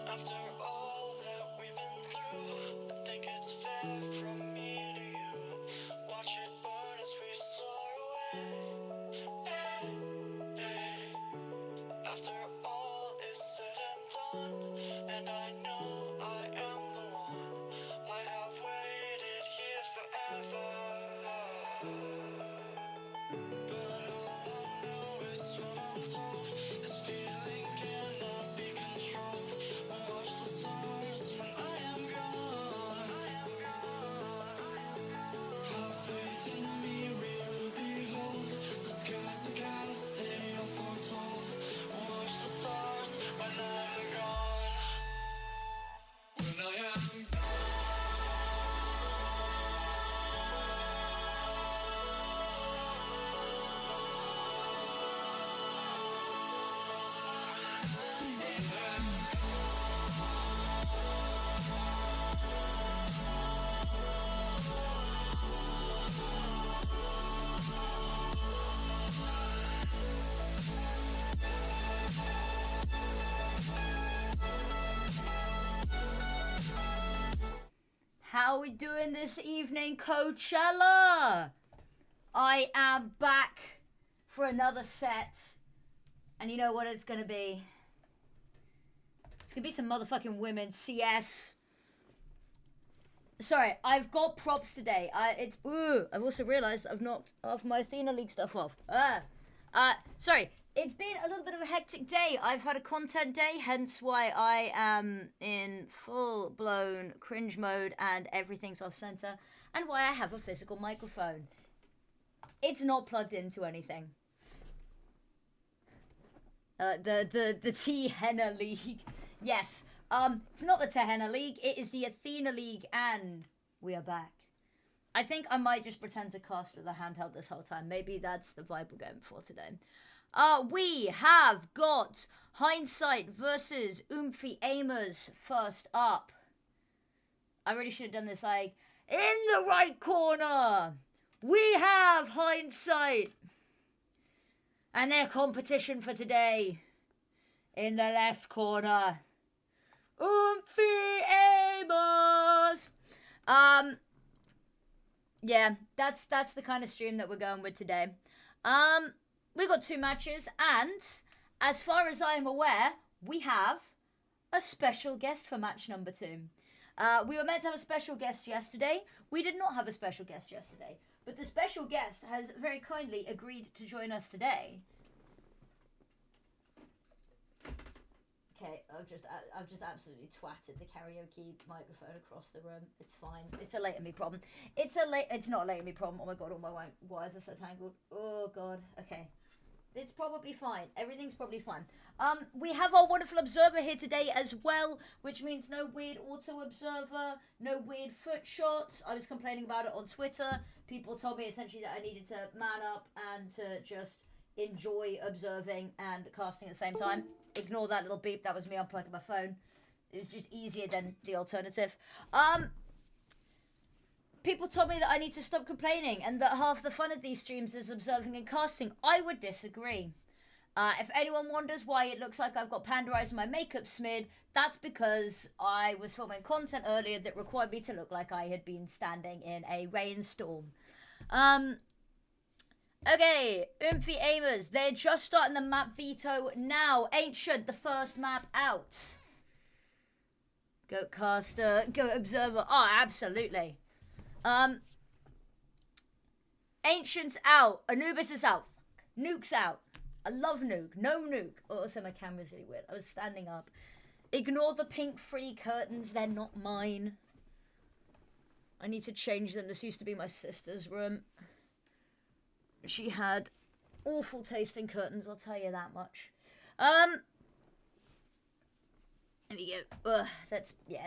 After all that we've been through, I think it's fair from me to you. Watch it burn as we soar away. Hey, hey. After all is said and done, and I know I am the one. I have waited here forever. But all I know is what I'm told. This feeling cannot be controlled. Watch the stars when I am gone. Have faith in me, we will behold. The skies are cast, they are foretold. Watch the stars when I'm gone. When I am gone. How are we doing this evening, Coachella? I am back for another set. And you know what it's gonna be? It's gonna be some motherfucking women CS. Sorry, I've got props today. I've also realised that I've knocked off my Athena League stuff off. Sorry. It's been a little bit of a hectic day. I've had a content day, hence why I am in full-blown cringe mode and everything's off-center, and why I have a physical microphone. It's not plugged into anything. The Athena League. Yes. It's not the Athena League, it is the Athena League, and we are back. I think I might just pretend to cast with a handheld this whole time. Maybe that's the vibe we're going for today. We have got Hindsight versus Oomphy Aimers first up. I really should have done this like, in the right corner, we have Hindsight. And their competition for today, in the left corner, Oomphy Aimers. Yeah, that's the kind of stream that we're going with today. We got 2 matches, and as far as I am aware, we have a special guest for match number 2. We were meant to have a special guest yesterday. We did not have a special guest yesterday, but the special guest has very kindly agreed to join us today. Okay, I've just absolutely twatted the karaoke microphone across the room. It's fine. It's a late me problem. It's not a late me problem. Oh my god, all my wires are so tangled. Oh god. Okay. It's probably fine. Everything's probably fine. We have our wonderful observer here today as well, which means no weird auto observer, no weird foot shots. I was complaining about it on Twitter. People told me essentially that I needed to man up and to just enjoy observing and casting at the same time. Ignore that little beep. That was me unplugging my phone. It was just easier than the alternative. People told me that I need to stop complaining and that half the fun of these streams is observing and casting. I would disagree. If anyone wonders why it looks like I've got panda eyes and my makeup smeared, that's because I was filming content earlier that required me to look like I had been standing in a rainstorm. Okay, Oomphy Aimers. They're just starting the map veto now. Ancient, the first map out. Goat caster, goat observer. Oh, absolutely. Ancient's out. Anubis is out. Nuke's out. I love Nuke. No Nuke. Oh, also, my camera's really weird. I was standing up. Ignore the pink free curtains. They're not mine. I need to change them. This used to be my sister's room. She had awful tasting curtains, I'll tell you that much. There we go. There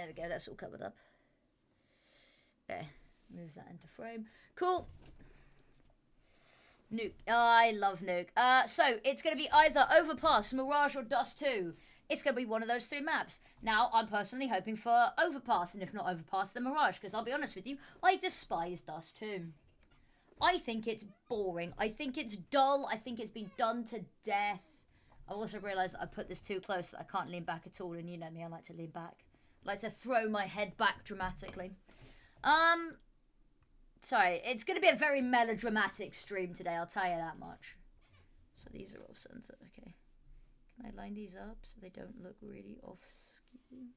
we go. That's all covered up. Okay. Move that into frame. Cool. Nuke. Oh, I love Nuke. So, it's going to be either Overpass, Mirage, or Dust 2. It's going to be one of those three maps. Now, I'm personally hoping for Overpass, and if not Overpass, then Mirage, because I'll be honest with you, I despise Dust 2. I think it's boring. I think it's dull. I think it's been done to death. I also realised that I put this too close that I can't lean back at all, and you know me, I like to lean back. I like to throw my head back dramatically. Sorry, it's going to be a very melodramatic stream today, I'll tell you that much. So these are off center, okay. Can I line these up so they don't look really off skew?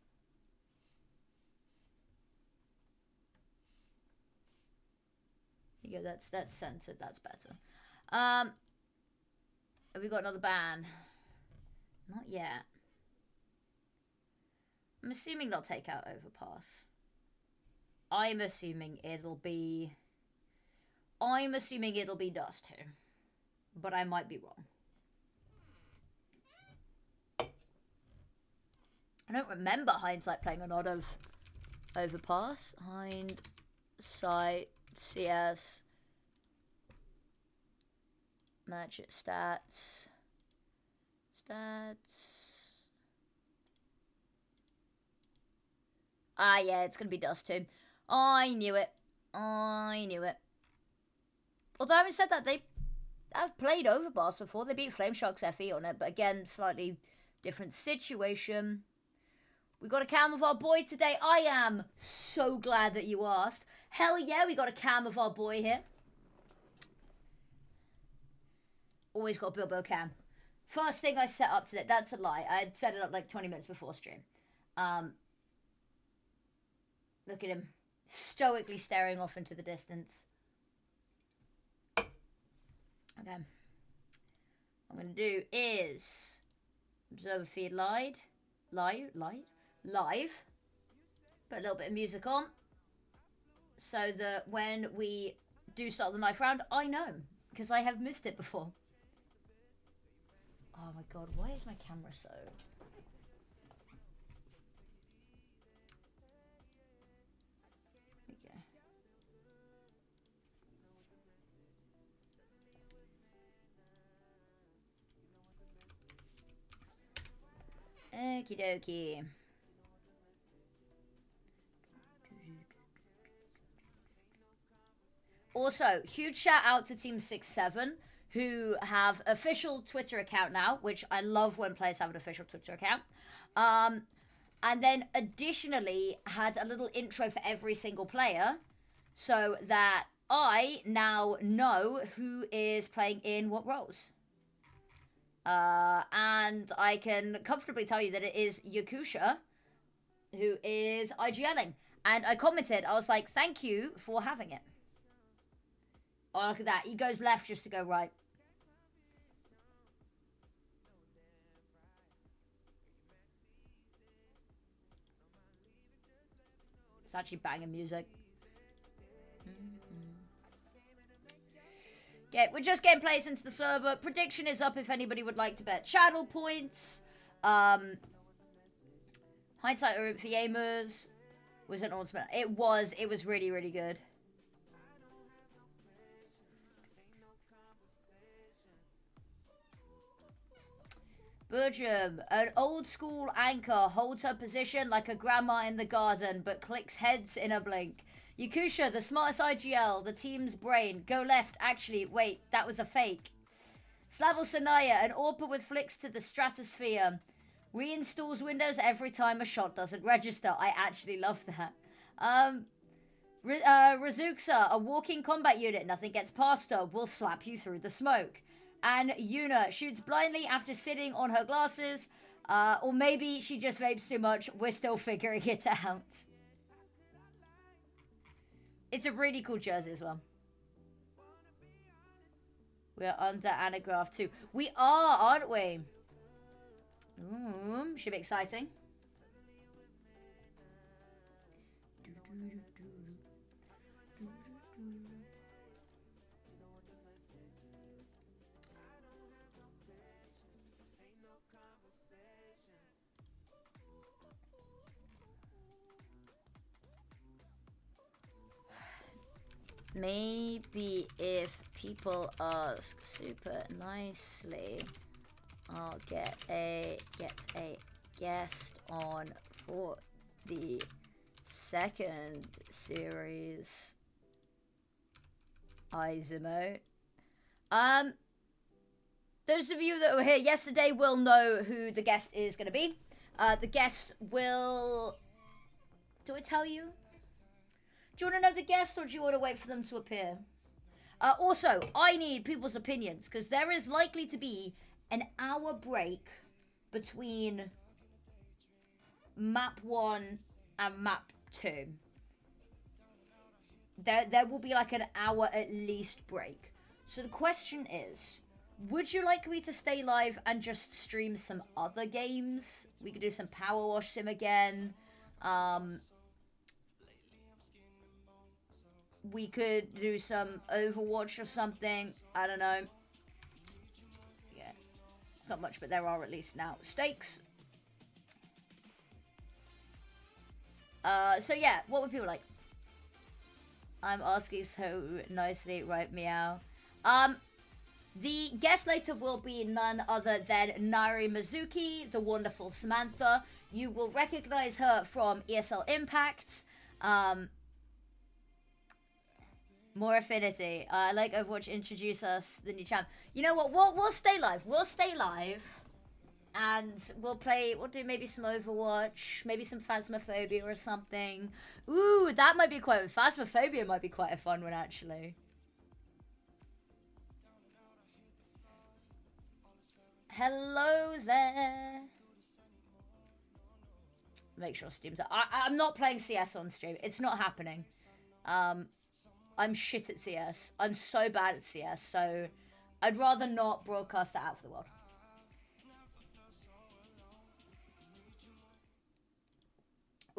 There you go, that's centered, that's better. Have we got another ban? Not yet. I'm assuming they'll take out Overpass. I'm assuming it'll be Dust 2. But I might be wrong. I don't remember Hindsight playing a lot of Overpass. Hindsight, CS, match it, stats. Ah, yeah, it's gonna be Dust 2. I knew it. Although having said that, I've played Overpass before. They beat Flameshark's FE on it, but again, slightly different situation. We got a cam of our boy today. I am so glad that you asked. Hell yeah, we got a cam of our boy here. Always got a Bilbo cam. First thing I set up today. That's a lie. I had set it up like 20 minutes before stream. Look at him. Stoically staring off into the distance. Okay. What I'm going to do is observer feed live. Put a little bit of music on. So that when we do start the knife round, I know. Because I have missed it before. Oh my god, why is my camera so... Okie dokie. Also, huge shout out to Team 6-7, who have official Twitter account now, which I love when players have an official Twitter account. And then additionally had a little intro for every single player, so that I now know who is playing in what roles. And I can comfortably tell you that it is Yakusha, who is IGLing. And I commented, I was like, thank you for having it. Oh, look at that. He goes left just to go right. It's actually banging music. Yeah, we're just getting players into the server. Prediction is up if anybody would like to bet channel points. Hindsight or for gamers was an ultimate. It was really, really good. Bertram, an old school anchor, holds her position like a grandma in the garden, but clicks heads in a blink. Yakusha, the smartest IGL, the team's brain. Go left, actually, wait, that was a fake. Slavel Sanaya, an AWPer with flicks to the stratosphere. Reinstalls Windows every time a shot doesn't register. I actually love that. Razuksa, a walking combat unit, nothing gets past her, will slap you through the smoke. And Yuna shoots blindly after sitting on her glasses. Or maybe she just vapes too much. We're still figuring it out. It's a really cool jersey as well. We're under Anagraph too. We are, aren't we? Should be exciting. Maybe if people ask super nicely, I'll get a guest on for the second series. Izimo. Those of you that were here yesterday will know who the guest is going to be. The guest will... Do I tell you? Do you want to know the guest, or do you want to wait for them to appear? Also, I need people's opinions, because there is likely to be an hour break between map 1 and map 2. There will be like an hour at least break. So the question is, would you like me to stay live and just stream some other games? We could do some Power Wash Sim again. We could do some Overwatch or something. I don't know. Yeah. It's not much, but there are at least now stakes. So yeah, what would people like? I'm asking so nicely, right, meow. The guest later will be none other than Nari Mizuki, the wonderful Samantha. You will recognize her from ESL Impact. More affinity. I like Overwatch. Introduce us, the new champ. You know what? We'll stay live. We'll stay live. And we'll play, we'll do maybe some Overwatch, maybe some Phasmophobia or something. Ooh, that might be quite, Phasmophobia might be quite a fun one, actually. Hello there. Make sure Steam's up. I'm not playing CS on stream. It's not happening. I'm shit at CS. I'm so bad at CS, so I'd rather not broadcast that out for the world.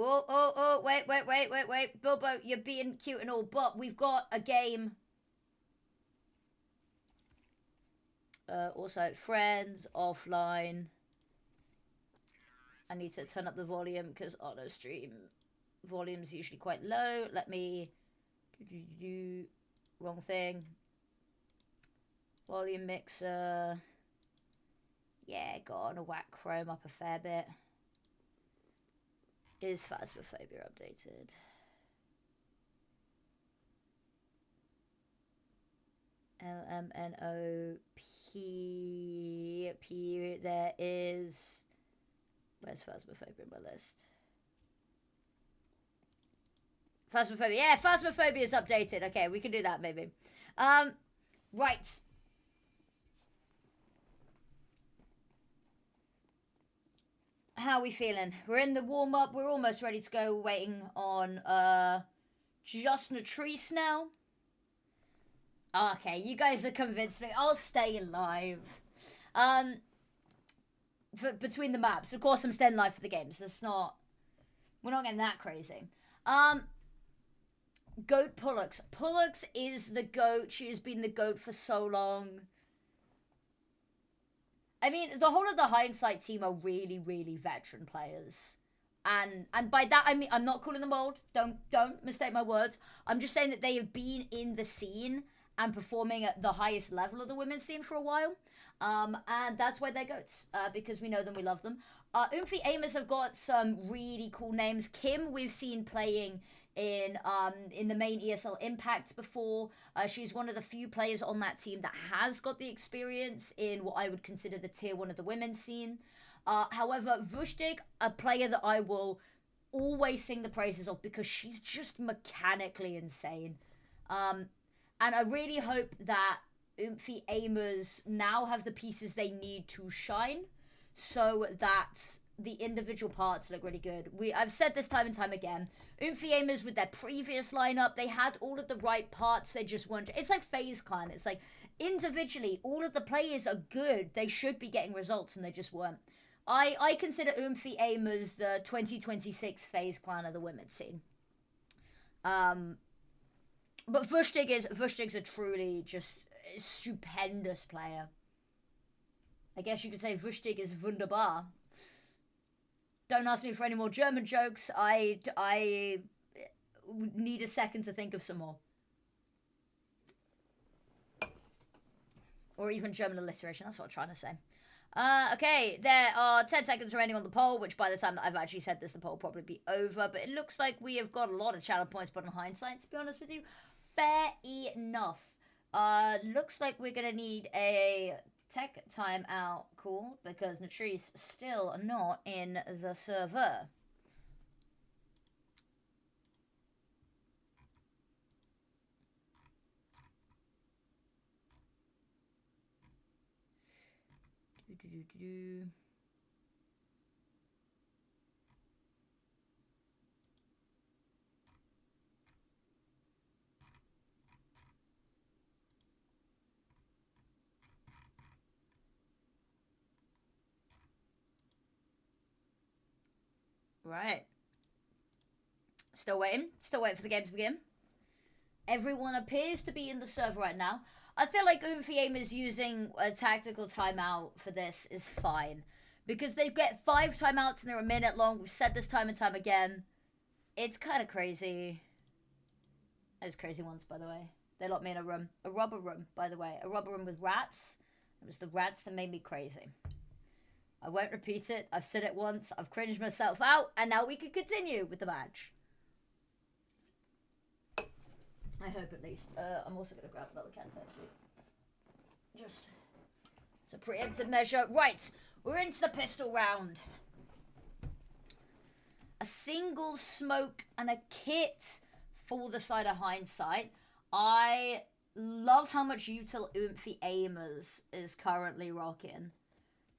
Oh, wait. Bilbo, you're being cute and all, but we've got a game. Also, friends, offline. I need to turn up the volume because auto stream volume's usually quite low. Let me do wrong thing. Volume mixer. Yeah, got on whack Chrome up a fair bit. Is Phasmophobia updated? LMNOP. There is. Where's Phasmophobia in my list? Phasmophobia. Yeah, Phasmophobia is updated. Okay, we can do that maybe. Right. How are we feeling? We're in the warm-up. We're almost ready to go. Waiting on just Natrice now. Okay, you guys are convinced me. I'll stay alive. Between the maps. Of course, I'm staying live for the games. That's not... We're not getting that crazy. Um, Goat Pullux. Pullux is the goat. She has been the goat for so long. I mean, the whole of the hindsight team are really, really veteran players. And by that I mean I'm not calling them old. Don't mistake my words. I'm just saying that they have been in the scene and performing at the highest level of the women's scene for a while. And that's why they're goats. Because we know them, we love them. Oomphy Amers have got some really cool names. Kim, we've seen playing in the main ESL Impact before. She's one of the few players on that team that has got the experience in what I would consider the tier one of the women's scene. However, Vushtig, a player that I will always sing the praises of because she's just mechanically insane. And I really hope that Oomphy Amers now have the pieces they need to shine so that the individual parts look really good. I've said this time and time again. Oomphy Amers with their previous lineup, they had all of the right parts, they just weren't. It's like FaZe Clan. It's like individually, all of the players are good. They should be getting results and they just weren't. I consider Oomphy Amers the 2026 FaZe Clan of the women's scene. But Vushtig's a truly just stupendous player. I guess you could say Vushtig is wunderbar. Don't ask me for any more German jokes. I need a second to think of some more. Or even German alliteration, that's what I'm trying to say. Okay, there are 10 seconds remaining on the poll, which by the time that I've actually said this, the poll will probably be over. But it looks like we have got a lot of channel points, but in hindsight, to be honest with you, fair enough. Looks like we're going to need a tech timeout call because Natrice still not in the server. Right. Still waiting for the game to begin. Everyone appears to be in the server right now. I feel like Oomphy Amers using a tactical timeout for this is fine. Because they get 5 timeouts and they're a minute long. We've said this time and time again. It's kind of crazy. That was crazy once, by the way. They locked me in a room. A rubber room, by the way. A rubber room with rats. It was the rats that made me crazy. I won't repeat it. I've said it once. I've cringed myself out. And now we can continue with the match. I hope at least. I'm also going to grab another can of Pepsi. Just. It's a preemptive measure. Right. We're into the pistol round. A single smoke and a kit for the side of hindsight. I love how much util Oomphy Amers is currently rocking.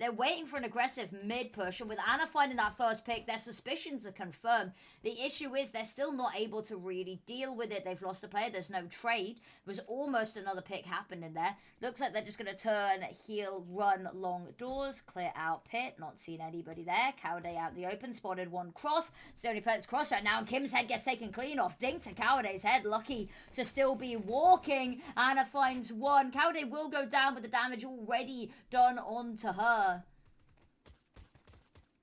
They're waiting for an aggressive mid-push, and with Anna finding that first pick, their suspicions are confirmed. The issue is they're still not able to really deal with it. They've lost a player. There's no trade. There was almost another pick happening there. Looks like they're just going to turn, heal, run long doors, clear out pit. Not seeing anybody there. Cowday out in the open. Spotted one cross. It's the only player that's cross right now, and Kim's head gets taken clean off. Dink to Cowday's head. Lucky to still be walking. Anna finds one. Cowday will go down with the damage already done onto her.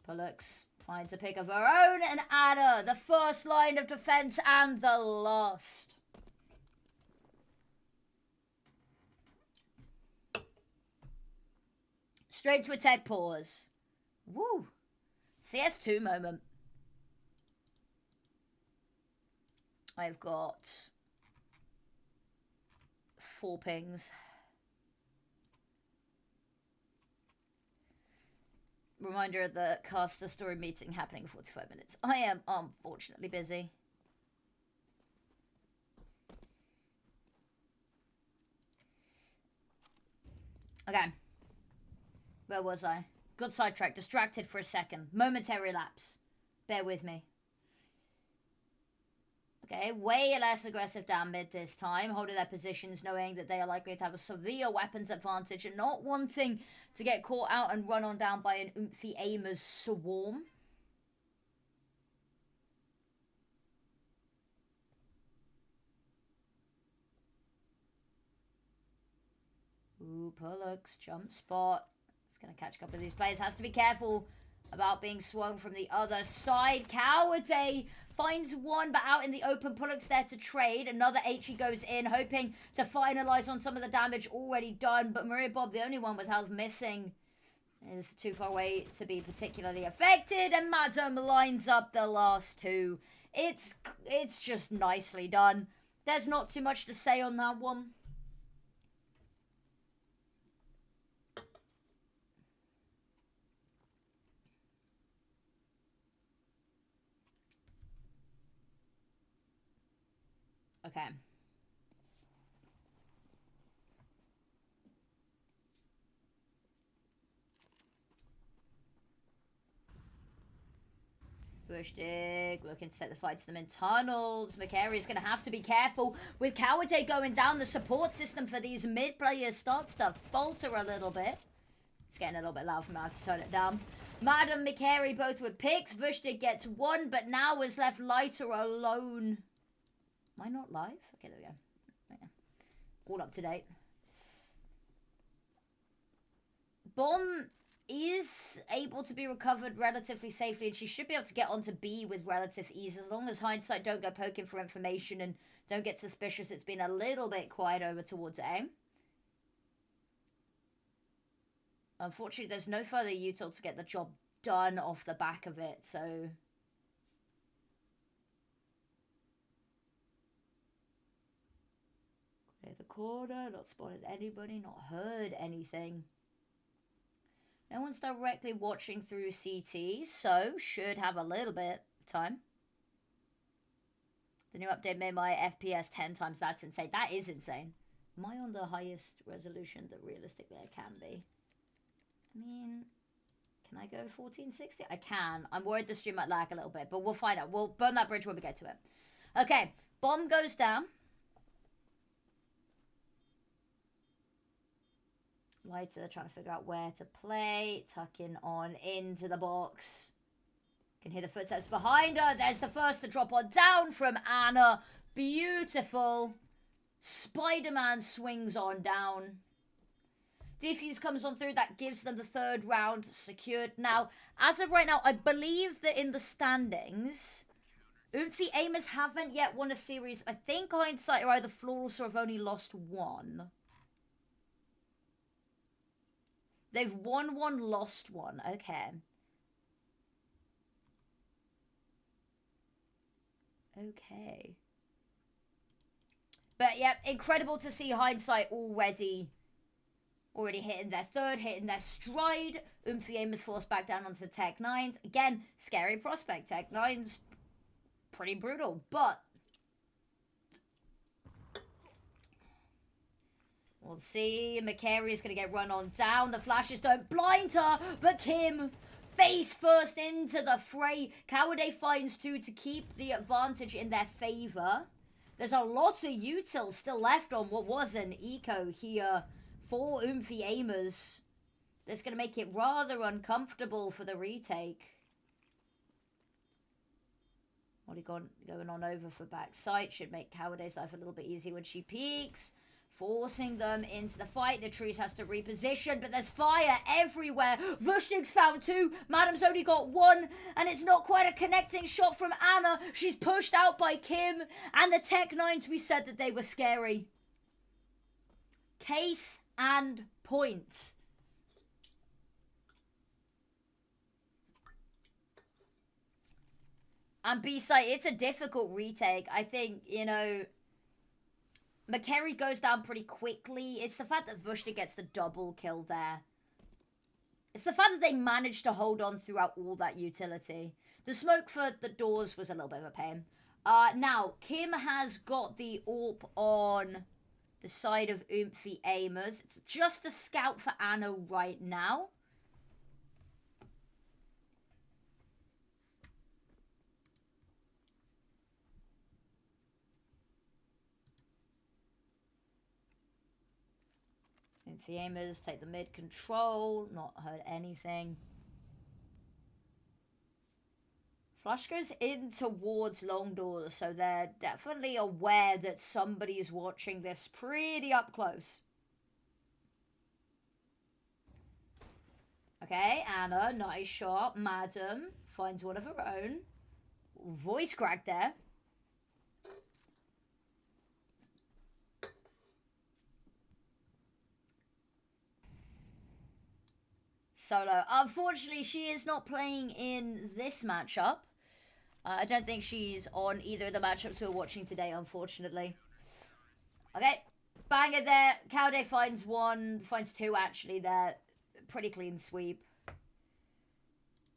Pullux finds a pick of her own, and Anna, the first line of defense and the last. Straight to a tech pause. Woo. CS2 moment. I've got 4 pings. Reminder of the caster story meeting happening in 45 minutes. I am unfortunately busy. Okay. Where was I? Got sidetracked. Distracted for a second. Momentary lapse. Bear with me. Okay, way less aggressive down mid this time, holding their positions, knowing that they are likely to have a severe weapons advantage and not wanting to get caught out and run on down by an Oomphy Amers swarm. Ooh, Pullux, jump spot. It's going to catch a couple of these players. Has to be careful about being swung from the other side. Cowarday finds one, but out in the open. Pullux there to trade. Another HE goes in, hoping to finalize on some of the damage already done. But Maria Bob, the only one with health missing, is too far away to be particularly affected. And Madam lines up the last two. It's just nicely done. There's not too much to say on that one. Okay. Bushdig looking to set the fight to them in tunnels. McCary is going to have to be careful with Cowarday going down. The support system for these mid players starts to falter a little bit. It's getting a little bit loud for me. I have to turn it down. Madam McCary both with picks. Bushdig gets one, but now is left lighter alone. Am I not live? Okay, there we go. Yeah. All up to date. Bomb is able to be recovered relatively safely, and she should be able to get onto B with relative ease, as long as Hindsight don't go poking for information and don't get suspicious. It's been a little bit quiet over towards A. Unfortunately, there's no further util to get the job done off the back of it, so... Clear the corner, not spotted anybody, not heard anything. No one's directly watching through CT, so should have a little bit of time. The new update made my FPS 10 times. That's insane. That is insane. Am I on the highest resolution that realistically I can be? I mean, can I go 1460? I can. I'm worried the stream might lag a little bit, but we'll find out. We'll burn that bridge when we get to it. Okay, bomb goes down. Lighter trying to figure out where to play. Tucking on into the box. Can hear the footsteps behind her. There's the first to drop on down from Anna. Beautiful. Spider-Man swings on down. Defuse comes on through. That gives them the third round secured. Now, as of right now, I believe that in the standings, Oomphy Aimers haven't yet won a series. I think Hindsight are either flawless or have only lost one. They've won one, lost one. Okay. Okay. But yeah, incredible to see Hindsight already hitting their third, hitting their stride. Oomphy Aimers forced back down onto the Tech 9s. Again, scary prospect. Tech 9s, pretty brutal, but we'll see. McCary is going to get run on down. The flashes don't blind her, but Kim face first into the fray. Cowarday finds two to keep the advantage in their favor. There's a lot of util still left on what was an eco here for Oomphy Aimers. That's going to make it rather uncomfortable for the retake. What are going on over for backside? Should make Cowarday's life a little bit easier when she peeks. Forcing them into the fight. Latrice has to reposition, but there's fire everywhere. Vushtig's found two. Madam's only got one, and it's not quite a connecting shot from Anna. She's pushed out by Kim, and the Tech 9s, we said that they were scary. Case and point. And B-side, it's a difficult retake. I think, you know, McCary goes down pretty quickly. It's the fact that Vushtig gets the double kill there. It's the fact that they managed to hold on throughout all that utility. The smoke for the doors was a little bit of a pain. Now, Kim has got the AWP on the side of Oomphy Aimers. It's just a scout for Anna right now. Oomphy Aimers take the mid control. Not heard anything. Flush goes in towards long doors, so they're definitely aware that somebody's watching this pretty up close. Okay, Anna, nice shot. Madam finds one of her own. Voice crack there. Solo. Unfortunately, she is not playing in this matchup. I don't think she's on either of the matchups we're watching today, unfortunately. Okay, banger there. Cowday finds one, finds two actually there. Pretty clean sweep.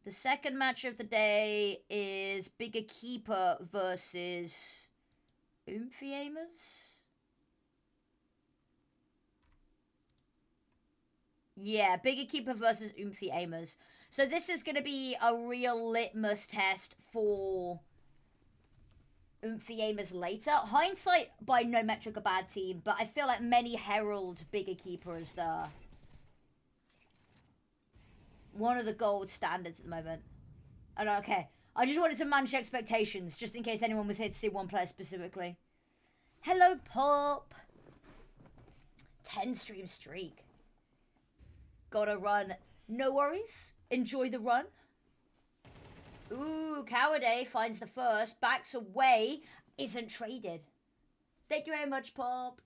The second match of the day is Bigger Keeper versus Aimers. Yeah, Bigger Keeper versus Aimers. So this is going to be a real litmus test for Aimers later. Hindsight, by no metric, a bad team, but I feel like many herald Bigger Keeper as the one of the gold standards at the moment. Okay. I just wanted to manage expectations, just in case anyone was here to see one player specifically. Hello, Pop. 10 stream streak. Gotta run. No worries. Enjoy the run. Ooh, Cowarday finds the first. Backs away. Isn't traded. Thank you very much, Pop.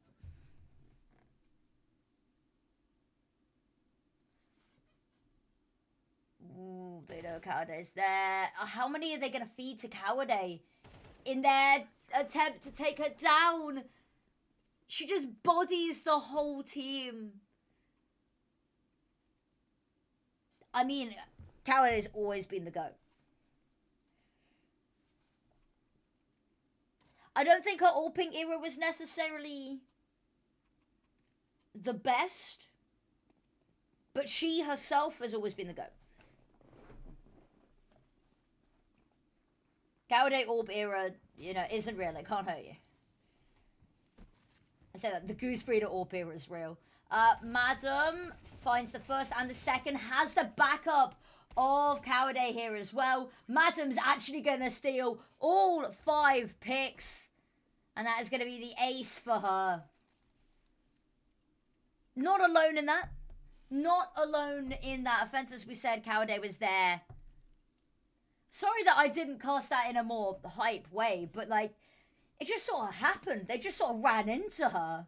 Ooh, they know Cowarday's there. How many are they going to feed to Cowarday in their attempt to take her down? She just bodies the whole team. I mean, Cowarday's always been the GOAT. I don't think her All Pink era was necessarily the best, but she herself has always been the GOAT. Cowday Orb era, you know, isn't real. It can't hurt you. I say that. The Goose Breeder Orb era is real. Madam finds the first and the second. Has the backup of Cowarday here as well. Madam's actually going to steal all 5 picks. And that is going to be the ace for her. Not alone in that. Not alone in that offense. As we said, Cowarday was there. Sorry that I didn't cast that in a more hype way, but like, it just sort of happened. They just sort of ran into her.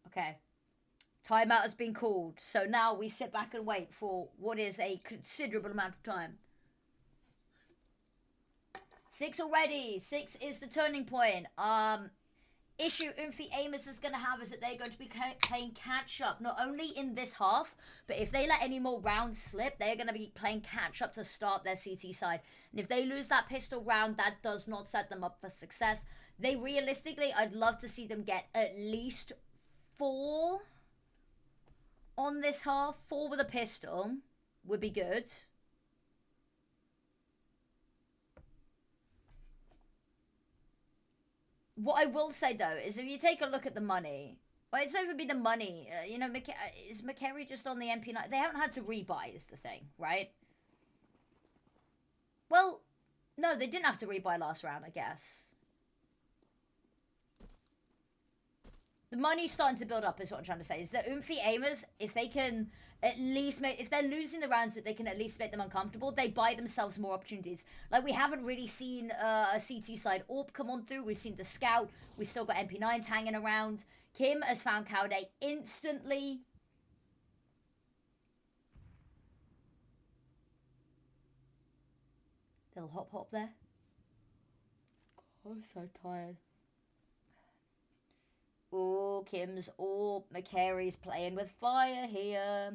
Okay. Timeout has been called. So now we sit back and wait for what is a considerable amount of time. 6 already. 6 is the turning point. Issue Aimers is going to have is that they're going to be playing catch-up, not only in this half, but if they let any more rounds slip, they're going to be playing catch-up to start their CT side. And if they lose that pistol round, that does not set them up for success. They realistically, I'd love to see them get at least 4 on this half. 4 with a pistol would be good. What I will say, though, is if you take a look at the money... Well, it's not even been the money. You know, is McCary just on the MP9? They haven't had to rebuy, is the thing, right? Well, no, they didn't have to rebuy last round, I guess. The money's starting to build up, is what I'm trying to say. Is that Aimers, if they can at least make... If they're losing the rounds, but they can at least make them uncomfortable, they buy themselves more opportunities. Like, we haven't really seen a CT side AWP come on through. We've seen the Scout. We've still got MP9s hanging around. Kim has found Cowday instantly. Little hop there. Oh, I'm so tired. Oh, Kim's all McCary's playing with fire here.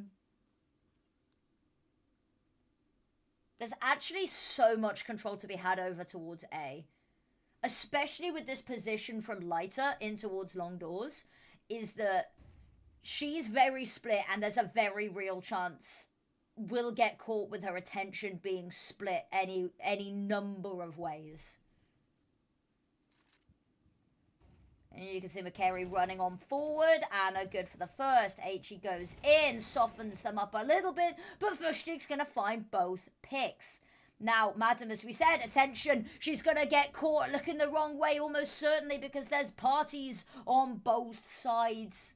There's actually so much control to be had over towards A. Especially with this position from lighter in towards long doors. Is that she's very split and there's a very real chance we'll get caught with her attention being split any number of ways. And you can see McCary running on forward. Anna good for the first. H goes in, softens them up a little bit. But Fushtig's going to find both picks. Now, Madam, as we said, attention, she's going to get caught looking the wrong way almost certainly because there's parties on both sides.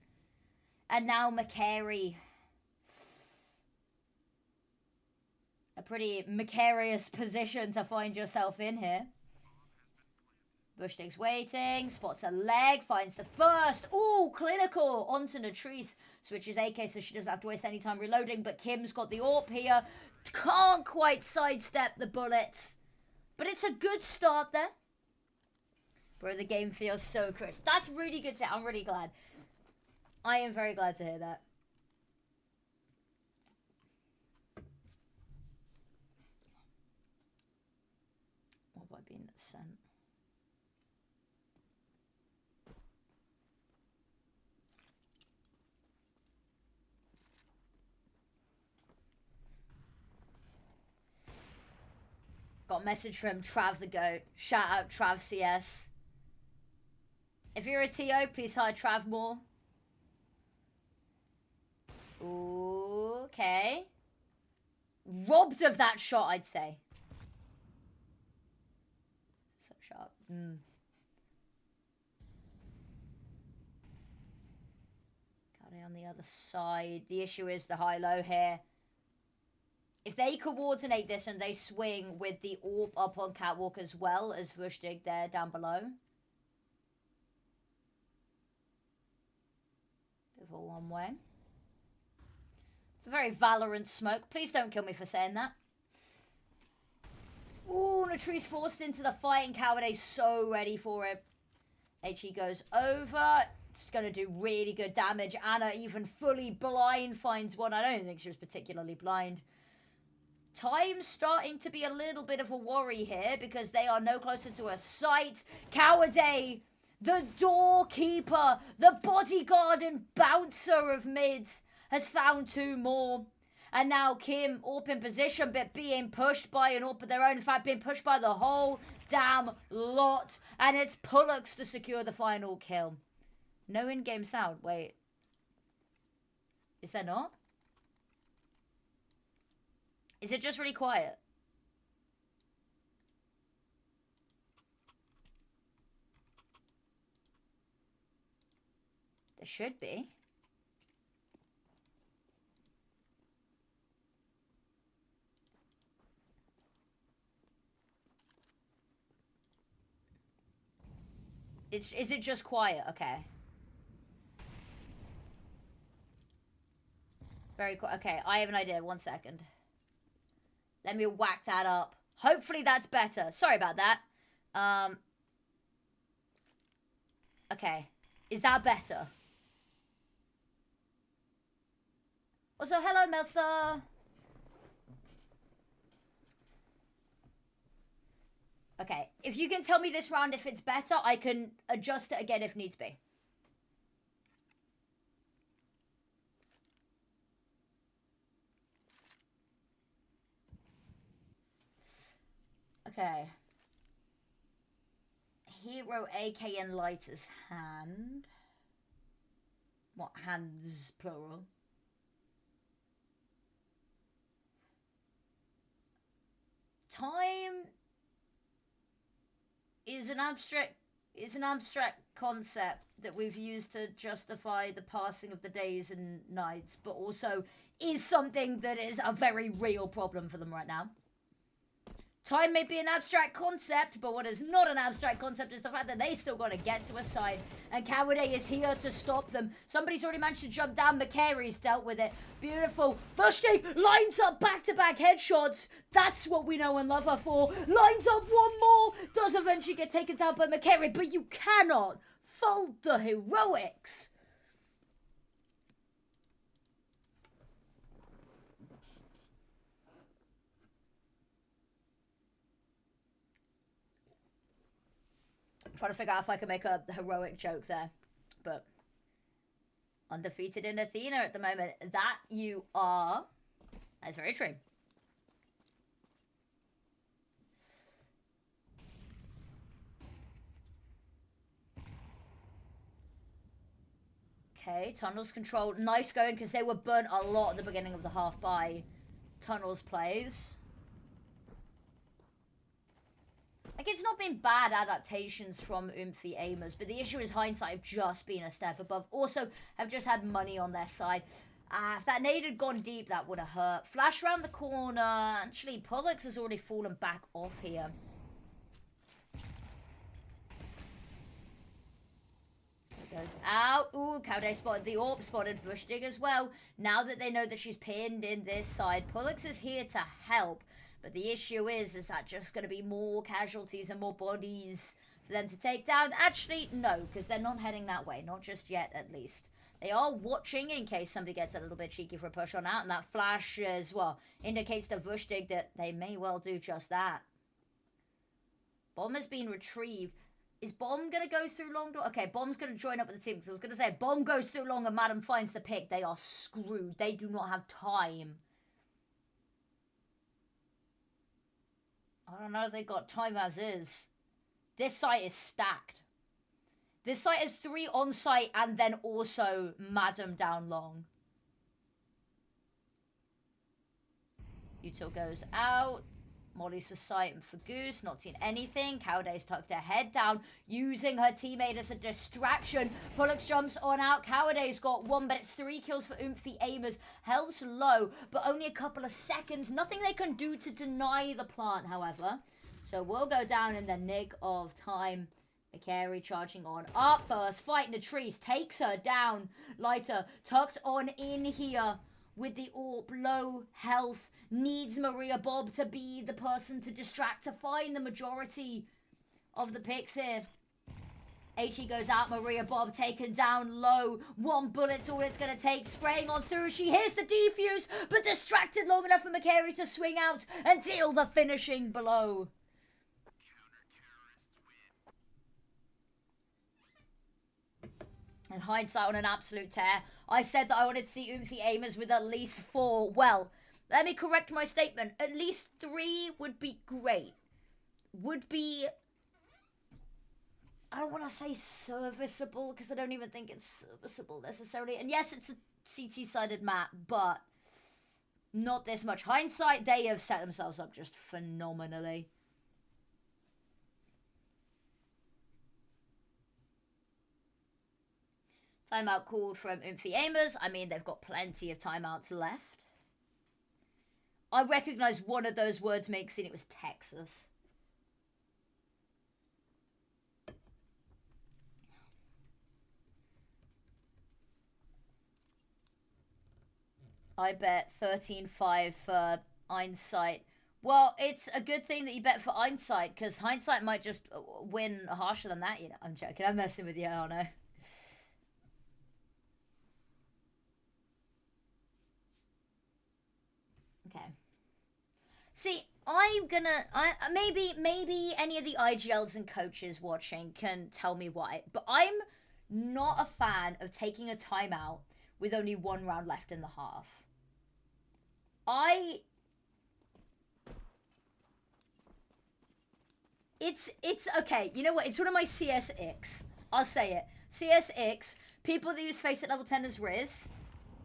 And now McCary. A pretty precarious position to find yourself in here. Bushdig's waiting, spots a leg, finds the first. Ooh, clinical onto Natrice. Switches AK so she doesn't have to waste any time reloading, but Kim's got the AWP here. Can't quite sidestep the bullets. But it's a good start there. Bro, the game feels so crisp. That's really good to I'm really glad. I am very glad to hear that. What have I been sent? Got a message from Trav the Goat. Shout out Trav CS. If you're a TO, please hire Trav more. Ooh, okay. Robbed of that shot, I'd say. So sharp. Got it on the other side. The issue is the high-low here. If they coordinate this and they swing with the AWP up on Catwalk as well as Vushdig there down below. Bit of a one-way. It's a very Valorant smoke. Please don't kill me for saying that. Ooh, Natrice forced into the fight and Cowarday's so ready for it. HE goes over. It's going to do really good damage. Anna, even fully blind, finds one. I don't think she was particularly blind. Time's starting to be a little bit of a worry here because they are no closer to a site. Cowarday, the doorkeeper, the bodyguard and bouncer of mids, has found two more. And now Kim, AWP in position, but being pushed by an AWP of their own. In fact, being pushed by the whole damn lot. And it's Pullux to secure the final kill. No in-game sound. Wait. Is there not? Is it just really quiet? There should be. Is it just quiet? Okay. Very quiet. Okay, I have an idea. 1 second. Let me whack that up. Hopefully that's better. Sorry about that. Okay. Is that better? Also, hello, Melster. Okay. If you can tell me this round if it's better, I can adjust it again if needs be. Okay. Hero AK in Lighter's hand. What, hands, plural? Time is an abstract concept that we've used to justify the passing of the days and nights, but also is something that is a very real problem for them right now. Time may be an abstract concept, but what is not an abstract concept is the fact that they still got to get to a side. And Cowarday is here to stop them. Somebody's already managed to jump down. McCary's dealt with it. Beautiful. Vushtig lines up back-to-back headshots. That's what we know and love her for. Lines up one more. Does eventually get taken down by McCary, but you cannot fault the heroics. Trying to figure out if I can make a heroic joke there. But undefeated in Athena at the moment. That you are. That's very true. Okay, tunnels controlled. Nice going because they were burnt a lot at the beginning of the half by tunnels plays. Like, it's not been bad adaptations from Aimers, but the issue is hindsight have just been a step above. Also, have just had money on their side. If that nade had gone deep, that would have hurt. Flash around the corner. Actually, Pollux has already fallen back off here. Goes out. Ooh, Cowday spotted the AWP, spotted Vushdig as well. Now that they know that she's pinned in this side, Pollux is here to help. But the issue is that just going to be more casualties and more bodies for them to take down? Actually, no, because they're not heading that way. Not just yet, at least. They are watching in case somebody gets a little bit cheeky for a push on out. And that flash as well indicates to Vushdig that they may well do just that. Bomb has been retrieved. Is Bomb going to go through long door? Okay, Bomb's going to join up with the team. Because I was going to say, if Bomb goes through long and Madam finds the pick, they are screwed. They do not have time. I don't know if they've got time as is. This site is stacked. This site is 3 on site and then also Madam down long. Util goes out. Molly's for sight and for Goose, not seen anything. Cowday's tucked her head down, using her teammate as a distraction. Pollux jumps on out. Cowday's got 1, but it's 3 kills for Aimers. Health's low, but only a couple of seconds. Nothing they can do to deny the plant, however. So we'll go down in the nick of time. McCary charging on up first, fighting the trees, takes her down. Lighter tucked on in here. With the AWP, low health, needs Maria Bob to be the person to distract, to find the majority of the picks here. HE goes out, Maria Bob taken down low. 1 bullet's all it's going to take, spraying on through. She hears the defuse, but distracted long enough for McCary to swing out and deal the finishing blow. And hindsight on an absolute tear. I said that I wanted to see Aimers with at least 4. Well, let me correct my statement. At least 3 would be great. Would be... I don't want to say serviceable, because I don't even think it's serviceable necessarily. And yes, it's a CT-sided map, but not this much. Hindsight, they have set themselves up just phenomenally. Timeout called from Aimers. I mean, they've got plenty of timeouts left. I recognise one of those words makes it was Texas. I bet 13-5 for Hindsight. Well, it's a good thing that you bet for Hindsight, because Hindsight might just win harsher than that, you know. I'm joking. I'm messing with you, I don't know. Okay. See, maybe any of the IGLs and coaches watching can tell me why, but I'm not a fan of taking a timeout with only 1 round left in the half. It's okay, you know what, it's one of my CSX. I'll say it. CSX, people that use Face at level 10 as Riz,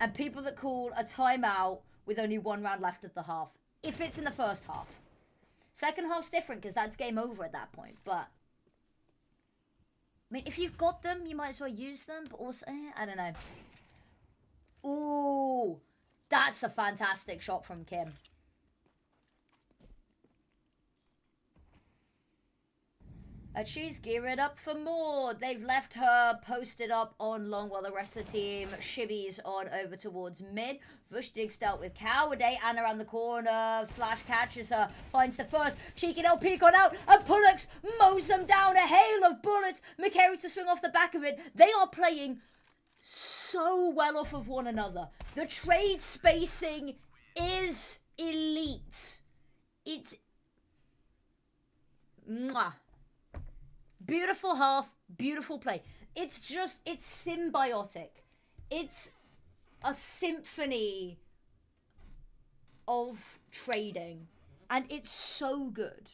and people that call a timeout with only 1 round left of the half, if it's in the first half. Second half's different, because that's game over at that point, but... I mean, if you've got them, you might as well use them, but also, I don't know. Ooh, that's a fantastic shot from Kim. And she's gearing up for more. They've left her posted up on long while the rest of the team shibbies on over towards mid. Vushdig's dealt with Cowday. Anna around the corner. Flash catches her. Finds the first. Cheeky little peek on out. And Pollux mows them down. A hail of bullets. McCary to swing off the back of it. They are playing so well off of one another. The trade spacing is elite. It's... Mwah. Beautiful half, beautiful play. It's symbiotic. It's a symphony of trading. And it's so good.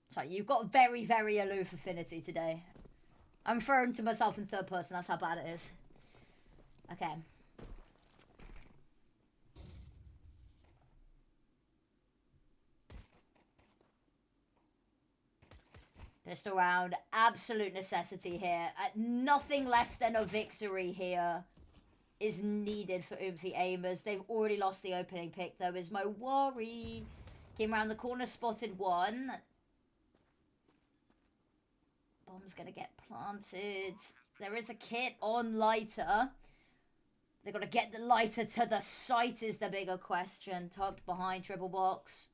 Sorry, you've got very, very aloof affinity today. I'm referring to myself in third person, that's how bad it is. Okay. Pistol round, absolute necessity here. Nothing less than a victory here is needed for Oomphy Aimers. They've already lost the opening pick, though, is my worry. Came around the corner, spotted one. Bomb's gonna get planted. There is a kit on lighter. They've got to get the lighter to the site is the bigger question. Tucked behind triple box.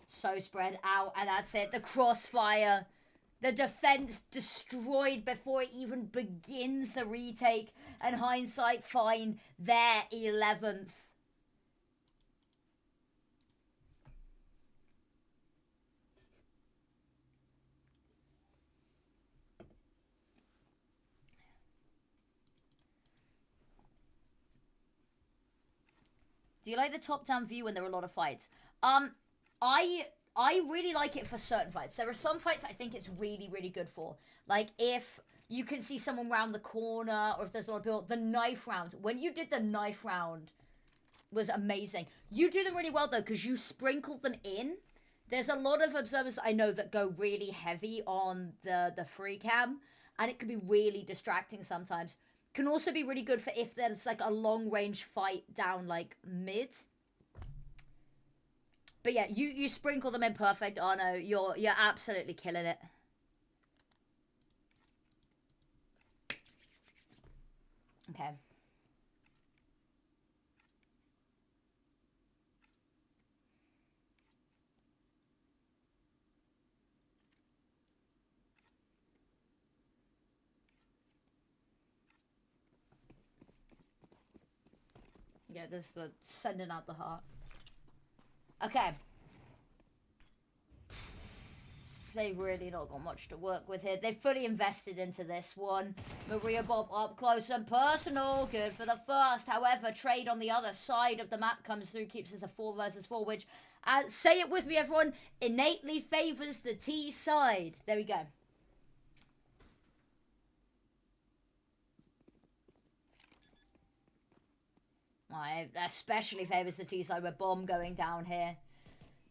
So spread out, and that's it. The crossfire. The defense destroyed before it even begins the retake. And hindsight fine, their 11th. Do you like the top-down view when there are a lot of fights? I really like it for certain fights. There are some fights I think it's really, really good for. Like, if you can see someone round the corner, or if there's a lot of people. The knife round. When you did the knife round was amazing. You do them really well, though, because you sprinkled them in. There's a lot of observers that I know that go really heavy on the free cam, and it can be really distracting sometimes. Can also be really good for if there's, like, a long-range fight down, like, mid. But yeah, you sprinkle them in perfect, Arno. You're absolutely killing it. Okay. Yeah, this is the sending out the heart. Okay. They've really not got much to work with here. They've fully invested into this one. Maria Bob up close and personal. Good for the first. However, trade on the other side of the map comes through. Keeps us a 4 versus 4, which, say it with me, everyone, innately favors the T side. There we go. I especially favors the T side with Bomb going down here.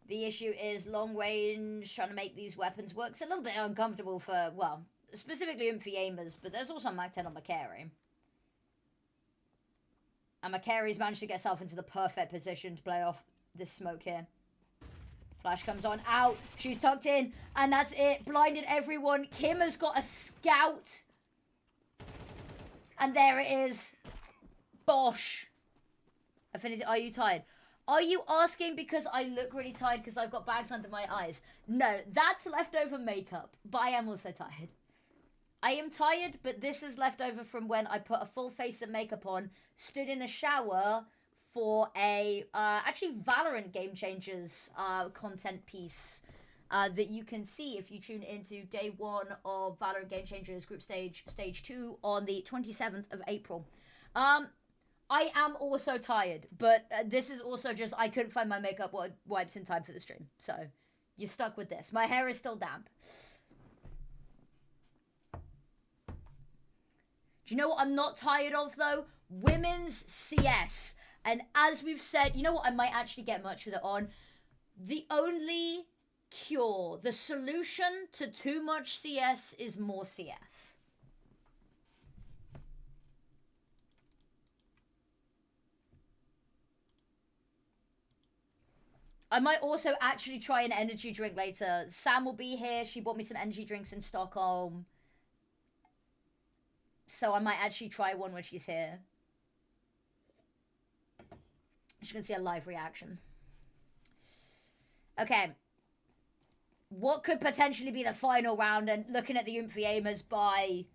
The issue is long range, trying to make these weapons work. It's a little bit uncomfortable for, well, specifically Oomphy Aimers, but there's also Mag 10 on Macari. And Macari's managed to get herself into the perfect position to play off this smoke here. Flash comes on, out, she's tucked in, and that's it. Blinded everyone. Kim has got a scout. And there it is. Bosh. Affinity, are you tired? Are you asking because I look really tired because I've got bags under my eyes? No, that's leftover makeup, but I am also tired. I am tired, but this is leftover from when I put a full face of makeup on, stood in a shower for a, actually Valorant Game Changers content piece that you can see if you tune into day 1 of Valorant Game Changers Group Stage 2 on the 27th of April. I am also tired, but this is also just, I couldn't find my makeup wipes in time for the stream. So, you're stuck with this. My hair is still damp. Do you know what I'm not tired of, though? Women's CS. And as we've said, you know what? I might actually get much with it on. The only cure, the solution to too much CS is more CS. I might also actually try an energy drink later. Sam will be here. She bought me some energy drinks in Stockholm. So I might actually try one when she's here. She can see a live reaction. Okay. What could potentially be the final round? And looking at the Oomphy Aimers by...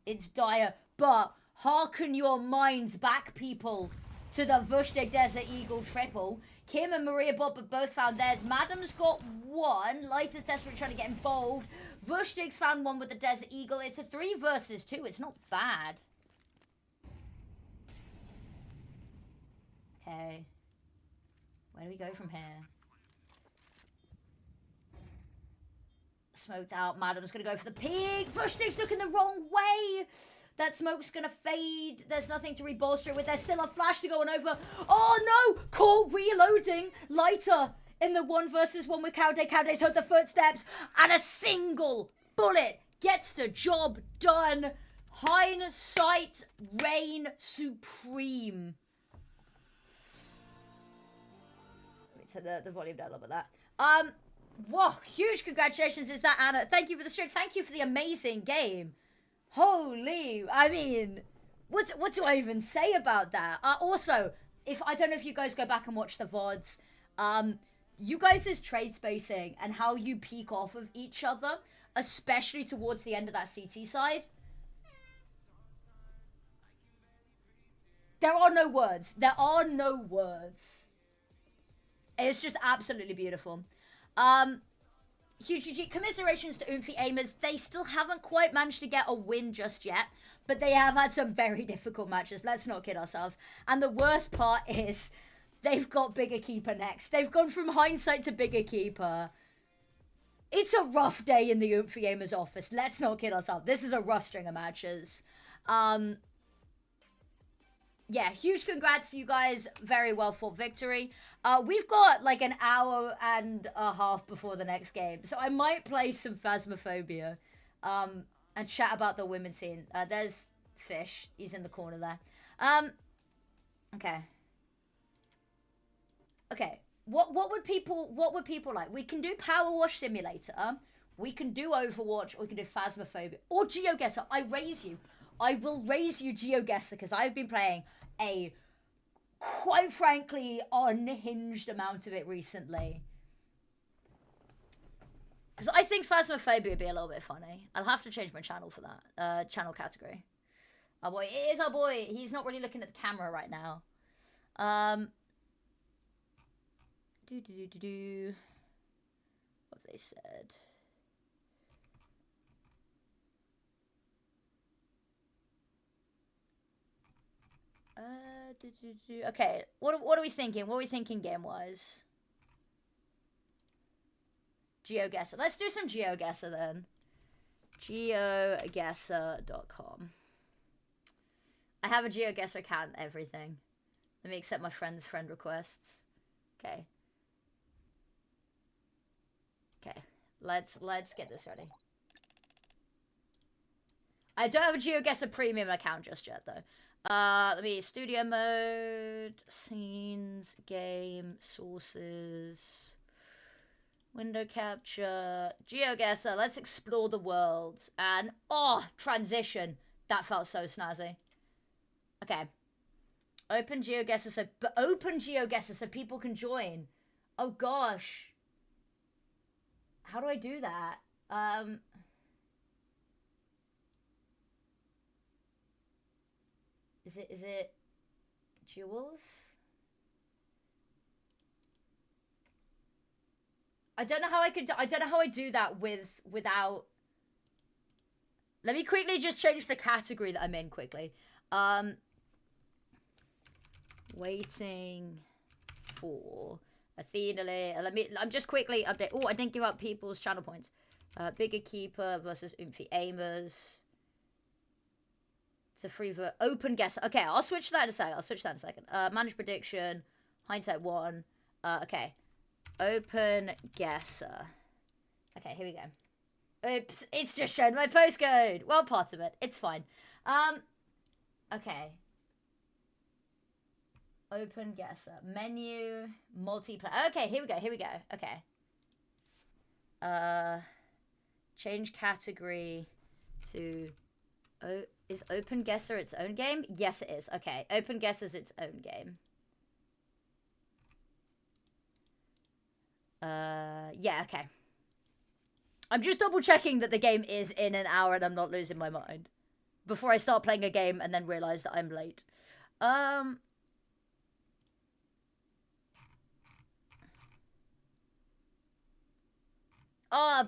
It's dire. But hearken your minds back, people, to the Vushtig Desert Eagle triple. Kim and Maria Bob have both found theirs. Madam's got one. Lighter's desperately trying to get involved. Vushtig's found one with the Desert Eagle. It's a 3 versus 2. It's not bad. Okay. Where do we go from here? Smoked out. Madam's going to go for the pig. Vushtig's looking the wrong way. That smoke's going to fade. There's nothing to rebolster it with. There's still a flash to go on over. Oh, no. Call reloading. Lighter in the 1v1 with Cowday. Cowday's heard the footsteps, and a single bullet gets the job done. Hindsight reign supreme. Let me turn the volume down a little bit that. Whoa, huge congratulations is that, Anna. Thank you for the stream. Thank you for the amazing game. Holy, I mean, what do I even say about that? Also, if I don't know if you guys go back and watch the VODs, you guys' trade spacing and how you peek off of each other, especially towards the end of that CT side. There are no words. There are no words. It's just absolutely beautiful. Huge commiserations to Oomphy Aimers. They still haven't quite managed to get a win just yet, but they have had some very difficult matches. Let's not kid ourselves. And the worst part is they've got Bigger Keeper next. They've gone from Hindsight to Bigger Keeper. It's a rough day in the Oomphy Aimers office. Let's not kid ourselves. This is a rough string of matches. Yeah, huge congrats to you guys. Very well fought victory. We've got like an hour and a half before the next game, so I might play some Phasmophobia and chat about the women's scene. There's Fish. He's in the corner there. Okay. Okay. What would people like? We can do Power Wash Simulator. We can do Overwatch, or we can do Phasmophobia or GeoGuessr. I raise you. I will raise you GeoGuessr because I've been playing a quite frankly unhinged amount of it recently. Because I think Phasmophobia would be a little bit funny. I'll have to change my channel for that. Channel category. Oh boy, it is our boy. He's not really looking at the camera right now. What have they said? Okay, what are we thinking? What are we thinking game-wise? GeoGuessr. Let's do some GeoGuessr then. GeoGuessr.com. I have a GeoGuessr account and everything. Let me accept my friend's friend requests. Okay. Okay. Let's get this ready. I don't have a GeoGuessr premium account just yet though. Let me studio mode, scenes, game, sources, window capture, GeoGuessr. Let's explore the world. And transition. That felt so snazzy. Okay. Open GeoGuessr so people can join. Oh gosh. How do I do that? Is it jewels? I don't know how I do that without. Let me quickly just change the category that I'm in quickly. Waiting for Athena League. I'm just quickly update. Oh, I didn't give up people's channel points. Bigger Keeper versus Oomphy Aimers. It's a free open guess. Okay, I'll switch that in a second. Manage prediction. Hindsight 1. Okay. Open guesser. Okay, here we go. Oops, it's just shown my postcode. Well, part of it. It's fine. Okay. Open guesser. Menu. Multiplayer. Okay, here we go. Okay. Change category to... is Open Guesser its own game? Yes, it is. Okay, Open Guesser's its own game. Yeah, okay. I'm just double checking that the game is in an hour and I'm not losing my mind before I start playing a game and then realize that I'm late.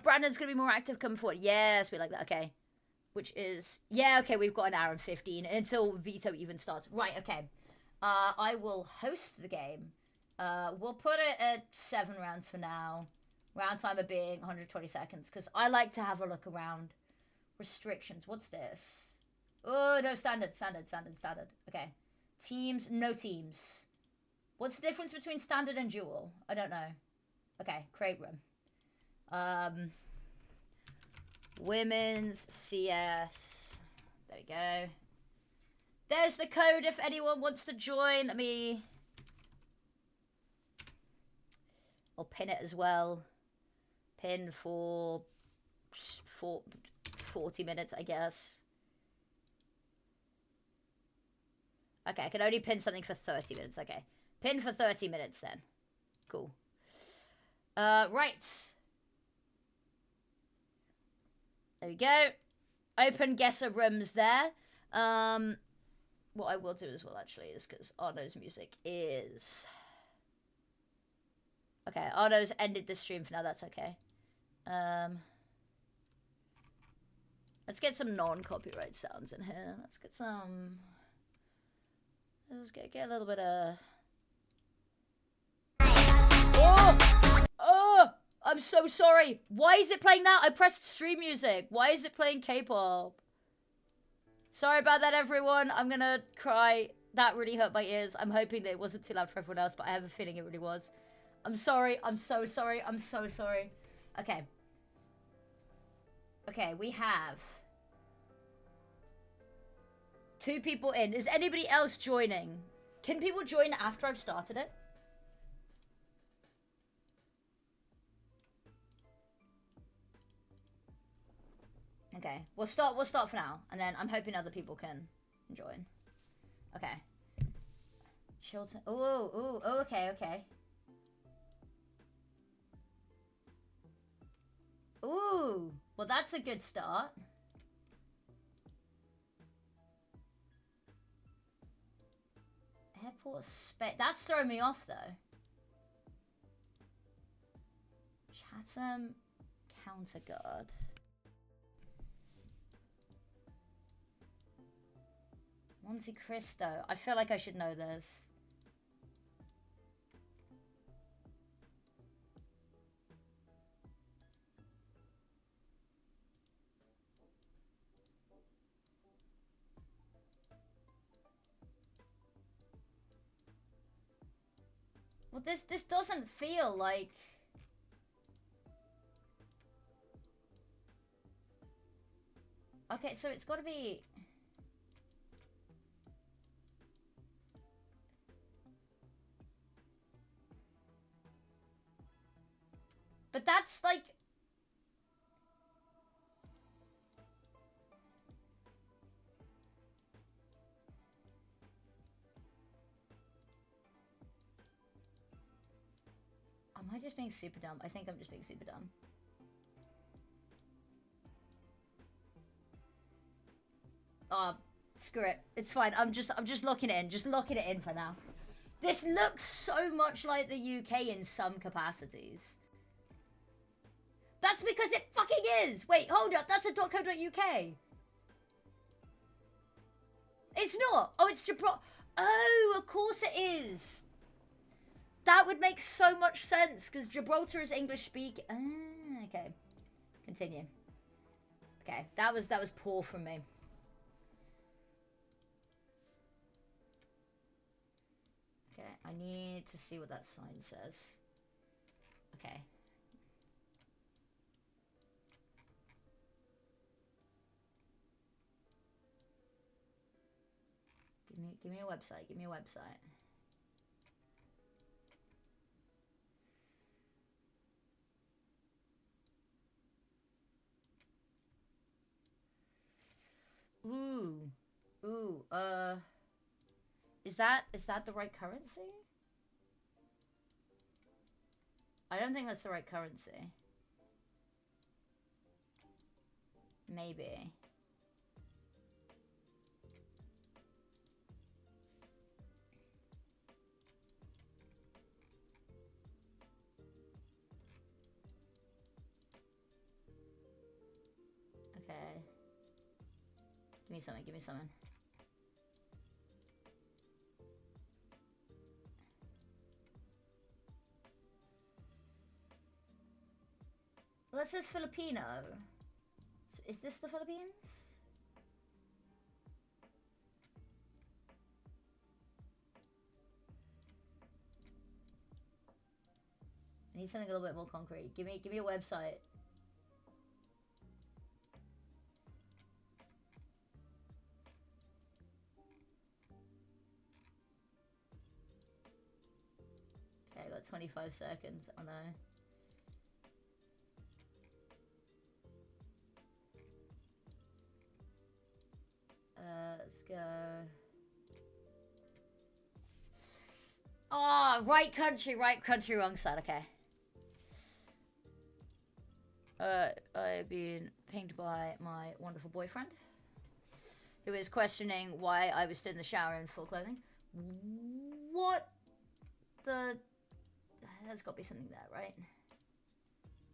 Brandon's gonna be more active coming forward. Yes, we like that. Okay. Which is, yeah, okay, we've got an hour and 15 until Veto even starts. Right, okay. I will host the game. We'll put it at 7 rounds for now. Round timer being 120 seconds, because I like to have a look around. Restrictions, what's this? Oh, no, standard. Okay. Teams, no teams. What's the difference between standard and dual? I don't know. Okay, create room. Women's CS. There we go. There's the code if anyone wants to join. I'll pin it as well. Pin for 40 minutes, I guess. Okay, I can only pin something for 30 minutes. Okay. Pin for 30 minutes then. Cool. Right. There we go. Open guesser rooms there. What I will do as well, actually, is because Arno's music is... Okay, Arno's ended the stream for now. That's okay. Let's get some non-copyright sounds in here. Let's get some... Let's get a little bit of... Oh! Oh! I'm so sorry. Why is it playing that? I pressed stream music. Why is it playing K-pop? Sorry about that, everyone. I'm gonna cry. That really hurt my ears. I'm hoping that it wasn't too loud for everyone else, but I have a feeling it really was. I'm sorry. I'm so sorry. I'm so sorry. Okay. Okay, we have 2 people in. Is anybody else joining? Can people join after I've started it? Okay, we'll start for now, and then I'm hoping other people can join. Okay. Chilton. Oh, okay. Ooh, well that's a good start. Airport Space. That's throwing me off though. Chatham Counterguard. Monte Cristo. I feel like I should know this. Well, this doesn't feel like... Okay, so it's got to be... But that's like... Am I just being super dumb? I think I'm just being super dumb. Screw it. It's fine. I'm just locking it in. Just locking it in for now. This looks so much like the UK in some capacities. That's because it fucking is! Wait, hold up. That's a .co.uk. It's not. Oh, it's Gibraltar. Oh, of course it is. That would make so much sense, because Gibraltar is English speak. Okay. Continue. Okay, that was poor from me. Okay, I need to see what that sign says. Okay. Give me a website. Give me a website. Ooh. Is that the right currency? I don't think that's the right currency. Maybe. Okay. Give me something, give me something. Well, it says Filipino. So is this the Philippines? I I need something a little bit more concrete. Give me a website. Okay, I got 25 seconds. Oh no. Let's go. Oh, right country, wrong side. Okay. I've been pinged by my wonderful boyfriend, who is questioning why I was stood in the shower in full clothing. What the... There's got to be something there, right?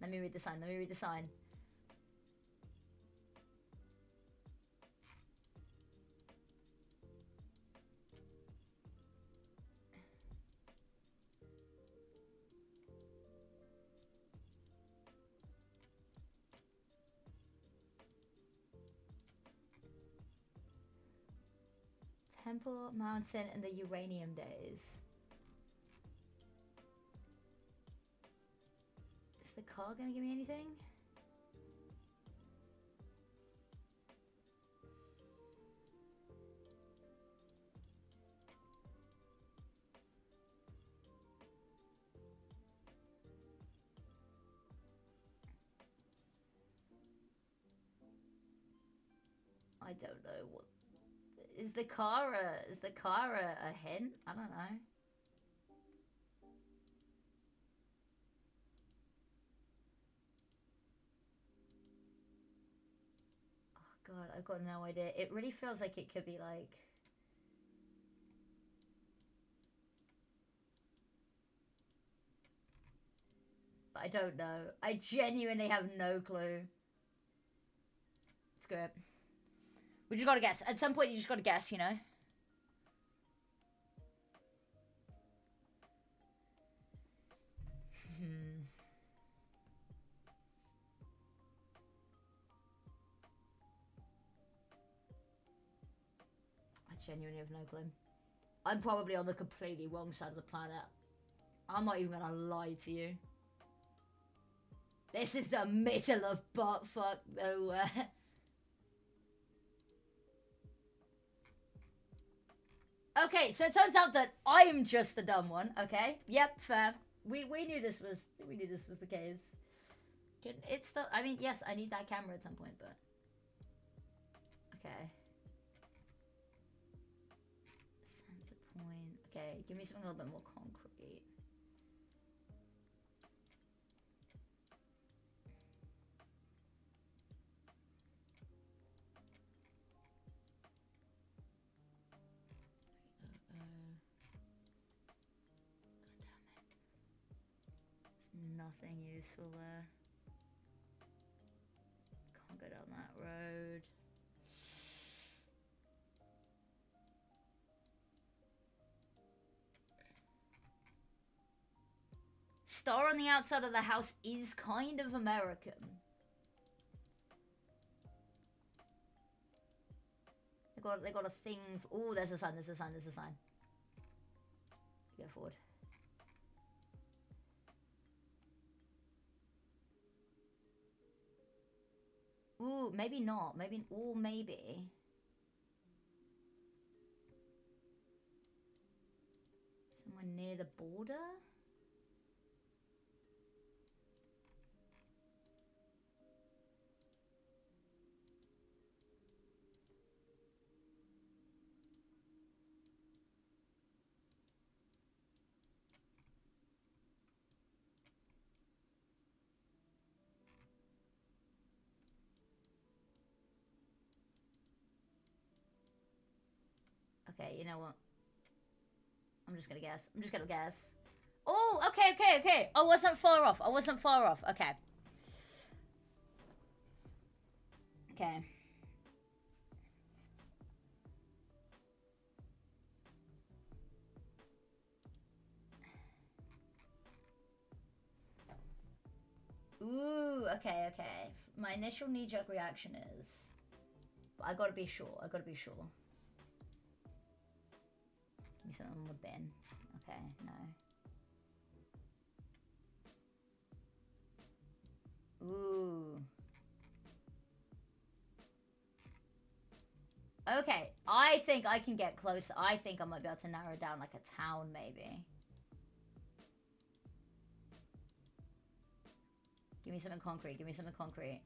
Let me read the sign. Temple Mountain in the uranium days. Is the car gonna give me anything? I don't know what. Is the car a hint? I don't know. Oh god, I've got no idea. It really feels like it could be like... But I don't know. I genuinely have no clue. Screw it. We just gotta guess. At some point you just gotta guess, you know? I genuinely have no clue. I'm probably on the completely wrong side of the planet. I'm not even gonna lie to you. This is the middle of buttfuck nowhere. Okay, so it turns out that I am just the dumb one. Okay, yep, fair. We knew this was the case. It's still. I mean, yes, I need that camera at some point, but okay. Center point. Okay, give me something a little bit more concrete. Nothing useful there. Can't go down that road. Star on the outside of the house is kind of American. They got a thing. Oh, there's a sign. Go forward. Ooh, maybe not. Maybe. Somewhere near the border? Okay, you know what? I'm just gonna guess. Oh, okay. I wasn't far off. Okay. Okay. Ooh, okay. My initial knee-jerk reaction is... But I gotta be sure. Give me something on the bin. Okay, no. Okay, I think I can get close. I think I might be able to narrow down like a town, maybe. Give me something concrete. Give me something concrete.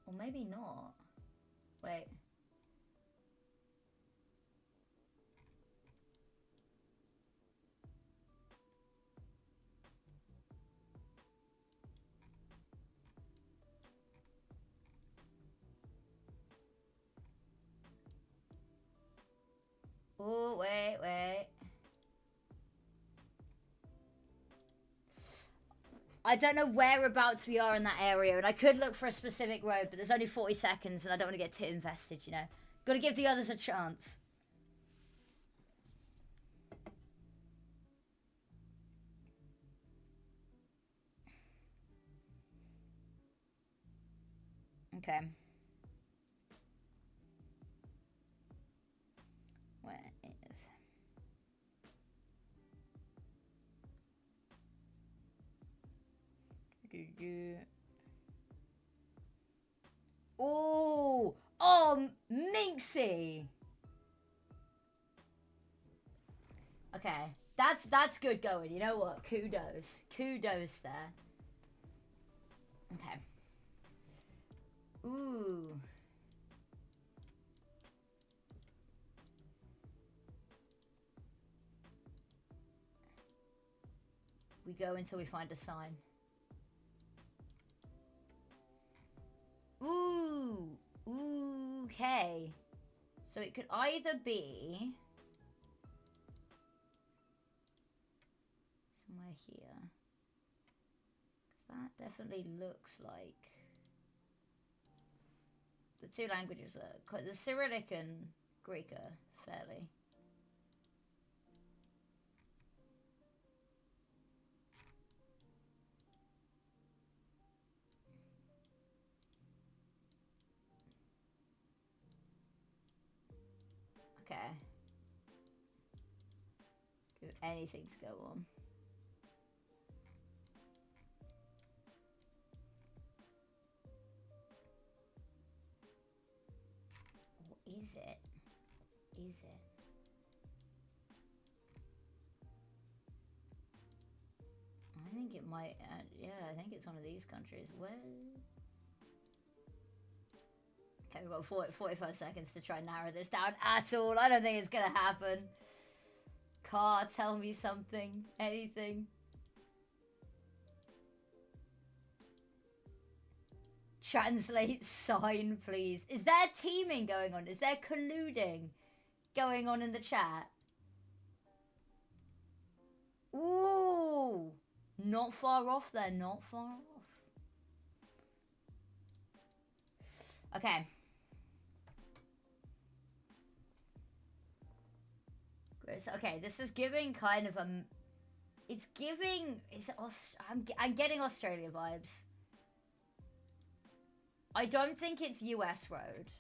Or maybe not. Wait. Oh, wait. I don't know whereabouts we are in that area, and I could look for a specific road, but there's only 40 seconds, and I don't want to get too invested, you know? Gotta give the others a chance. Okay. Where is... Oh, Minxie. Okay, that's good going. You know what? Kudos there. Okay. Ooh. We go until we find a sign. Ooh. Okay. So it could either be somewhere here. Because that definitely looks like the two languages are quite, the Cyrillic and Greek are fairly. Okay. Do anything to go on. Or is it? Is it? I think it might, yeah, I think it's one of these countries. Where? Okay, we've got 45 seconds to try and narrow this down at all. I don't think it's gonna happen. Car, tell me something. Anything. Translate sign, please. Is there teaming going on? Is there colluding going on in the chat? Ooh. Not far off there. Not far off. Okay. Okay, this is giving kind of a... It's giving... I'm getting Australia vibes. I don't think it's US road.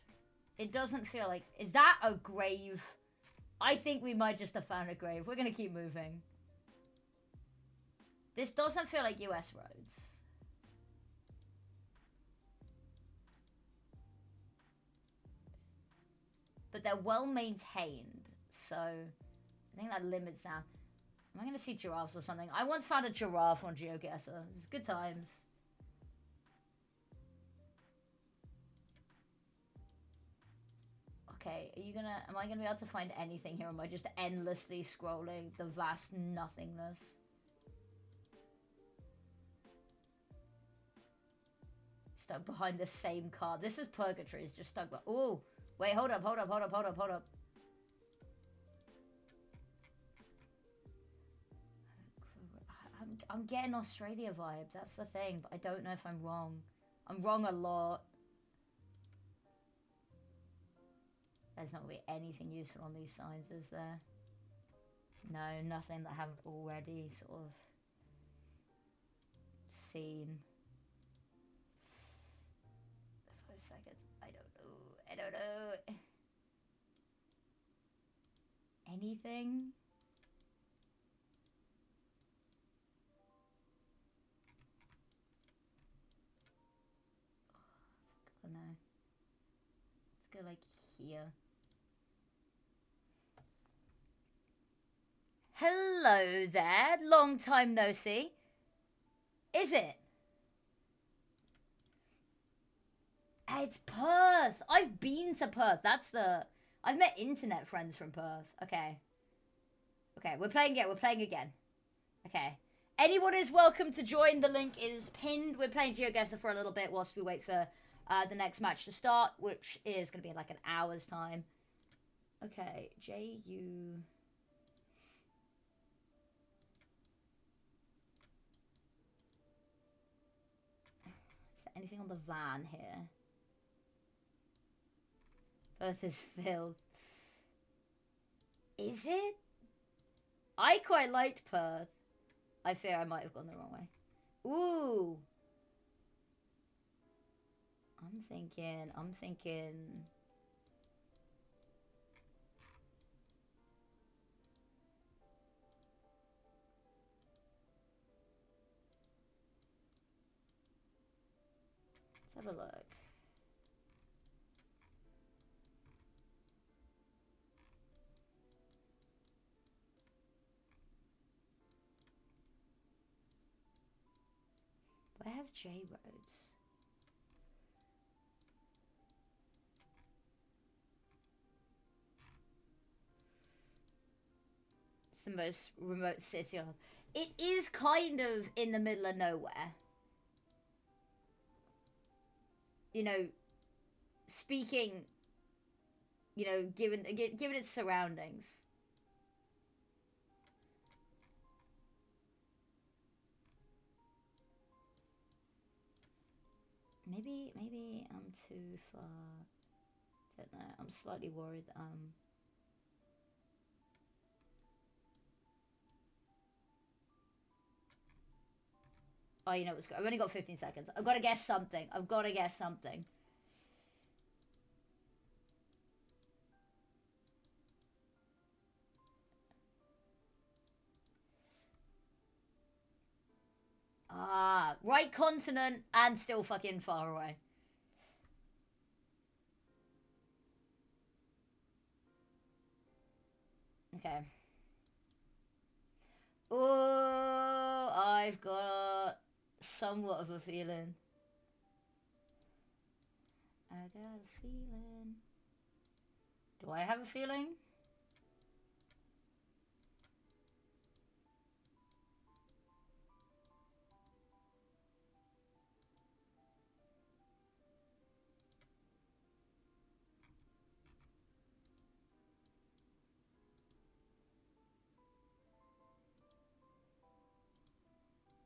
It doesn't feel like... Is that a grave? I think we might just have found a grave. We're going to keep moving. This doesn't feel like US roads. But they're well maintained. So... I think that limits now. Am I going to see giraffes or something? I once found a giraffe on GeoGuessr. It's good times. Okay, am I gonna be able to find anything here? Or am I just endlessly scrolling the vast nothingness? Stuck behind the same car. This is purgatory. It's just stuck by... Oh, wait, hold up. I'm getting Australia vibe. That's the thing, but I don't know if I'm wrong. I'm wrong a lot. There's not going to be anything useful on these signs, is there? No, nothing that I haven't already sort of seen. 5 seconds. I don't know. Anything? go like here. Hello there. Long time no see. Is it? It's Perth. I've been to Perth. I've met internet friends from Perth. Okay. Okay, we're playing again. We're playing again. Okay. Anyone is welcome to join. The link is pinned. We're playing GeoGuessr for a little bit whilst we wait for the next match to start, which is going to be in like an hour's time. Okay, J-U... Is there anything on the van here? Perth is filled. Is it? I quite liked Perth. I fear I might have gone the wrong way. Ooh. I'm thinking. Let's have a look. Where has J roads? It's the most remote city on. It is kind of in the middle of nowhere. You know, speaking, you know, given its surroundings. Maybe I'm too far. Don't know. I'm slightly worried. Oh, you know what's good. I've only got 15 seconds. I've got to guess something. Ah, right continent and still fucking far away. Okay. Oh, I've got somewhat of a feeling. I got a feeling. Do I have a feeling?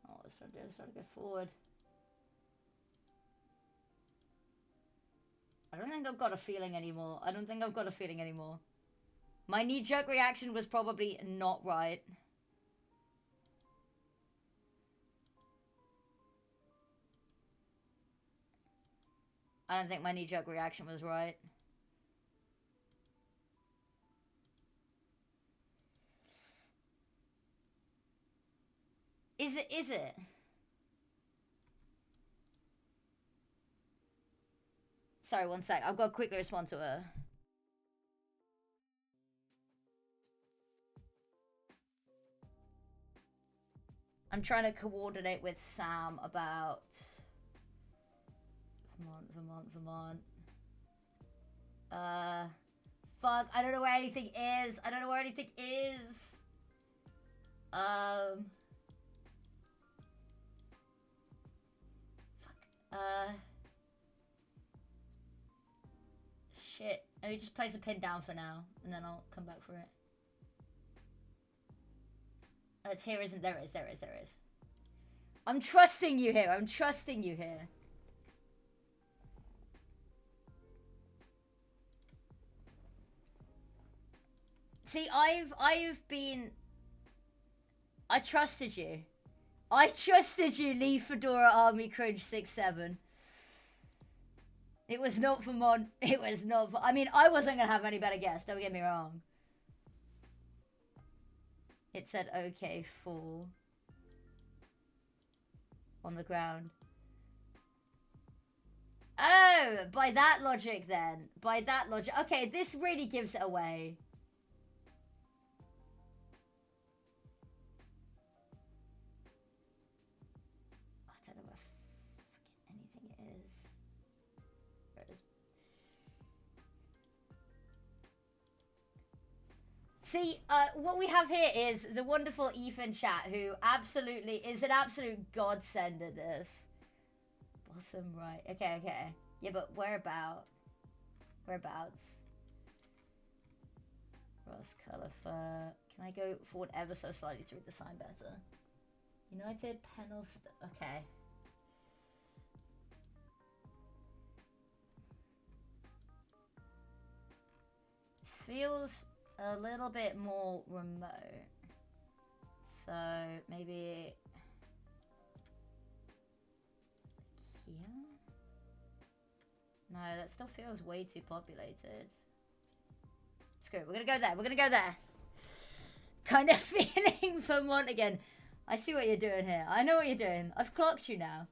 Oh, let's try to go forward. I don't think I've got a feeling anymore. My knee-jerk reaction was probably not right. I don't think my knee-jerk reaction was right. Is it? Sorry, one sec. I've got to quickly respond to her. I'm trying to coordinate with Sam about... Vermont. Fuck, I don't know where anything is. Shit. Let me just place a pin down for now, and then I'll come back for it. Oh, it's here, isn't there? There is. I'm trusting you here. See, I've been... I trusted you. Leave Fedora Army Cringe 6-7. It was not Vermont. I mean, I wasn't gonna have any better guess, don't get me wrong. It said okay, 4. On the ground. Oh, by that logic then. By that logic. Okay, this really gives it away. I don't know where fucking anything is. Where is... See, what we have here is the wonderful Ethan chat, who absolutely is an absolute godsend at this. Bottom right. Okay, okay. Yeah, but whereabouts? Rose colour fur. Can I go forward ever so slightly to read the sign better? United Panels. Okay. This feels a little bit more remote. So maybe here? No, that still feels way too populated. Screw it, we're gonna go there. We're gonna go there. Kind of feeling Vermont again. I see what you're doing here. I know what you're doing. I've clocked you now.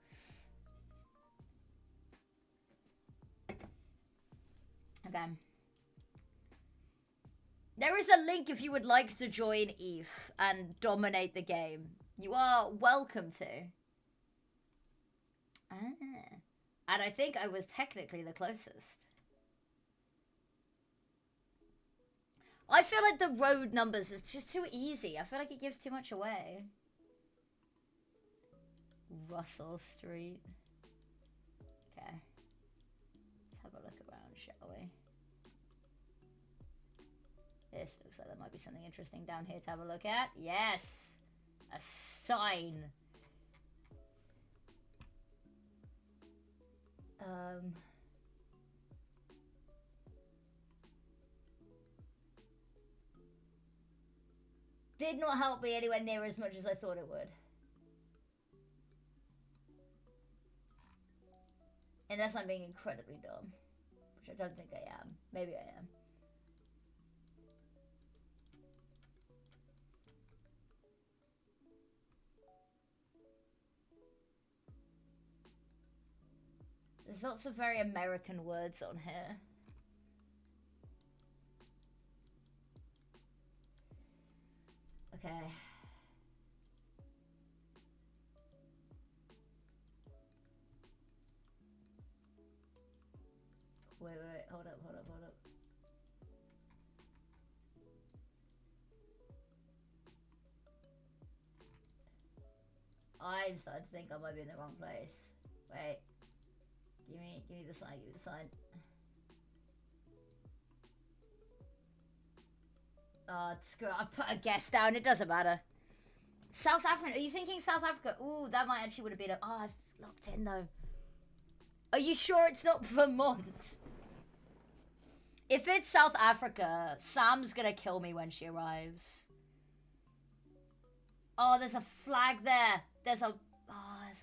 Okay. There is a link if you would like to join ETH and dominate the game. You are welcome to. Ah. And I think I was technically the closest. I feel like the road numbers is just too easy. I feel like it gives too much away. Russell Street. Okay. Let's have a look around, shall we? This looks like there might be something interesting down here to have a look at. Yes! A sign. Did not help me anywhere near as much as I thought it would. Unless I'm being incredibly dumb. Which I don't think I am. Maybe I am. There's lots of very American words on here. Okay. Wait, hold up. I'm starting to think I might be in the wrong place. Wait. Give me the sign, screw it, I put a guess down, it doesn't matter. South Africa, are you thinking South Africa? Ooh, that might actually would have been a... Oh, I've locked in though. Are you sure it's not Vermont? If it's South Africa, Sam's gonna kill me when she arrives. Oh, there's a flag there. There's a... Oh, there's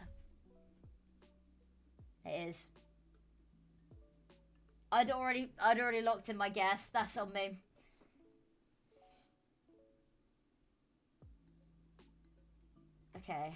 a... It is. I'd already locked in my guess. That's on me. Okay.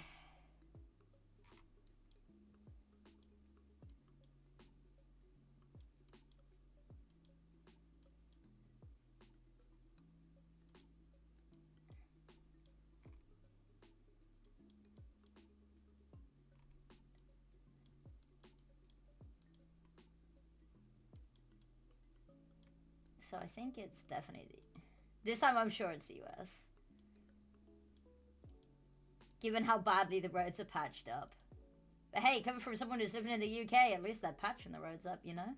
So I think it's definitely this time I'm sure it's the US. Given how badly the roads are patched up. But hey, coming from someone who's living in the UK, at least they're patching the roads up, you know?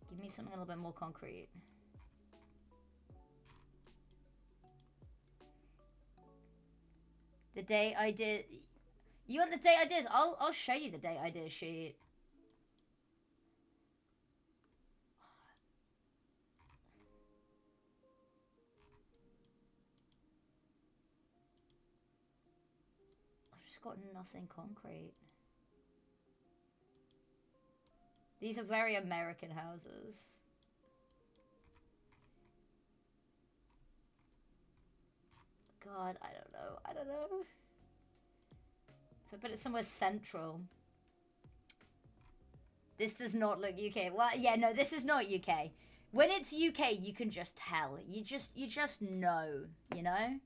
Give me something a little bit more concrete. The day I did... You want the day ideas? I'll show you the day idea sheet. Got nothing concrete. These are very American houses. God, I don't know. If I put it somewhere central. This does not look UK. Well, yeah, no, this is not UK. When it's UK, you can just tell. You just know, you know?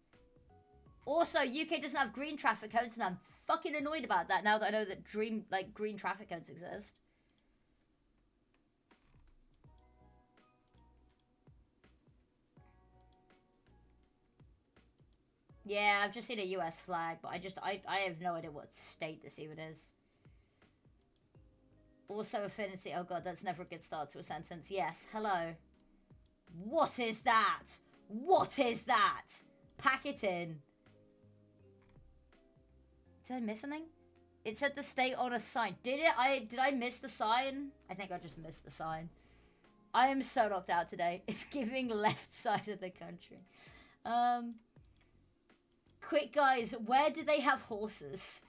Also, UK doesn't have green traffic cones, and I'm fucking annoyed about that now that I know that green traffic cones exist. Yeah, I've just seen a US flag, but I have no idea what state this even is. Also affinity. Oh god, that's never a good start to a sentence. Yes, hello. What is that? What is that? Pack it in. Did I miss something? It said the state on a sign. Did I miss the sign? I think I just missed the sign. I am so knocked out today. It's giving left side of the country. Quick guys, where do they have horses?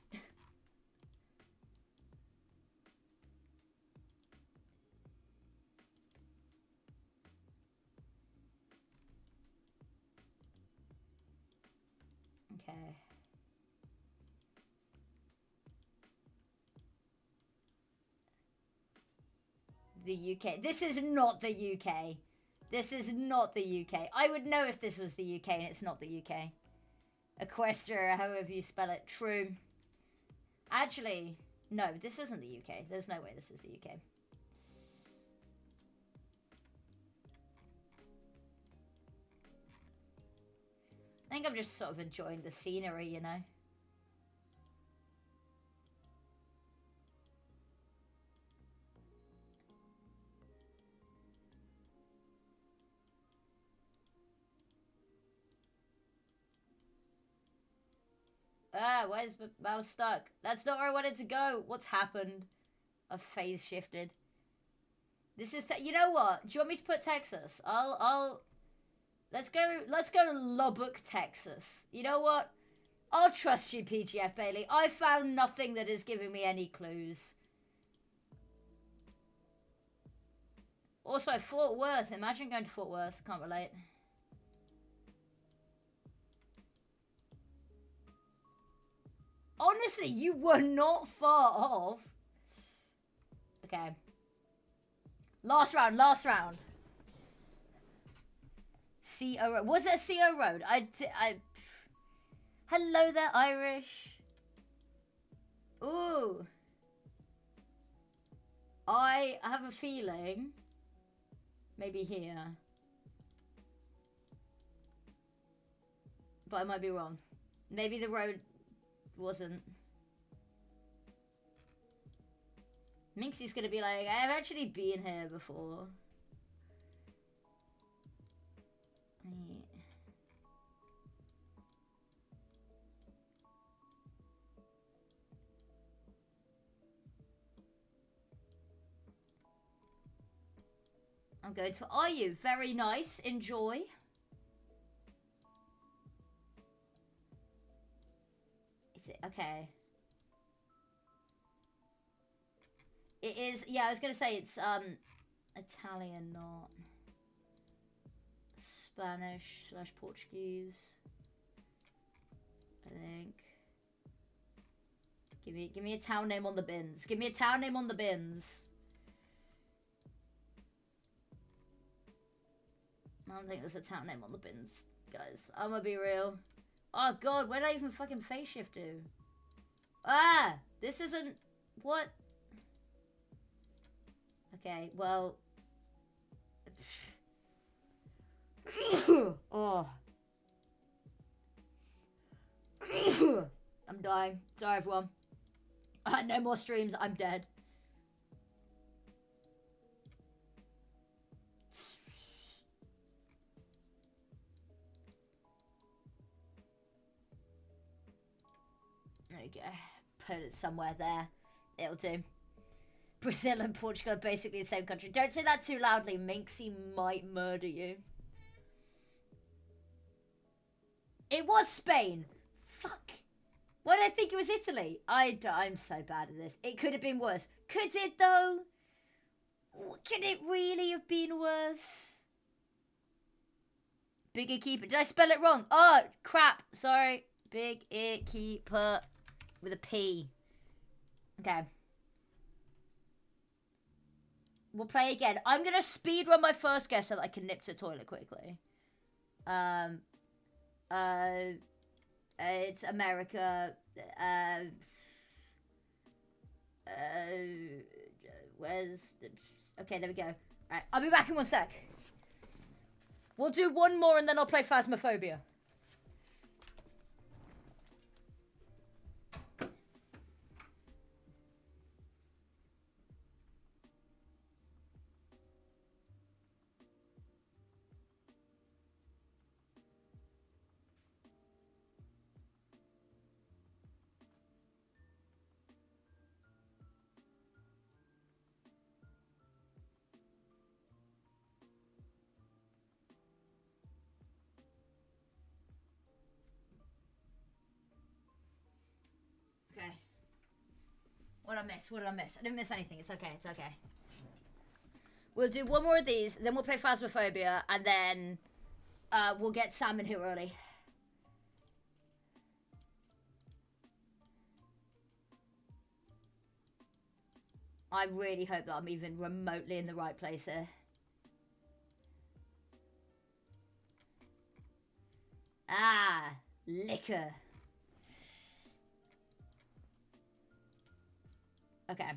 Okay. The UK. This is not the UK. This is not the UK. I would know if this was the UK and it's not the UK. Equestria, however you spell it. True. Actually, no, this isn't the UK. There's no way this is the UK. I think I'm just sort of enjoying the scenery, you know? Ah, where's my mouse stuck? That's not where I wanted to go. What's happened? I've phase shifted. This is, you know what? Do you want me to put Texas? Let's go to Lubbock, Texas. You know what? I'll trust you, PGF Bailey. I found nothing that is giving me any clues. Also, Fort Worth. Imagine going to Fort Worth. Can't relate. Honestly, you were not far off. Okay. Last round, last round. CO Road. Was it a CO Road? Hello there, Irish. Ooh. I have a feeling. Maybe here. But I might be wrong. Maybe the road wasn't. Minxie's gonna be like, I've actually been here before. I'm going to. Are you? Very nice. Enjoy. Is it okay? It is. Yeah, I was gonna say it's Italian, not Spanish/Portuguese. I think. Give me a town name on the bins. Give me a town name on the bins. I don't think there's a town name on the bins, guys. I'm gonna be real. Oh god, where did I even fucking phase shift do? Ah! This isn't... What? Okay, well... Oh. I'm dying. Sorry, everyone. No more streams. I'm dead. There you go. Put it somewhere there. It'll do. Brazil and Portugal are basically the same country. Don't say that too loudly. Minxie might murder you. It was Spain. Fuck. Why did I think it was Italy? I'm so bad at this. It could have been worse. Could it, though? Could it really have been worse? Bigger keeper. Did I spell it wrong? Oh, crap. Sorry. Big keeper with a P. Okay. we'll play again. I'm gonna speed run my first guess so that I can nip to the toilet quickly. It's America. Where's the... Okay, there we go. Alright, I'll be back in 1 sec. We'll do one more and then I'll play Phasmophobia. Okay. What did I miss? What did I miss? I didn't miss anything. It's okay. It's okay. We'll do one more of these, then we'll play Phasmophobia, and then we'll get Sam in here early. I really hope that I'm even remotely in the right place here. Ah, liquor. Okay.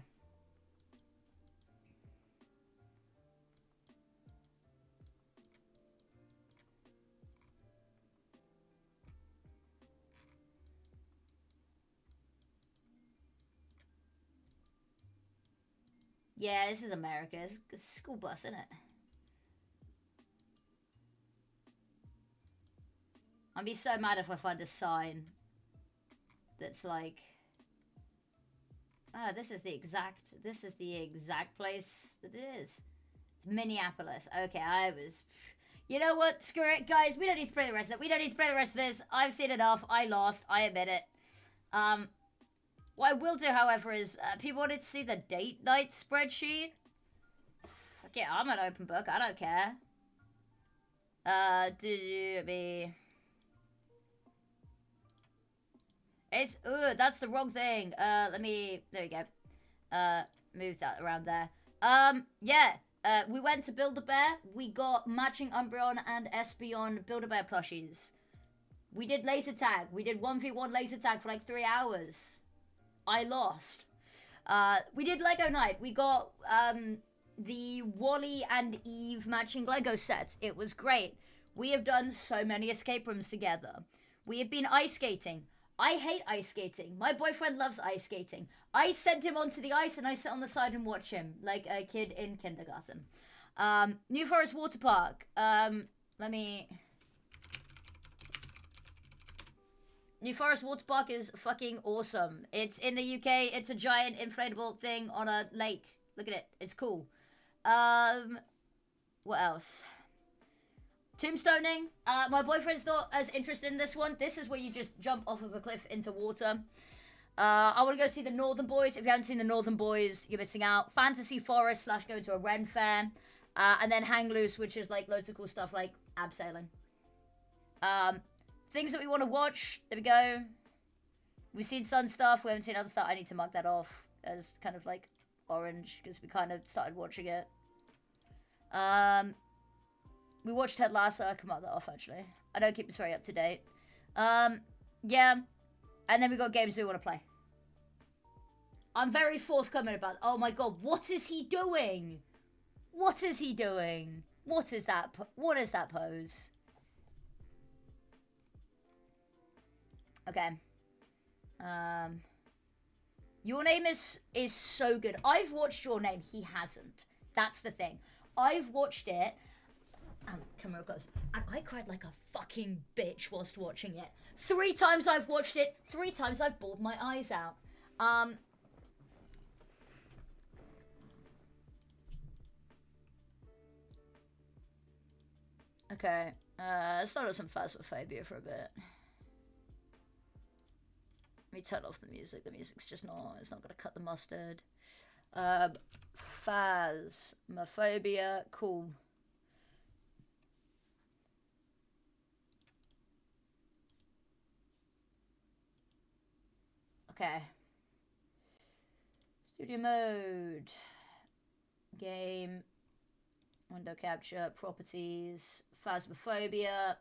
Yeah, this is America. It's a school bus, isn't it? I'd be so mad if I find a sign that's like, ah, this is the exact place that it is. It's Minneapolis. Okay, I was... You know what? Screw it, guys. We don't need to play the rest of it. We don't need to play the rest of this. I've seen enough. I lost. I admit it. What I will do, however, is people wanted to see the date night spreadsheet. Fuck yeah, I'm an open book. I don't care. It's, that's the wrong thing. There we go. Move that around there. Yeah. We went to Build-A-Bear. We got matching Umbreon and Espeon Build-A-Bear plushies. We did laser tag. We did 1v1 laser tag for like 3 hours. I lost. We did Lego night. We got the Wally and Eve matching Lego sets. It was great. We have done so many escape rooms together. We have been ice skating. I hate ice skating. My boyfriend loves ice skating. I sent him onto the ice and I sit on the side and watch him like a kid in kindergarten. New Forest Water Park. New Forest Water Park is fucking awesome. It's in the UK. It's a giant inflatable thing on a lake. Look at it. It's cool. What else? Tombstoning. My boyfriend's not as interested in this one. This is where you just jump off of a cliff into water. I want to go see the Northern Boys. If you haven't seen the Northern Boys, you're missing out. Fantasy Forest / go to a Ren Fair. And then Hang Loose, which is like loads of cool stuff like abseiling. Things that we want to watch. There we go. We've seen Sun stuff. We haven't seen other stuff. I need to mark that off as kind of like orange because we kind of started watching it. We watched Ted Lasso. I can mark that off actually. I don't keep this very up to date. Yeah. And then we got games we want to play. I'm very forthcoming about... Oh my god, what is he doing? What is he doing? What is that? What is that pose? Okay. Your Name is so good. I've watched Your Name. He hasn't. That's the thing. I've watched it. Camera goes. And I cried like a fucking bitch whilst watching it. 3 times I've watched it. 3 times I've bawled my eyes out. Okay. Let's start with some Phasmophobia for a bit. Let me turn off the music. The music's just not... It's not going to cut the mustard. Phasmophobia. Cool. Okay. Studio mode. Game. Window capture. Properties. Phasmophobia.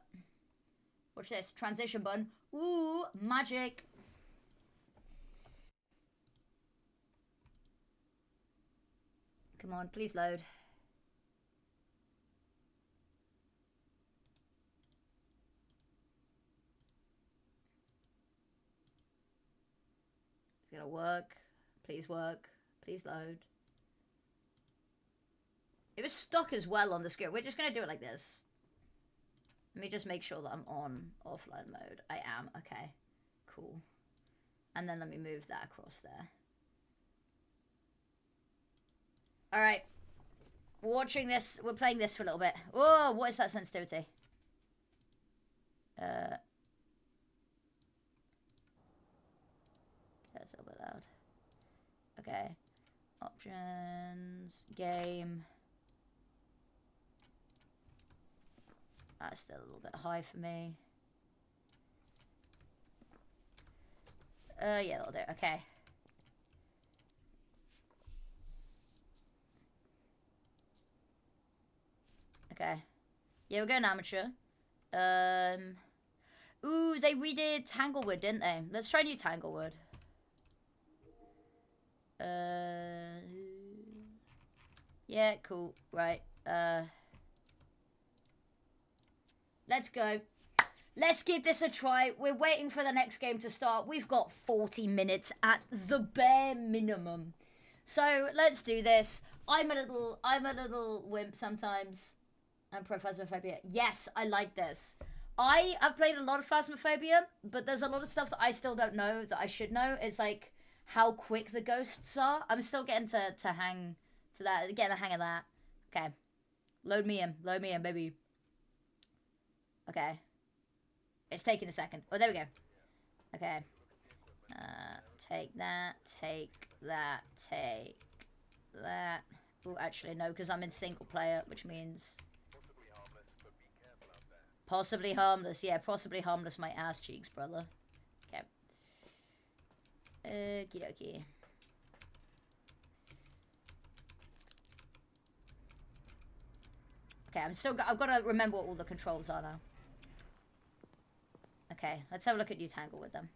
Watch this. Transition button. Ooh, magic. Come on, please load. It's gonna work. Please work. Please load. It was stuck as well on the screen. We're just gonna do it like this. Let me just make sure that I'm on offline mode. I am. Okay. Cool. And then let me move that across there. Alright. We're watching this. We're playing this for a little bit. Oh, what is that sensitivity? That's a little bit loud. Okay. Options. Game. That's still a little bit high for me. Yeah, that'll do. Okay. Okay. Yeah, we're going amateur. Ooh, they redid Tanglewood, didn't they? Let's try new Tanglewood. Yeah, cool. Right. Let's go. Let's give this a try. We're waiting for the next game to start. We've got 40 minutes at the bare minimum. So let's do this. I'm a little wimp sometimes. And pro Phasmophobia. Yes, I like this. I've played a lot of Phasmophobia, but there's a lot of stuff that I still don't know that I should know. It's like how quick the ghosts are. I'm still getting to hang to that, getting the hang of that. Okay. Load me in, baby. Okay. It's taking a second. Oh, there we go. Okay. Take that, take that, take that. Oh, actually, no, because I'm in single player, which means... Possibly harmless. Yeah, possibly harmless my ass cheeks, brother. Okay. Okie dokie. Okay, I've got to remember what all the controls are now. Okay, let's have a look at Utangle with them.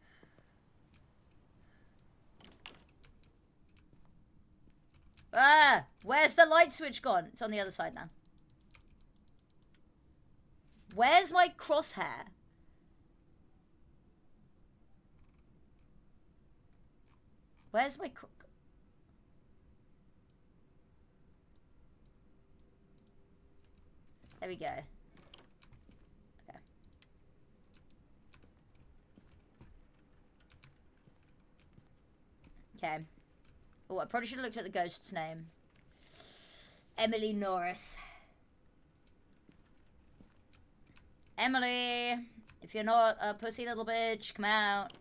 Ah! Where's the light switch gone? It's on the other side now. Where's my crosshair? Where's my There we go. Okay. Okay. Oh, I probably should have looked at the ghost's name. Emily Norris. Emily, if you're not a pussy little bitch, come out.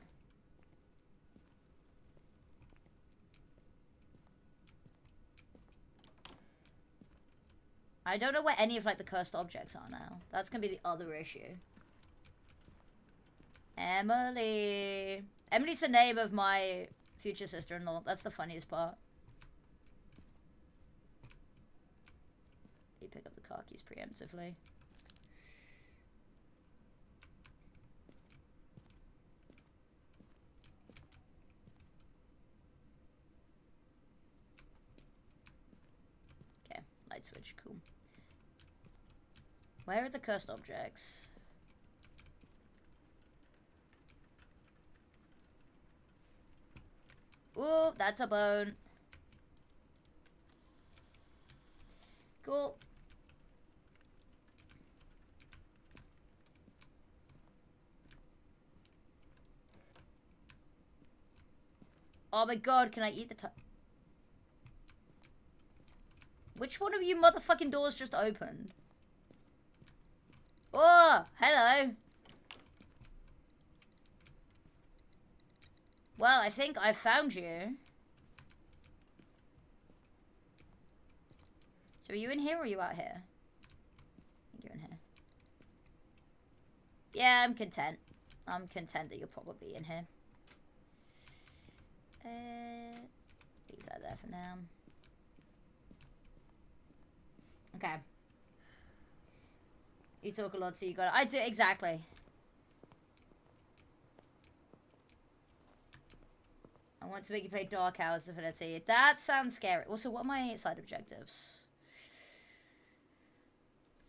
I don't know where any of like the cursed objects are now. That's gonna be the other issue. Emily. Emily's the name of my future sister-in-law. That's the funniest part. You pick up the car keys preemptively. Okay, light switch, cool. Where are the cursed objects? Ooh, that's a bone. Cool. Oh my god, can I eat the Which one of you motherfucking doors just opened? Oh, hello. Well, I think I found you. So are you in here or are you out here? I think you're in here. Yeah, I'm content. I'm content that you're probably in here. Leave that there for now. Okay. You talk a lot, so you got it. I do, exactly. I want to make you play Dark Hours Affinity. That sounds scary. Also, what are my side objectives?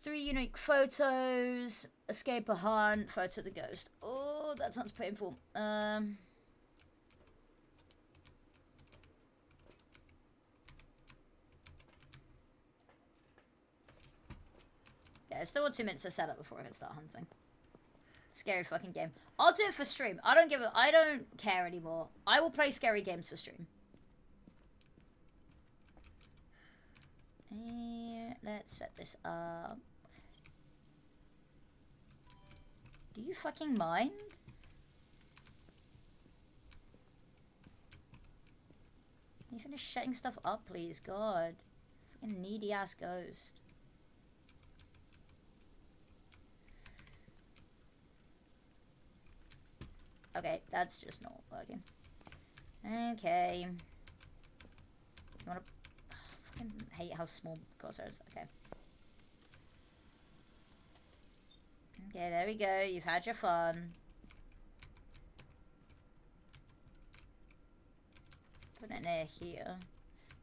3 unique photos, escape a hunt, photo of the ghost. Oh, that sounds painful. Yeah, still got 2 minutes to set up before I can start hunting. Scary fucking game. I'll do it for stream. I don't care anymore. I will play scary games for stream. Let's set this up. Do you fucking mind? Can you finish setting stuff up, please? God. Fucking needy ass ghost. Okay, that's just not working. Okay. You wanna... I fucking hate how small the cursor is. Okay. Okay, there we go. You've had your fun. Put it near here.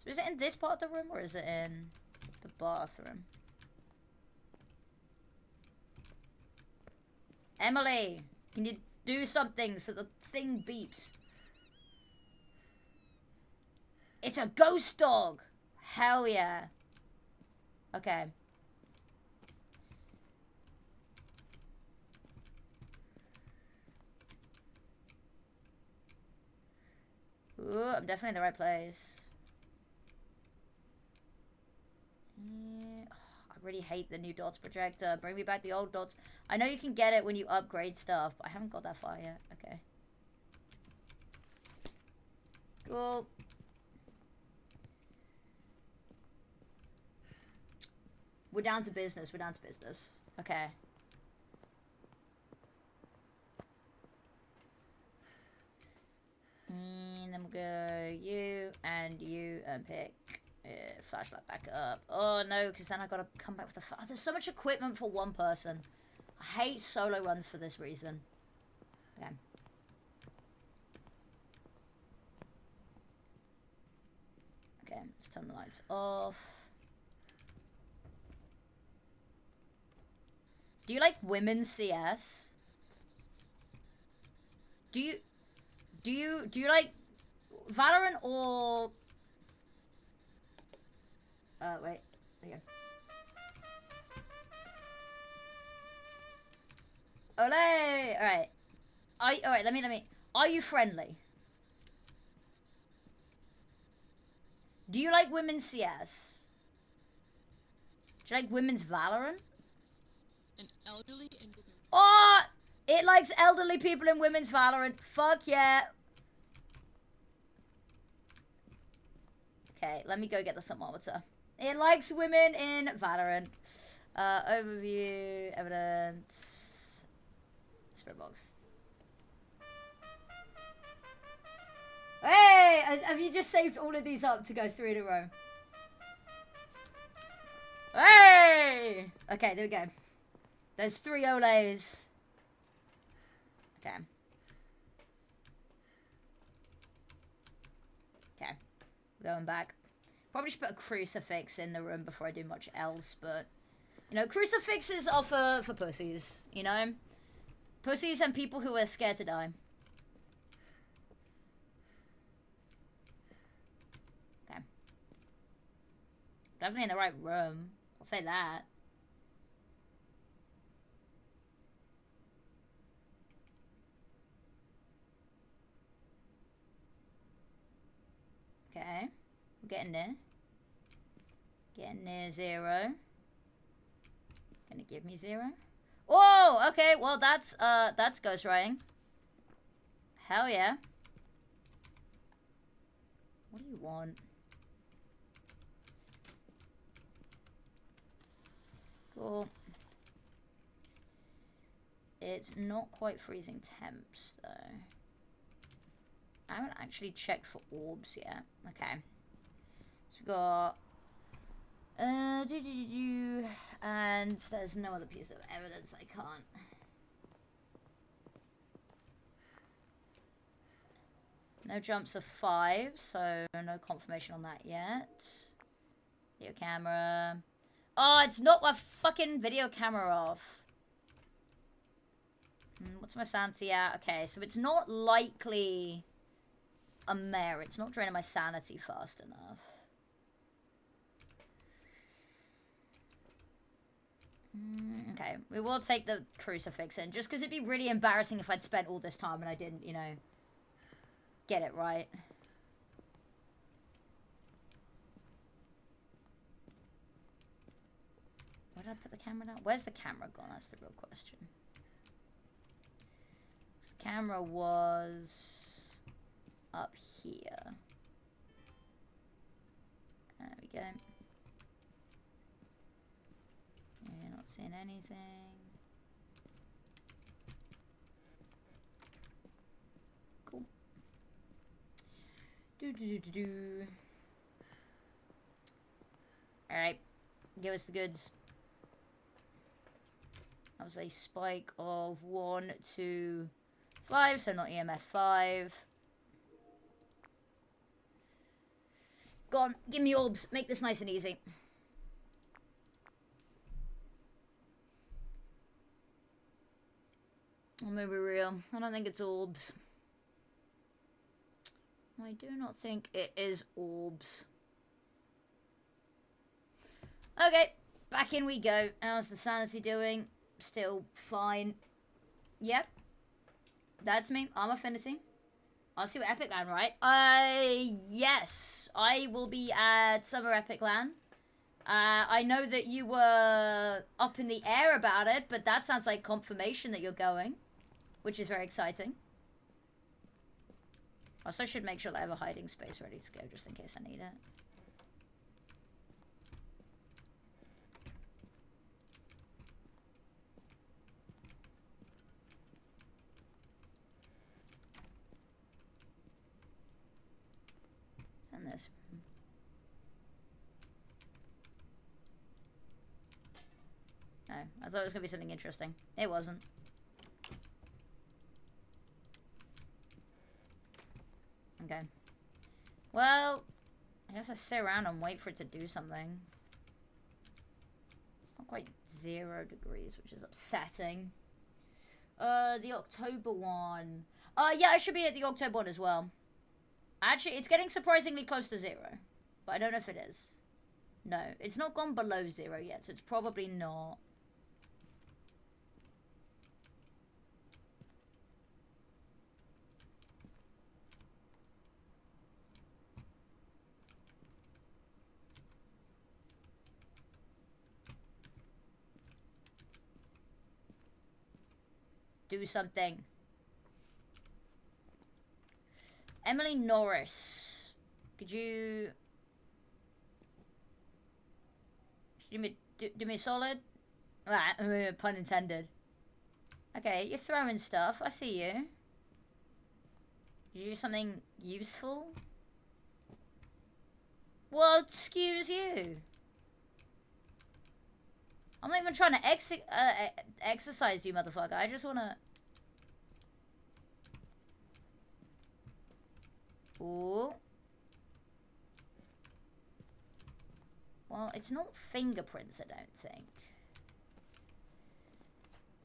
So is it in this part of the room or is it in the bathroom? Emily, can you do something so the thing beeps? It's a ghost dog! Hell yeah. Okay. Ooh, I'm definitely in the right place. I really hate the new dots projector. Bring me back the old dots. I know you can get it when you upgrade stuff, but I haven't got that far yet. Okay. Cool. We're down to business. We're down to business. Okay. And then we'll go you and pick flashlight back up. Oh no, because then I gotta come back with the... Oh, there's so much equipment for one person. I hate solo runs for this reason. Okay. Okay, let's turn the lights off. Do you like women's CS? Do you like Valorant or... wait. There you go. Olé! Alright. Alright, let me... Are you friendly? Do you like women's CS? Do you like women's Valorant? An elderly individual. Oh! It likes elderly people in women's Valorant. Fuck yeah. Okay, let me go get the thermometer. It likes women in Valorant. Overview, evidence, spirit box. Hey! Have you just saved all of these up to go 3 in a row? Hey! Okay, there we go. There's 3 Olays. Okay. Okay. Going back. Probably should put a crucifix in the room before I do much else, but... You know, crucifixes are for pussies, you know? Pussies and people who are scared to die. Okay. Definitely in the right room. I'll say that. Okay. We're getting there. Getting near 0. Gonna give me 0. Oh, okay. Well, that's ghostwriting. Hell yeah. What do you want? Cool. It's not quite freezing temps, though. I haven't actually checked for orbs yet. Okay. So we got... And there's no other piece of evidence I can't. No jumps of 5, so no confirmation on that yet. Video camera. Oh, it's not my fucking video camera off. What's my sanity at? Okay, so it's not likely a mare. It's not draining my sanity fast enough. Okay, we will take the crucifix in, just because it'd be really embarrassing if I'd spent all this time and I didn't, you know, get it right. Where did I put the camera down? Where's the camera gone? That's the real question. The camera was up here. There we go. Yeah, not seeing anything. Cool. Alright. Give us the goods. That was a spike of 1, 2, 5, so not EMF 5. Go on, give me orbs. Make this nice and easy. I'm gonna be real. I don't think it's orbs. I do not think it is orbs. Okay, back in we go. How's the sanity doing? Still fine. Yep. That's me. I'm Affinity. I'll see what Epic Land, right? Yes. I will be at Summer Epic Land. I know that you were up in the air about it, but that sounds like confirmation that you're going, which is very exciting. Also should make sure that I have a hiding space ready to go, just in case I need it. It's in this room. No, I thought it was going to be something interesting. It wasn't. Okay. Well, I guess I sit around and wait for it to do something. It's not quite 0 degrees, which is upsetting. The October one. Yeah, I should be at the October one as well. Actually, it's getting surprisingly close to 0. But I don't know if it is. No, it's not gone below 0 yet, so it's probably not. Do something. Emily Norris. Could you... do me a solid? Pun intended. Okay, you're throwing stuff. I see you. Did you do something useful? Well, excuse you. I'm not even trying to exercise you, motherfucker. I just wanna... Ooh. Well, it's not fingerprints, I don't think.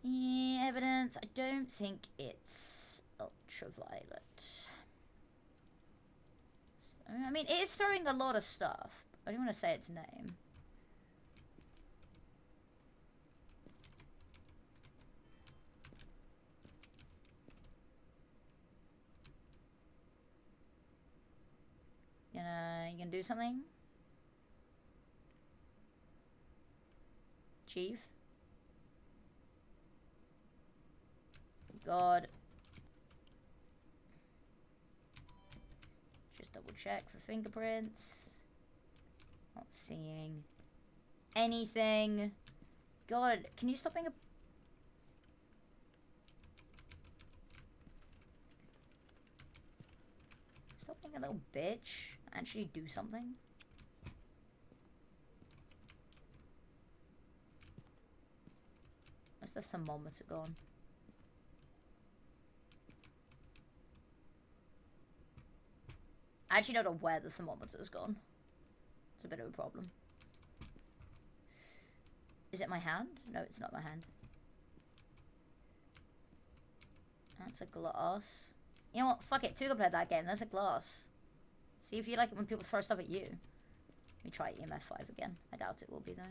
Yeah, evidence. I don't think it's ultraviolet. So, I mean, it is throwing a lot of stuff. I don't want to say its name. You gonna do something? Chief? God. Just double check for fingerprints. Not seeing anything. God, can you stop being a... Stop being a little bitch. Actually do something. Where's the thermometer gone? I actually don't know where the thermometer's gone. It's a bit of a problem. Is it my hand? No, it's not my hand. That's a glass. You know what? Fuck it. Tuga played that game. That's a glass. See if you like it when people throw stuff at you. Let me try EMF 5 again. I doubt it will be, though.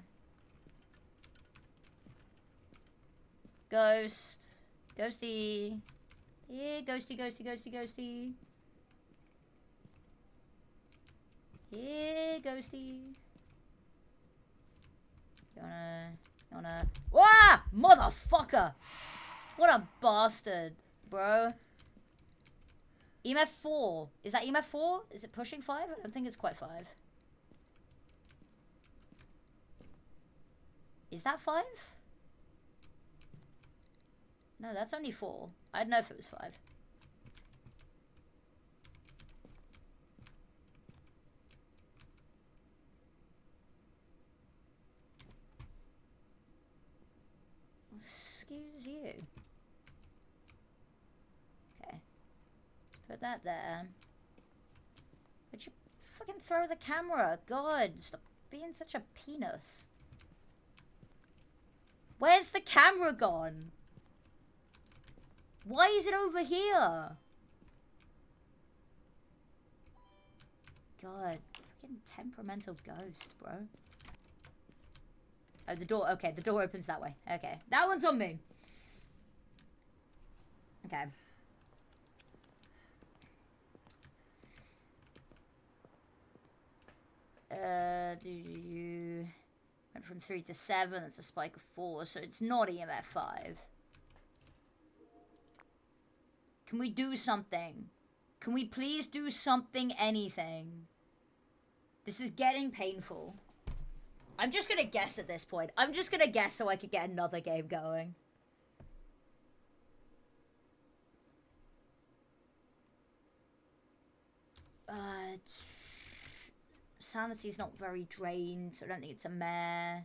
Ghost. Ghosty. Yeah, ghosty, ghosty, ghosty, ghosty. Yeah, ghosty. You wanna... Wah! Motherfucker! What a bastard, bro. EMF 4. Is that EMF 4? Is it pushing 5? I don't think it's quite 5. Is that 5? No, that's only 4. I don't know if it was 5. Excuse you. Okay. Put that there. Would you fucking throw the camera? God, stop being such a penis. Where's the camera gone? Why is it over here? God, fucking temperamental ghost, bro. Oh, the door. Okay, the door opens that way. Okay, that one's on me. Okay. You went from 3 to 7. That's a spike of 4, so it's not EMF 5. Can we do something? Can we please do something, anything? This is getting painful. I'm just gonna guess at this point. I'm just gonna guess so I could get another game going. Sanity's not very drained, so I don't think it's a mare.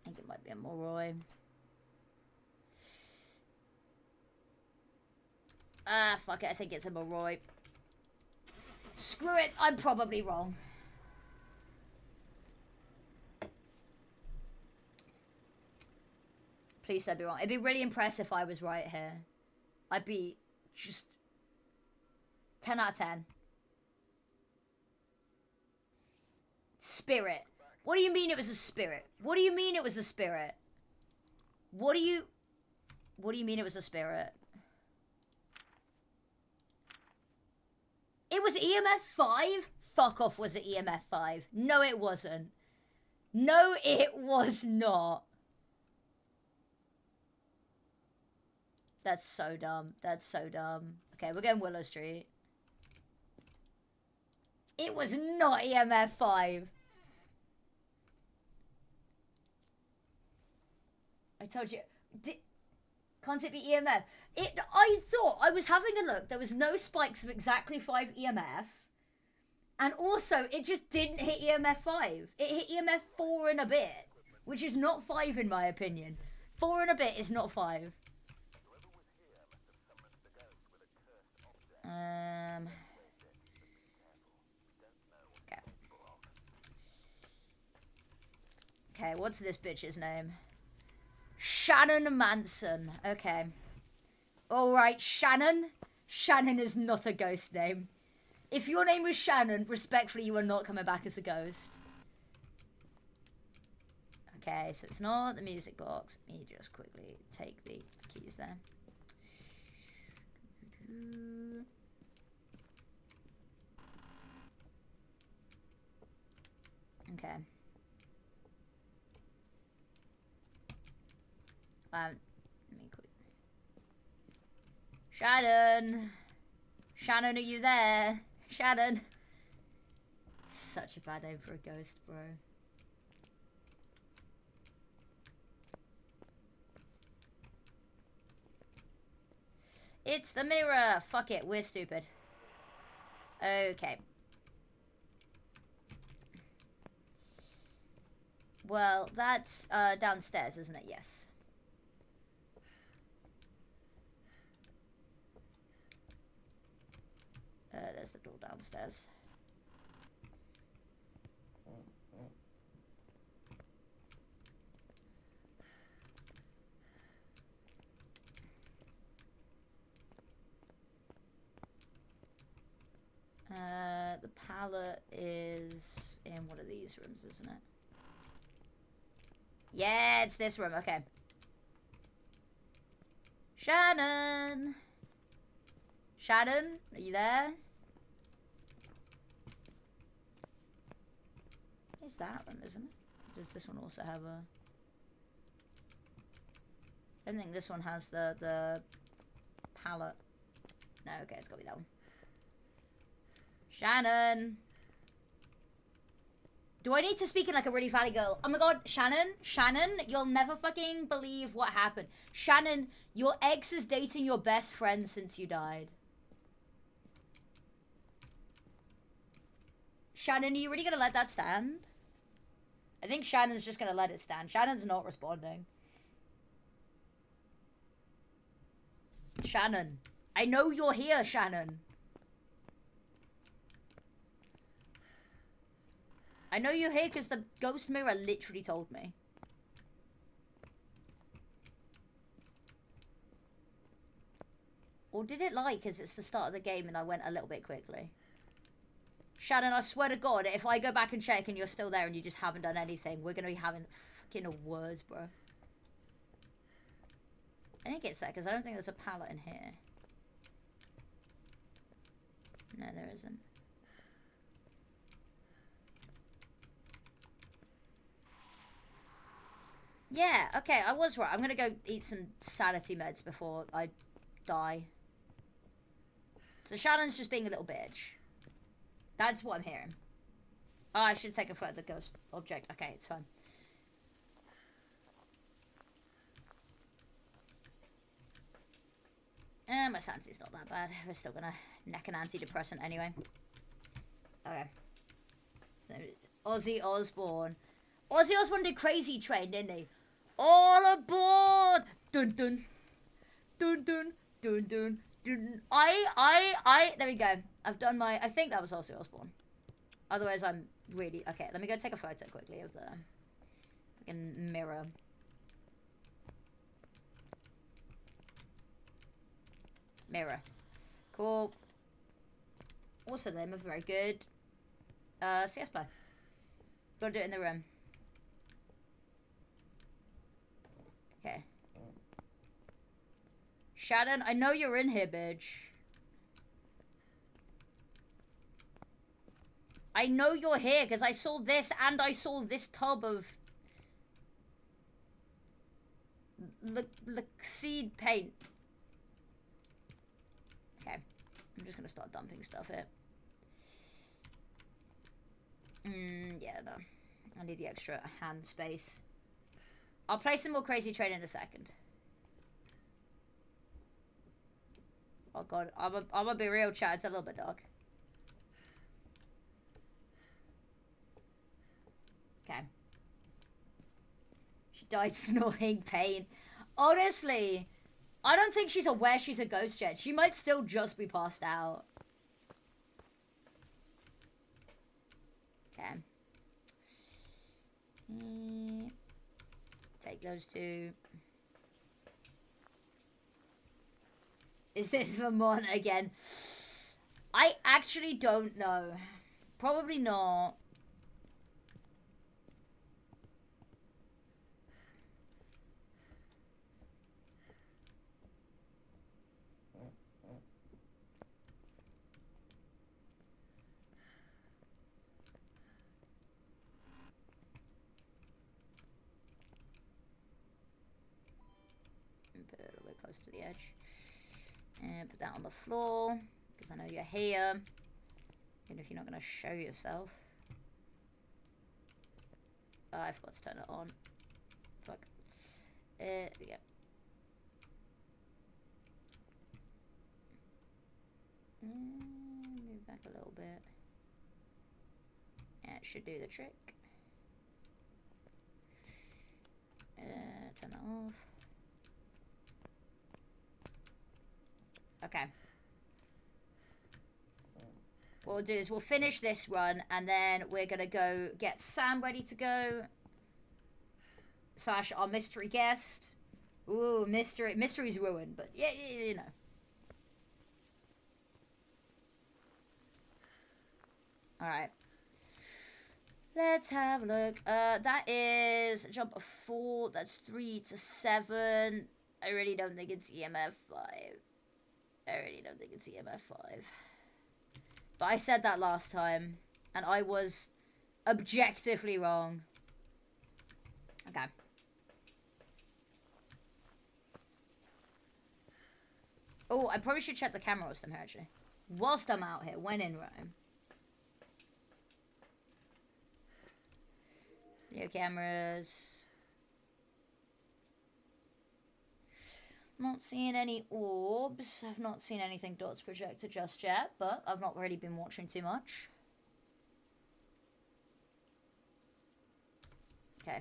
I think it might be a Moroi. Ah, fuck it. I think it's a Moroi. Screw it. I'm probably wrong. Please don't be wrong. It'd be really impressive if I was right here. I'd be just 10 out of 10. Spirit. What do you mean it was a spirit? What do you mean it was a spirit? What do you mean it was a spirit? It was EMF 5? Fuck off, was it EMF 5? No, it wasn't. No, it was not. That's so dumb. That's so dumb. Okay, we're going Willow Street. It was not EMF 5. I told you. Can't it be EMF? I thought, I was having a look. There was no spikes of exactly 5 EMF. And also, it just didn't hit EMF 5. It hit EMF 4 and a bit. Which is not 5 in my opinion. 4 and a bit is not 5. Okay. Okay, what's this bitch's name? Shannon Manson. Okay. Alright, Shannon. Shannon is not a ghost name. If your name was Shannon, respectfully, you are not coming back as a ghost. Okay, so it's not the music box. Let me just quickly take the keys there. Okay. Let me quick. Shannon! Shannon, are you there? Shannon! Such a bad name for a ghost, bro. It's the mirror! Fuck it, we're stupid. Okay. Well, that's downstairs, isn't it? Yes. There's the door downstairs. The pallet is in one of these rooms, isn't it? Yeah, it's this room. Okay. Shannon! Shannon, are you there? It's that room, isn't it? Does this one also have a... I don't think this one has the pallet. No, okay, it's gotta be that one. Shannon! Do I need to speak in like a really fatty girl? Oh my god, Shannon, you'll never fucking believe what happened. Shannon, your ex is dating your best friend since you died. Shannon, are you really gonna let that stand? I think Shannon's just gonna let it stand. Shannon's not responding. Shannon. I know you're here, Shannon. I know you're here because the ghost mirror literally told me. Or did it lie because it's the start of the game and I went a little bit quickly? Shannon, I swear to God, if I go back and check and you're still there and you just haven't done anything, we're going to be having fucking words, bro. I think it's that because I don't think there's a pallet in here. No, there isn't. Yeah, okay, I was right. I'm gonna go eat some sanity meds before I die. So Shannon's just being a little bitch. That's what I'm hearing. Oh, I should take a photo of the ghost object. Okay, it's fine. My sanity's not that bad. We're still gonna neck an antidepressant anyway. Okay. So, Ozzy Osbourne. Ozzy Osbourne did Crazy Train, didn't he? All aboard! Dun dun. Dun dun. Dun dun. Dun. There we go. I've done my... I think that was Ozzy Osbourne. Otherwise, I'm really... Okay, let me go take a photo quickly of the... fucking mirror. Mirror. Cool. Also, they are very good. CS play. Gotta do it in the room. Okay. Shannon, I know you're in here, bitch. I know you're here because I saw this and I saw this tub of seed paint. Okay. I'm just gonna start dumping stuff here. Yeah, no. I need the extra hand space. I'll play some more Crazy Train in a second. Oh god, I'm gonna be real, chat. It's a little bit dark. Okay. She died snoring pain. Honestly, I don't think she's aware she's a ghost yet. She might still just be passed out. Okay. Take those two. Is this Vermont again? I actually don't know. Probably not. Put it a little bit close to the edge. And put that on the floor, because I know you're here. Even if you're not going to show yourself. Oh, I forgot to turn it on. Fuck. There we go. Move back a little bit. And it should do the trick. Turn that off. Okay. What we'll do is we'll finish this run, and then we're gonna go get Sam ready to go. / our mystery guest. Ooh, mystery's ruined, but yeah, you know. Alright. Let's have a look. That is a jump of 4. That's 3 to 7. I really don't think it's EMF 5. I really don't think it's EMF 5. But I said that last time, and I was objectively wrong. Okay. Oh, I probably should check the camera whilst I'm here, actually. Whilst I'm out here, when in Rome. Video cameras. Not seeing any orbs. I've not seen anything dots projected just yet, but I've not really been watching too much. Okay.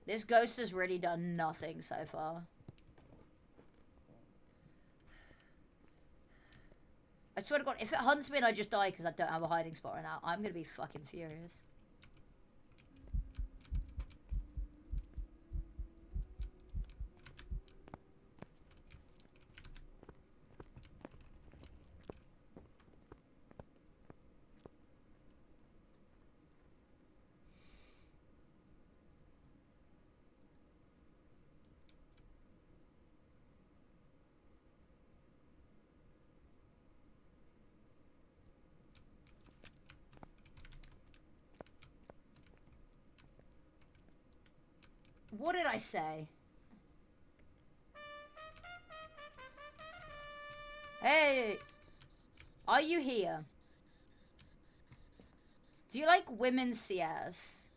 This ghost has really done nothing so far. I swear to God, if it hunts me and I just die because I don't have a hiding spot right now, I'm going to be fucking furious. What did I say? Hey! Are you here? Do you like women's CS?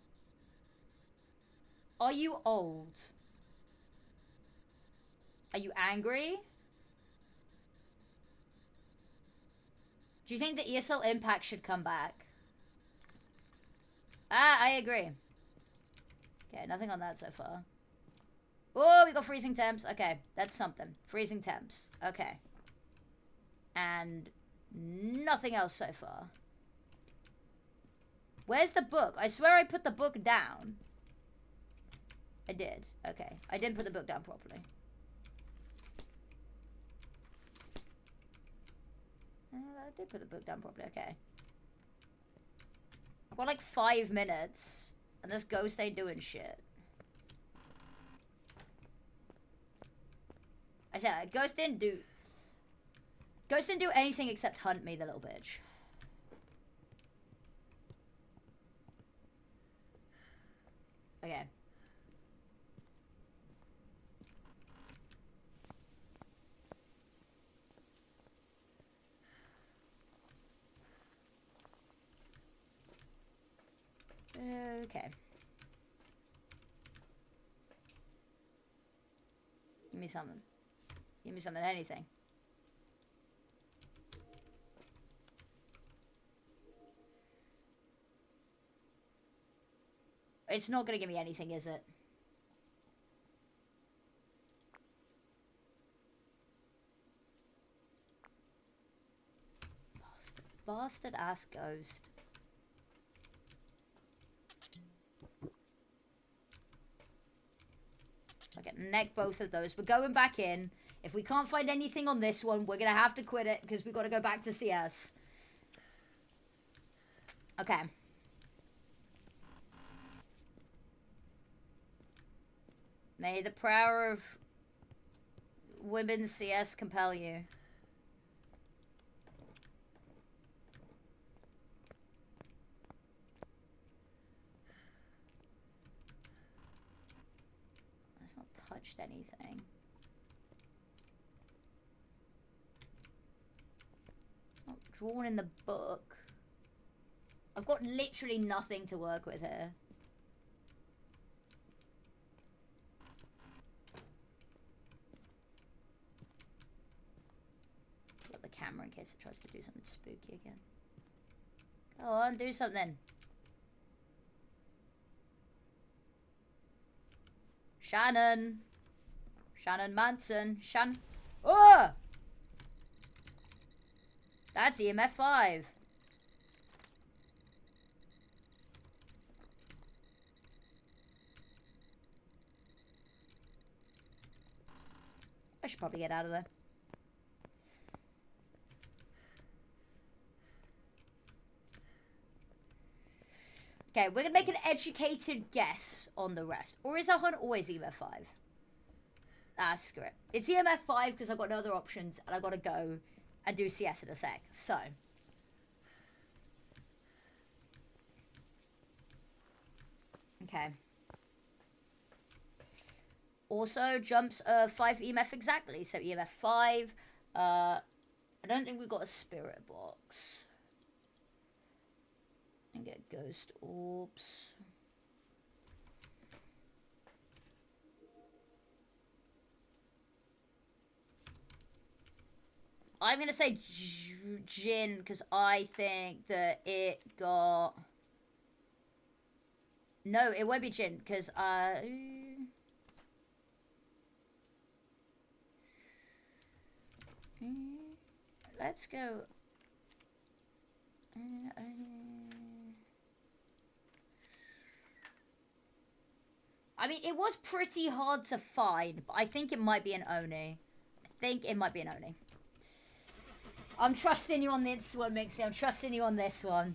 Are you old? Are you angry? Do you think the ESL Impact should come back? Ah, I agree. Okay, nothing on that so far. Oh, we got freezing temps. Okay, that's something. Freezing temps. Okay. And nothing else so far. Where's the book? I swear I put the book down. I did. Okay. I didn't put the book down properly. I did put the book down properly. Okay. I've got like 5 minutes. And this ghost ain't doing shit. I said that. Ghost didn't do anything except hunt me, the little bitch. Okay. Okay. Give me something. Give me something, anything. It's not gonna give me anything, is it? Bastard ass ghost. Okay, neck both of those. We're going back in. If we can't find anything on this one, we're gonna have to quit it because we've got to go back to CS. Okay. May the power of women's CS compel you. It's not touched anything. It's not drawn in the book. I've got literally nothing to work with here. Put the camera in case it tries to do something spooky again. Go on, do something. Shannon. Shannon Manson. Oh! That's EMF 5. I should probably get out of there. Okay, we're gonna make an educated guess on the rest. Or is our hunt always EMF 5? Ah, screw it. It's EMF 5 because I've got no other options and I've got to go and do CS in a sec. So. Okay. Also, jumps 5 EMF exactly. So EMF 5. I don't think we've got a spirit box. And get ghost orbs. I'm gonna say Jin because I think that it got. No, it won't be Jin because let's go. I mean, it was pretty hard to find, but I think it might be an Oni. I'm trusting you on this one, Mixie. I'm trusting you on this one.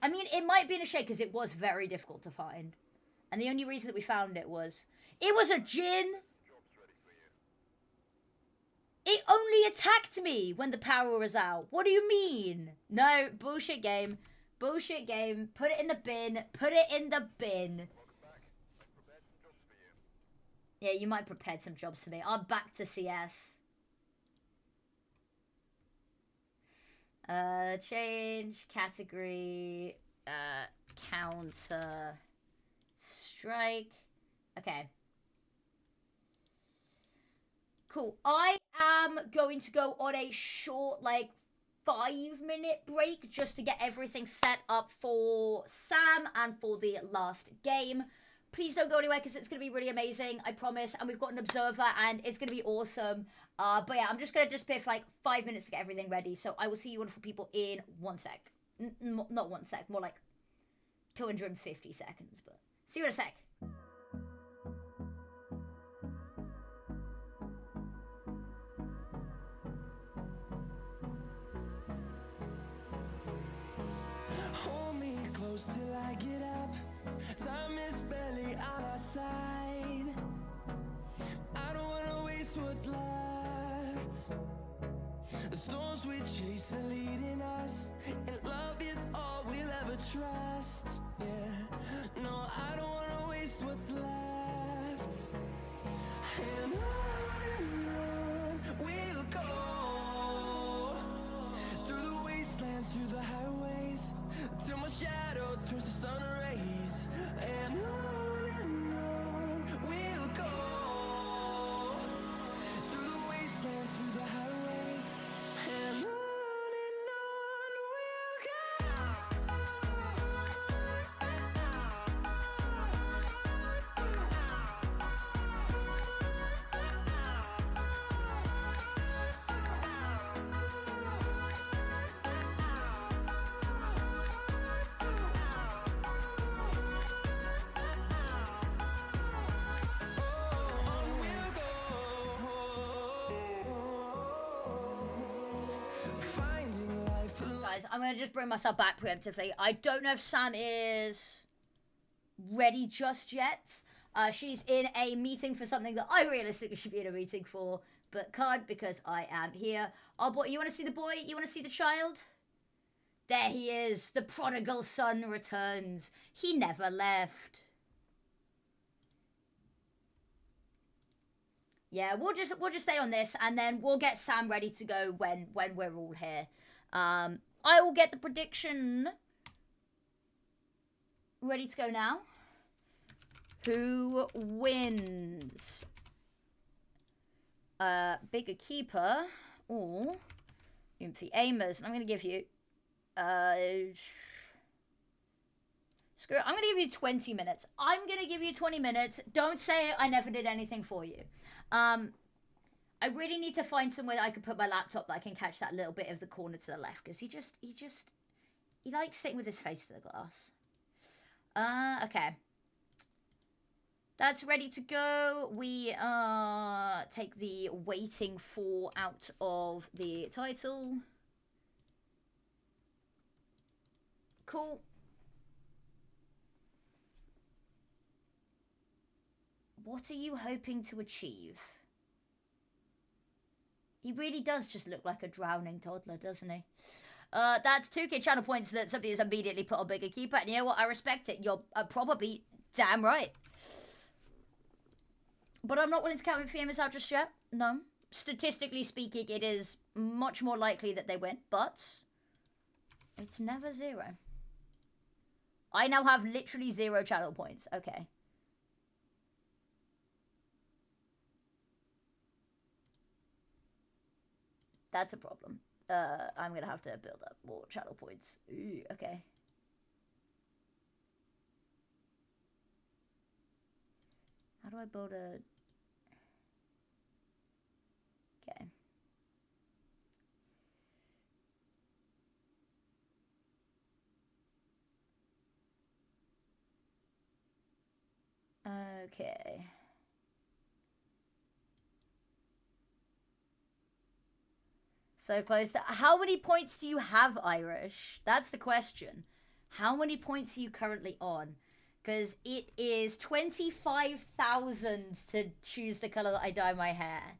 I mean, it might be in a shade because it was very difficult to find. And the only reason that we found it was a Jinn. It only attacked me when the power was out. What do you mean? No, bullshit game. Bullshit game. Put it in the bin. Put it in the bin. Yeah, you might prepare some jobs for me. I'm back to CS. Change category. Counter strike. Okay. Cool. I am going to go on a short, like, 5-minute break just to get everything set up for Sam and for the last game. Please don't go anywhere because it's going to be really amazing, I promise. And we've got an observer and it's going to be awesome. But yeah, I'm just going to disappear for like 5 minutes to get everything ready. So I will see you wonderful people in 1 sec. Not 1 sec, more like 250 seconds. But see you in a sec. Hold me close till I get up. Time is barely on our side. I don't wanna waste what's left. The storms we chase are leading us, and love is all we'll ever trust. Yeah, no, I don't wanna waste what's left. And on we'll go, through the wastelands, through the highways, till my shadow turns to sun rays. And on we'll go, through the wastelands, through the highways. And on we'll Guys, I'm going to just bring myself back preemptively. I don't know if Sam is ready just yet. She's in a meeting for something that I realistically should be in a meeting for, but can't because I am here. Oh boy, you want to see the boy? You want to see the child? There he is. The prodigal son returns. He never left. Yeah, we'll just stay on this, and then we'll get Sam ready to go when we're all here. I will get the prediction ready to go now. Who wins? Bigger keeper or Imphy Aimers? And I'm gonna give you screw it. I'm gonna give you 20 minutes. I'm gonna give you 20 minutes. Don't say I never did anything for you. I really need to find somewhere that I can put my laptop that I can catch that little bit of the corner to the left, because he likes sitting with his face to the glass. Okay. That's ready to go. We take the waiting for out of the title. Cool. What are you hoping to achieve? He really does just look like a drowning toddler, doesn't he? That's 2k channel points that somebody has immediately put on bigger keeper. And you know what? I respect it. You're probably damn right. But I'm not willing to count with famous out just yet. No. Statistically speaking, it is much more likely that they win. But it's never 0. I now have literally 0 channel points. Okay. That's a problem. I'm going to have to build up more channel points. Ooh, okay. How do I build a... Okay. Okay. So close to... How many points do you have, Irish? That's the question. How many points are you currently on? Because it is 25,000 to choose the colour that I dye my hair.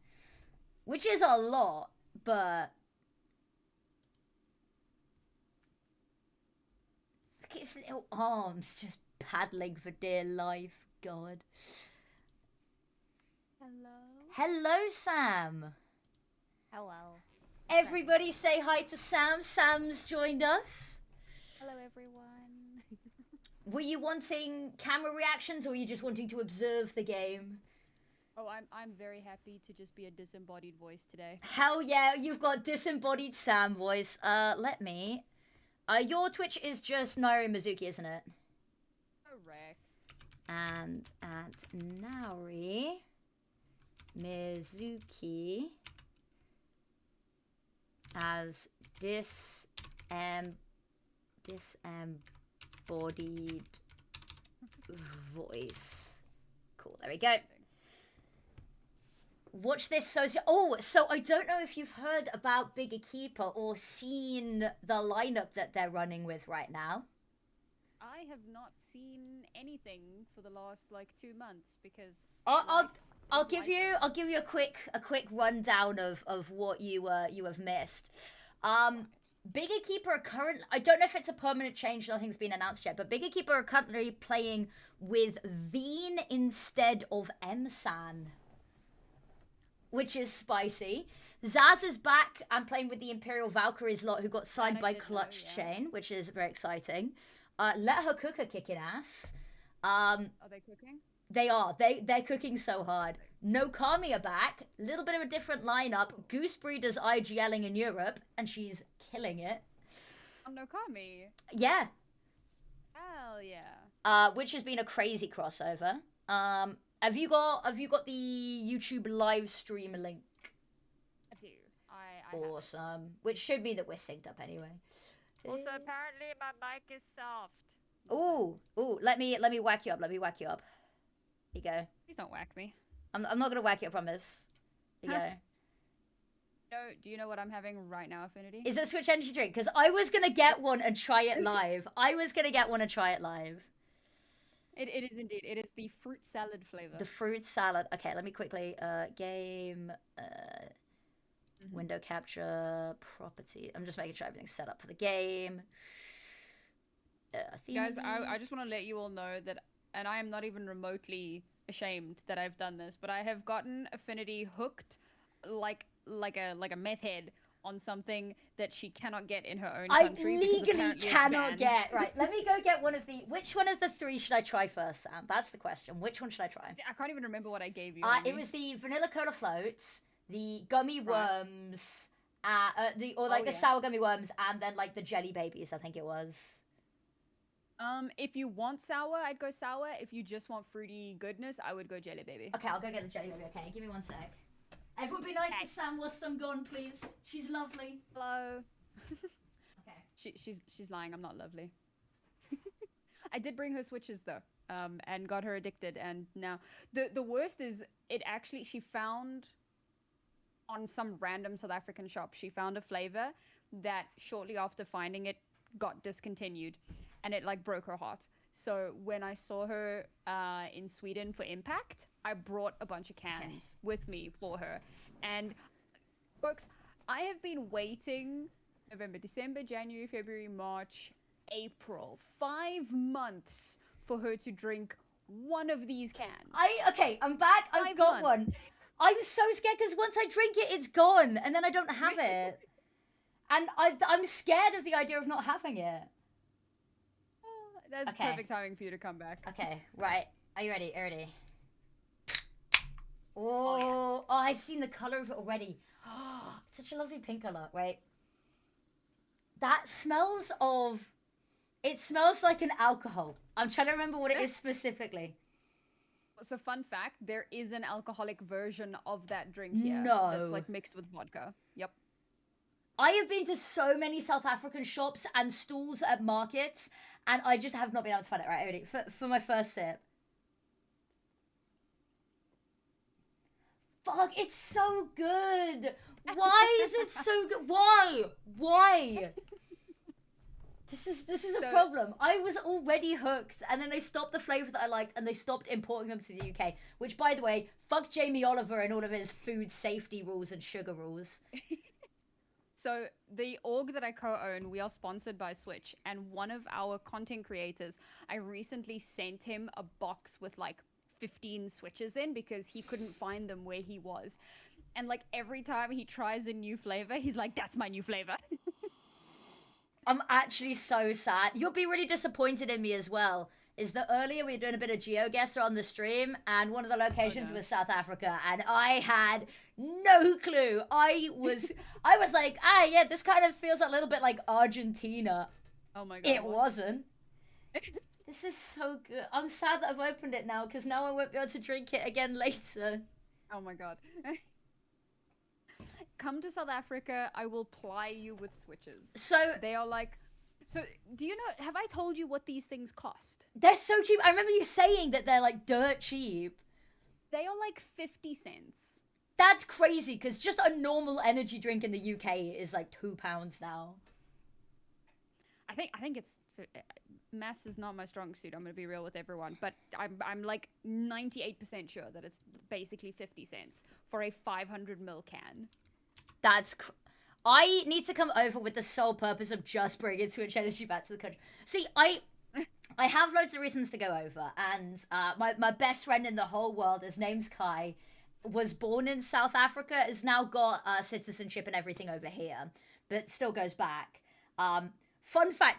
Which is a lot, but... Look at his little arms just paddling for dear life. God. Hello. Hello, Sam. Hello. Everybody say hi to Sam. Sam's joined us. Hello, everyone. Were you wanting camera reactions, or were you just wanting to observe the game? Oh, I'm very happy to just be a disembodied voice today. Hell yeah, you've got disembodied Sam voice. Let me. Your Twitch is just Nairi Mizuki, isn't it? Correct. And at Nairi Mizuki as disembodied voice. Cool, there we go. Watch this. So I don't know if you've heard about Bigger Keeper or seen the lineup that they're running with right now. I have not seen anything for the last like 2 months because I'll give you a quick rundown of what you have missed. Bigger Keeper are I don't know if it's a permanent change, nothing's been announced yet, but Bigger Keeper are currently playing with Veen instead of Emsan, which is spicy. Zaz is back and playing with the Imperial Valkyries lot, who got signed by Clutch Chain, which is very exciting. Let Her Cook are kicking ass. Are they cooking? They are. They're cooking so hard. No Kami are back. A little bit of a different lineup. Gooseberry does IGLing in Europe, and she's killing it. On Nokami? Yeah. Hell yeah. Which has been a crazy crossover. Have you got the YouTube live stream link? I do. I Awesome. Which should be that we're synced up anyway. Also, apparently my mic is soft. Ooh. Let me whack you up. Here you go. Please don't whack me. I'm not gonna whack you, I promise. Here you go. No, do you know what I'm having right now, Affinity? Is it Switch Energy Drink? Because I was gonna get one and try it live. It is indeed. It is the fruit salad flavor. The fruit salad. Okay, let me quickly game window capture property. I'm just making sure everything's set up for the game. Guys, I just want to let you all know that, and I am not even remotely ashamed that I've done this, but I have gotten Affinity hooked like a meth head on something that she cannot get in her own I country. because legally apparently it's cannot banned. get. Right, let me go get one of the. Which one of the three should I try first, Sam? That's the question. Which one should I try? I can't even remember what I gave you. It was the vanilla cola floats, the gummy Right. worms, the or like Oh, the yeah. sour gummy worms, and then like the jelly babies. I think it was. If you want sour, I'd go sour. If you just want fruity goodness, I would go jelly baby. Okay, I'll go get the jelly baby. Okay, give me 1 sec. Everyone, be nice Okay. to Sam whilst I'm gone, please. She's lovely. Hello. Okay. She's lying. I'm not lovely. I did bring her switches though, and got her addicted. And now the worst is she found on some random South African shop. She found a flavor that shortly after finding it got discontinued, and it like broke her heart. So when I saw her in Sweden for Impact, I brought a bunch of cans with me for her. And folks, I have been waiting November, December, January, February, March, April, 5 months for her to drink one of these cans. Okay, I'm back. I've 5 got months. one. I'm so scared because once I drink it, it's gone, and then I don't have it. And I'm scared of the idea of not having it. That's Okay. perfect timing for you to come back. Okay, right. Are you ready? Ready? Oh, I've seen the color of it already. It's such a lovely pink color, right? That smells of. It smells like an alcohol. I'm trying to remember what it is specifically. So fun fact, there is an alcoholic version of that drink here. No. That's like mixed with vodka. Yep. I have been to so many South African shops and stalls at markets, and I just have not been able to find it. Right, ready? For my first sip. Fuck, it's so good. Why is it so good? Why? This is a So- problem. I was already hooked, and then they stopped the flavor that I liked, and they stopped importing them to the UK. Which, by the way, fuck Jamie Oliver and all of his food safety rules and sugar rules. So the org that I co-own, we are sponsored by Switch, and one of our content creators, I recently sent him a box with like 15 Switches in because he couldn't find them where he was. And like every time he tries a new flavor, he's like, that's my new flavor. I'm actually so sad. You'll be really disappointed in me as well. Is that earlier we were doing a bit of GeoGuessr on the stream, and one of the locations was South Africa, and I had no clue. I was like, yeah, this kind of feels a little bit like Argentina. Oh my god. It wasn't. This is so good. I'm sad that I've opened it now, because now I won't be able to drink it again later. Oh my god. Come to South Africa, I will ply you with Switches. So They are like... So, do you know... Have I told you what these things cost? they're so cheap. I remember you saying that they're like dirt cheap. They are like 50 cents. That's crazy, because just a normal energy drink in the UK is like £2 now. I think it's... Maths is not my strong suit, I'm going to be real with everyone. But I'm like 98% sure that it's basically 50 cents for a 500ml can. I need to come over with the sole purpose of just bringing Switch Energy back to the country. See, I have loads of reasons to go over, and my best friend in the whole world, his name's Kai, was born in South Africa, has now got citizenship and everything over here, but still goes back. Fun fact,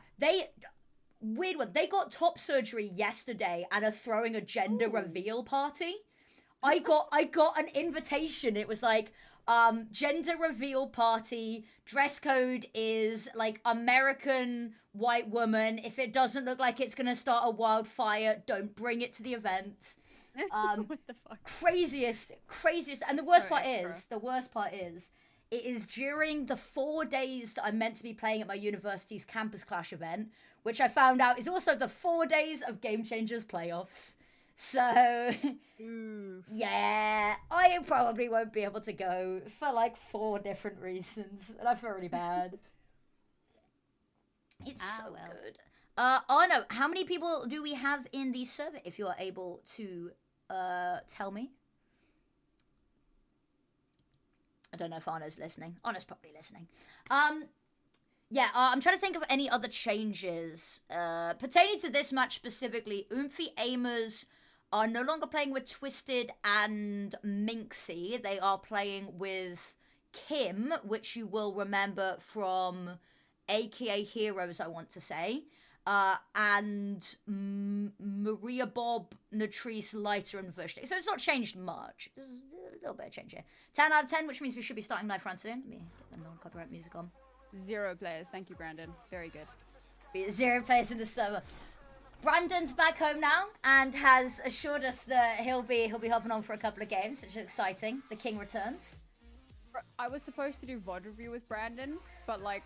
weird one, they got top surgery yesterday and are throwing a gender reveal party. I got an invitation. It was like, gender reveal party, dress code is like American white woman. If it doesn't look like it's gonna start a wildfire, don't bring it to the event. What the fuck? Craziest, and the So worst part is, it is during the 4 days that I'm meant to be playing at my university's Campus Clash event, which I found out is also the 4 days of Game Changers playoffs. So, yeah, I probably won't be able to go for like 4 different reasons, and I feel really bad. It's so good. Arno, how many people do we have in the server, if you are able to tell me? I don't know if Arno's listening. Arno's probably listening. Yeah, I'm trying to think of any other changes pertaining to this match specifically. Oomphy Aimers are no longer playing with Twisted and Minxie. They are playing with Kim, which you will remember from AKA Heroes, I want to say. And Maria Bob, Natrice, Lighter, and Vushtik. So it's not changed much. There's a little bit of change here. 10 out of 10, which means we should be starting live round soon. Let me get the non-copyright music on. 0 players. Thank you, Brandon. Very good. 0 players in the server. Brandon's back home now and has assured us that he'll be hopping on for a couple of games, which is exciting. The king returns. I was supposed to do VOD review with Brandon, but like,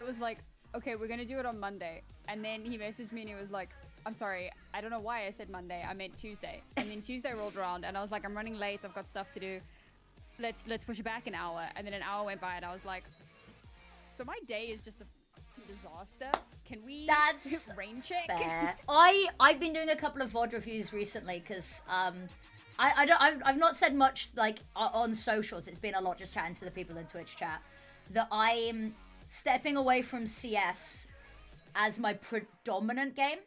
it was like, okay, we're gonna do it on Monday. And then he messaged me and he was like, I'm sorry, I don't know why I said Monday, I meant Tuesday. And then Tuesday rolled around and I was like, I'm running late, I've got stuff to do. Let's push it back an hour. And then an hour went by and I was like, so my day is just a disaster. Can we That's rain check? Fair. I've been doing a couple of VOD reviews recently because I've not said much like on socials. It's been a lot just chatting to the people in Twitch chat that I'm stepping away from CS as my predominant game.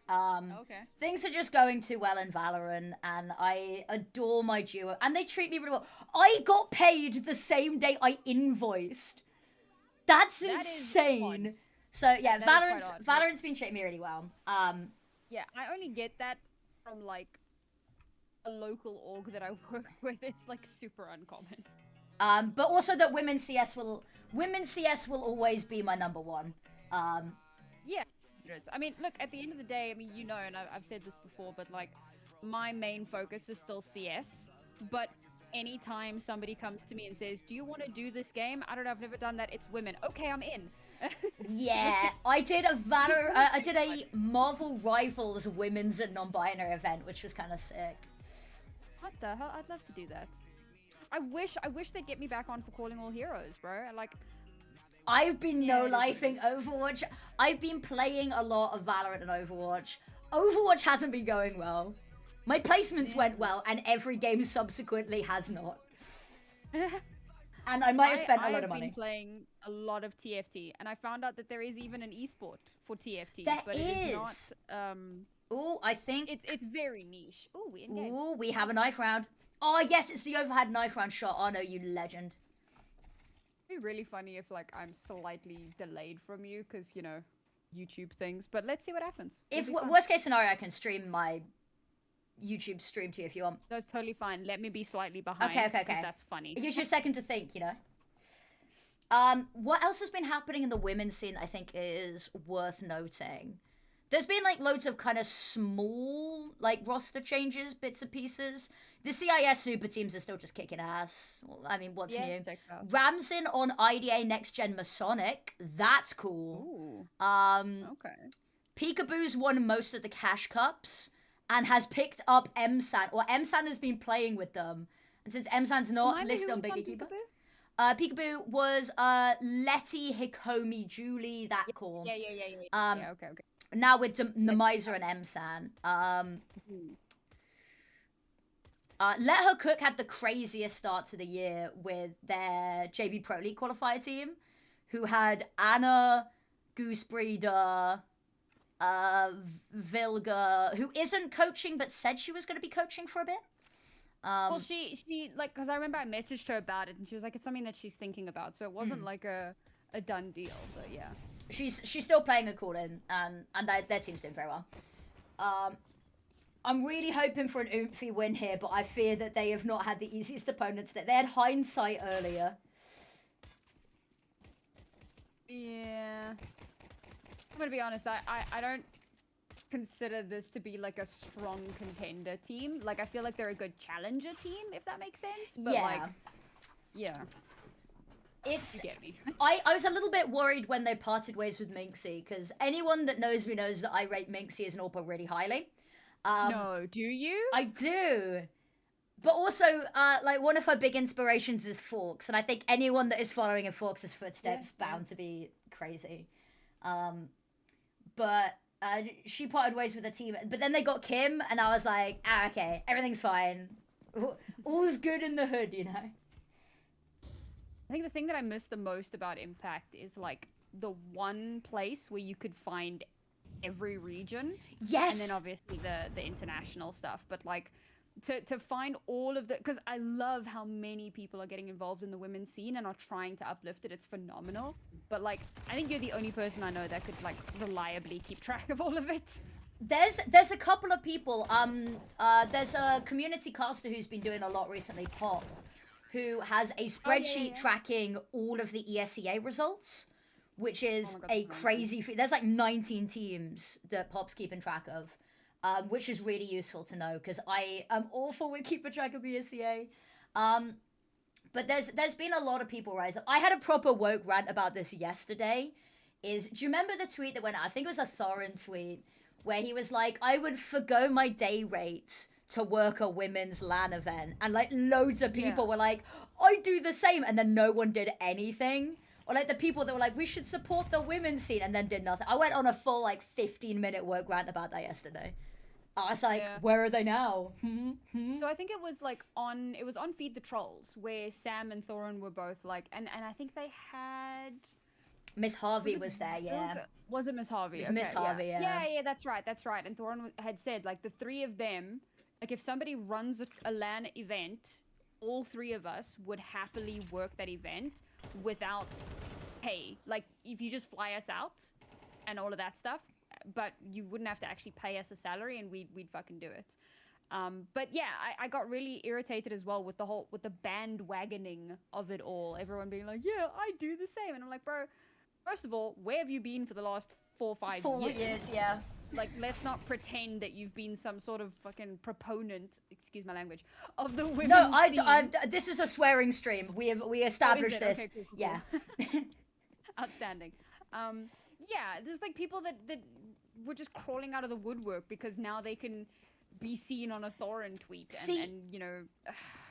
Okay. Things are just going too well in Valorant, and I adore my duo, and they treat me really well. I got paid the same day I invoiced. That's insane. So yeah, Valorant's been treating me really well. Yeah, I only get that from like a local org that I work with. It's like super uncommon. But also that women's CS will always be my number one. Yeah. I mean, look, at the end of the day, I mean, you know, and I've said this before, but like, my main focus is still CS. But anytime somebody comes to me and says, do you want to do this game? I don't know, I've never done that. It's women. Okay, I'm in. Yeah, I did a Marvel Rivals women's and non-binary event, which was kind of sick. What the hell? I'd love to do that. I wish they'd get me back on for Calling All Heroes, bro. Like, I've been no-lifing Overwatch. I've been playing a lot of Valorant and Overwatch. Overwatch hasn't been going well. My placements went well, and every game subsequently has not. And I might have spent a lot of money. I've been playing a lot of TFT, and I found out that there is even an esport for TFT. There but is. It is not. Ooh, I think it's very niche. Ooh, we in game. Ooh, we have a knife round. Oh yes, it's the overhead knife round shot. Oh no, you legend. It'd be really funny if like I'm slightly delayed from you because you know YouTube things. But let's see what happens. If worst case scenario, I can stream my YouTube stream to you if you want. That's totally fine. Let me be slightly behind. Okay. That's funny. It gives you a second to think, you know. What else has been happening in the women's scene? I think is worth noting. There's been like loads of kind of small like roster changes, bits and pieces. The CIS super teams are still just kicking ass. Well, I mean, what's new? Ramsin on IDA Next Gen Masonic. That's cool. Ooh. Okay. Peekaboo's won most of the cash cups and has picked up MSAN, or MSAN has been playing with them. And since MSAN's not listed on Biggie Keeper, Peekaboo was Letty, Hikomi, Julie, that call. Yeah. Okay. Now with Nemizer and MSAN. Let Her Cook had the craziest start to the year with their JV Pro League qualifier team, who had Anna, Goosebreeder, Vilga, who isn't coaching but said she was going to be coaching for a bit. Well, she like, because I remember I messaged her about it, and she was like, it's something that she's thinking about, so it wasn't like a done deal, but yeah. She's still playing a call-in, and their team's doing very well. I'm really hoping for an oomphy win here, but I fear that they have not had the easiest opponents. They had Hindsight earlier. Yeah. I'm gonna be honest, I don't consider this to be like a strong contender team. Like, I feel like they're a good challenger team, if that makes sense. But yeah. Like, yeah. It's, you get me. I was a little bit worried when they parted ways with Minxie, because anyone that knows me knows that I rate Minxie as an AWP really highly. No, do you? I do. But also, like, one of her big inspirations is Forks, and I think anyone that is following in Forks' footsteps bound to be crazy. But she parted ways with the team, but then they got Kim, and I was like, okay, everything's fine. All's good in the hood, you know? I think the thing that I miss the most about Impact is like the one place where you could find every region. Yes. And then obviously the international stuff. But like to find all of the, because I love how many people are getting involved in the women's scene and are trying to uplift it. It's phenomenal. But like, I think you're the only person I know that could like reliably keep track of all of it. There's a couple of people. There's a community caster who's been doing a lot recently, Pop, who has a spreadsheet tracking all of the ESEA results, which is God, a that's crazy feat. There's like 19 teams that Pop's keeping track of, which is really useful to know because I am awful with keeping track of ESEA. But there's been a lot of people rise up. I had a proper woke rant about this yesterday. Do you remember the tweet that went out? I think it was a Thorin tweet where he was like, I would forgo my day rate to work a women's LAN event. And like loads of people were like, I do the same. And then no one did anything. Or like the people that were like, we should support the women's scene and then did nothing. I went on a full like 15-minute work rant about that yesterday. I was like, where are they now? So I think it was like on Feed the Trolls where Sam and Thorin were both like, and I think they had... Miss Harvey was there, yeah. Was it Miss Harvey? It was Miss Harvey, yeah. Yeah, that's right. And Thorin had said, like, the three of them, like, if somebody runs a LAN event, all three of us would happily work that event without pay. Like, if you just fly us out and all of that stuff, but you wouldn't have to actually pay us a salary and we'd fucking do it. But yeah, I got really irritated as well with the bandwagoning of it all. Everyone being like, yeah, I do the same. And I'm like, bro, first of all, where have you been for the last 4 or 5 years? 4 years, yeah. Like, let's not pretend that you've been some sort of fucking proponent, excuse my language, of the women's scene. This is a swearing stream. We established this. Okay, cool. Yeah. Outstanding. Yeah, there's like people that were just crawling out of the woodwork because now they can be seen on a Thorin tweet and you know.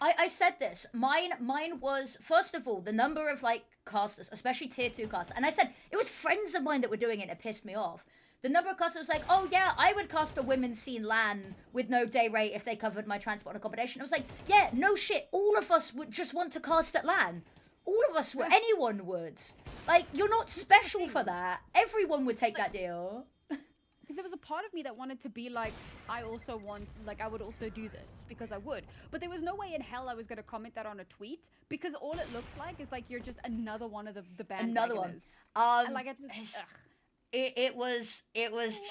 I said this. Mine was, first of all, the number of like casters, especially tier 2 casters. And I said it was friends of mine that were doing it. It pissed me off. The number of casters was like, oh yeah, I would cast a women's scene LAN with no day rate if they covered my transport and accommodation. I was like, yeah, no shit. All of us would just want to cast at LAN. All of us would. Anyone would. Like, you're not special for that. Everyone would take that deal. Because there was a part of me that wanted to be like, I also want, like, I would also do this because I would. But there was no way in hell I was going to comment that on a tweet because all it looks like is like you're just another one of the bandwagoners. Another one. And like, It was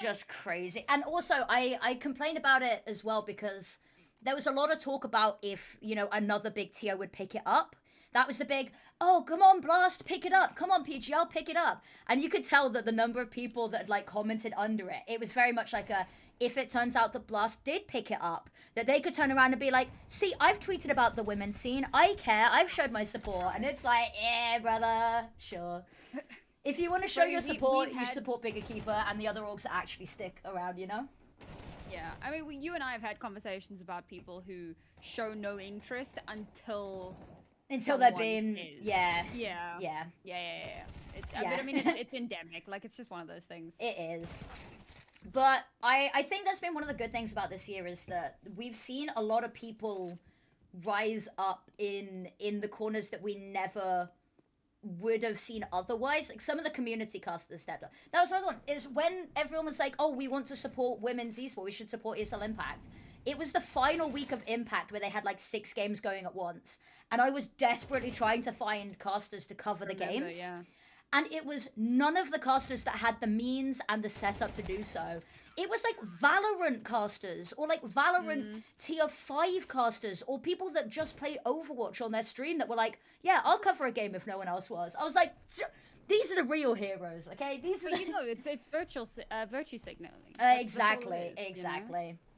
just crazy. And also, I complained about it as well because there was a lot of talk about if, you know, another big tier would pick it up. That was the big, oh, come on, Blast, pick it up. Come on, PGL, pick it up. And you could tell that the number of people that, like, commented under it, it was very much like a, if it turns out that Blast did pick it up, that they could turn around and be like, see, I've tweeted about the women's scene. I care. I've showed my support. And it's like, yeah, brother, sure. If you want to show your support, you support Bigger Keeper and the other orgs that actually stick around, you know? Yeah, I mean, you and I have had conversations about people who show no interest until they've been, yeah. But I mean, it's endemic. Like, it's just one of those things. It is. But I think that's been one of the good things about this year is that we've seen a lot of people rise up in the corners that we never would have seen otherwise. Like, some of the community casters stepped up. That was another one. Is when everyone was like, oh, we want to support women's esport. We should support ESL Impact. It was the final week of Impact where they had like 6 games going at once. And I was desperately trying to find casters to cover the games. Yeah. And it was none of the casters that had the means and the setup to do so. It was like Valorant casters or like Valorant tier 5 casters or people that just play Overwatch on their stream that were like, yeah, I'll cover a game if no one else was. I was like, these are the real heroes, okay? These are you know, it's virtue signaling. Exactly. You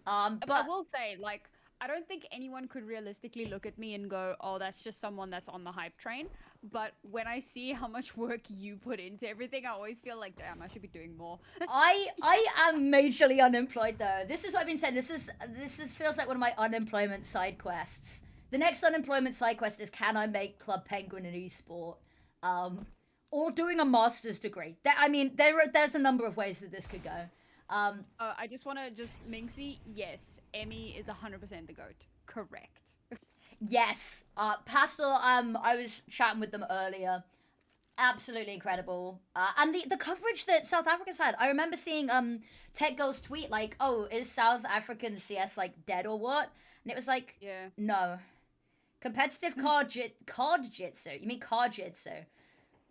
know? But I will say, like, I don't think anyone could realistically look at me and go, oh, that's just someone that's on the hype train. But when I see how much work you put into everything, I always feel like, damn, I should be doing more. I am majorly unemployed though. This is what I've been saying. This is feels like one of my unemployment side quests. The next unemployment side quest is, can I make Club Penguin an esport? Or doing a master's degree. There's a number of ways that this could go. I just want to Minxie, yes, Emmy is 100% the GOAT. Correct. Yes. Pastel, I was chatting with them earlier. Absolutely incredible. And the coverage that South Africa's had. I remember seeing Tech Girl's tweet like, "Oh, is South African CS like dead or what?" And it was like, Yeah. no. Competitive card jitsu. You mean card jitsu?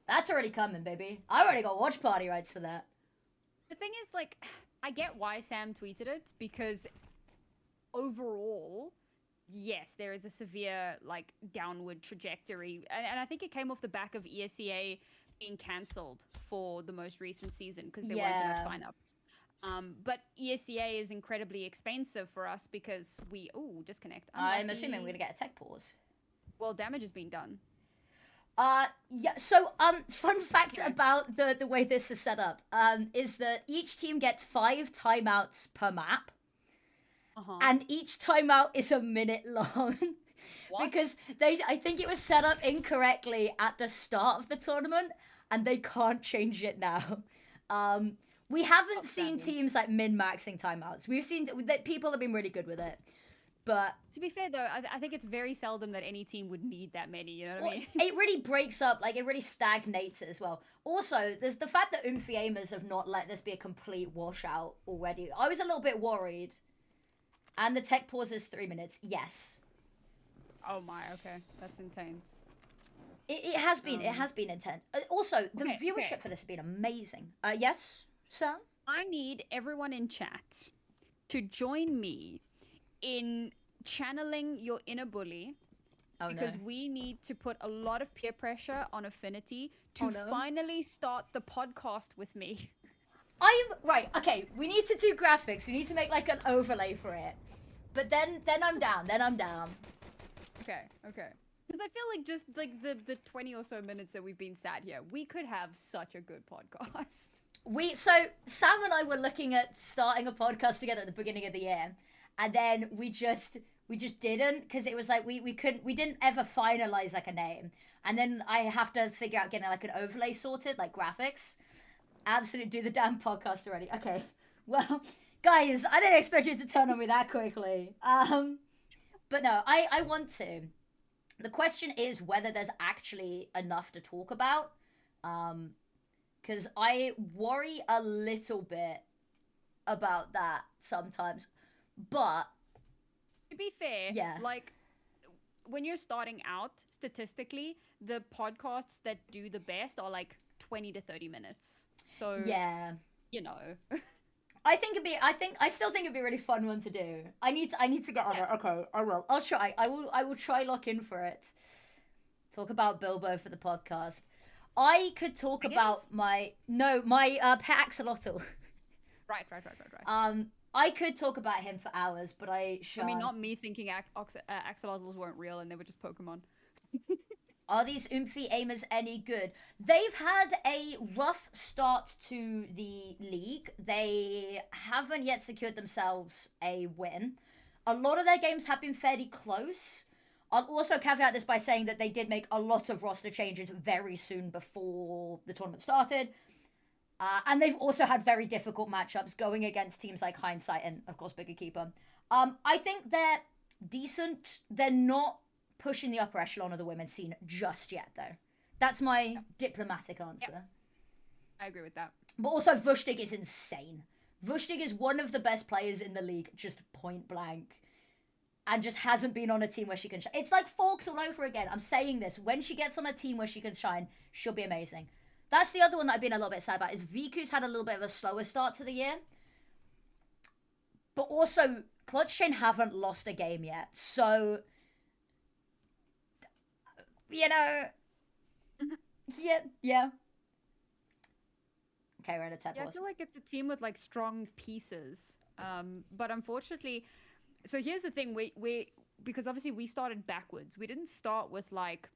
That's already coming, baby. I already got watch party rights for that. The thing is, like, I get why Sam tweeted it because overall, yes, there is a severe like downward trajectory, and I think it came off the back of ESEA being cancelled for the most recent season because there weren't enough Yeah. signups. But ESEA is incredibly expensive for us because we disconnect. I'm assuming we're Unlucky. gonna get a tech pause. Well, damage has been done. Yeah. So, fun fact Okay. about the way this is set up, is that each team gets 5 timeouts per map, Uh-huh. and each timeout is a minute long. What? Because I think it was set up incorrectly at the start of the tournament, and they can't change it now. We haven't seen Outstanding. teams like min-maxing timeouts. We've seen that people have been really good with it, but To be fair though, I think it's very seldom that any team would need that many. You know what I mean? it really breaks up, like it really stagnates it as well. Also, there's the fact that Aimers have not let this be a complete washout already. I was a little bit worried. And the tech pause is 3 minutes. Yes. Oh my, okay, that's intense. It has been intense. Also, the Okay, viewership okay. for this has been amazing. Yes, Sam? I need everyone in chat to join me in channeling your inner bully Oh because no. we need to put a lot of peer pressure on Affinity to Oh, no. finally start the podcast with me. Right, okay, we need to do graphics. We need to make like an overlay for it. But then I'm down. Then I'm down. Okay. Because I feel like just like the 20 or so minutes that we've been sat here, we could have such a good podcast. So Sam and I were looking at starting a podcast together at the beginning of the year, and then we just didn't because it was like we didn't ever finalize like a name, and then I have to figure out getting like an overlay sorted, like graphics. Absolutely do the damn podcast already. Okay, well, guys, I didn't expect you to turn on me that quickly. But no, I want to. The question is whether there's actually enough to talk about. Because I worry a little bit about that sometimes. But To be fair, Yeah. like when you're starting out, statistically, the podcasts that do the best are like 20 to 30 minutes. So, yeah, you know. I still think it'd be a really fun one to do. I need to get on it. Okay, I will. I'll try. I will try lock in for it. Talk about Bilbo for the podcast. I could talk about guess. my pet axolotl. Right. I could talk about him for hours, but I shan't. I mean, not me thinking axolotls weren't real and they were just Pokemon. Are these Aimers any good? They've had a rough start to the league. They haven't yet secured themselves a win. A lot of their games have been fairly close. I'll also caveat this by saying that they did make a lot of roster changes very soon before the tournament started. And they've also had very difficult matchups going against teams like Hindsight and, of course, Bigger Keeper. I think they're decent. They're not pushing the upper echelon of the women's scene just yet, though. That's my diplomatic answer. I agree with that. But also, Vushtig is insane. Vushtig is one of the best players in the league, just point blank. And just hasn't been on a team where she can shine. It's like Forks all over again. I'm saying this. When she gets on a team where she can shine, she'll be amazing. That's the other one that I've been a little bit sad about, is Viku's had a little bit of a slower start to the year. But also, Clutch Chain haven't lost a game yet. So, you know, yeah. Okay, we're at a tap Yeah, I pause. feel like it's a team with like strong pieces. But unfortunately, so here's the thing: we because obviously we started backwards. We didn't start with like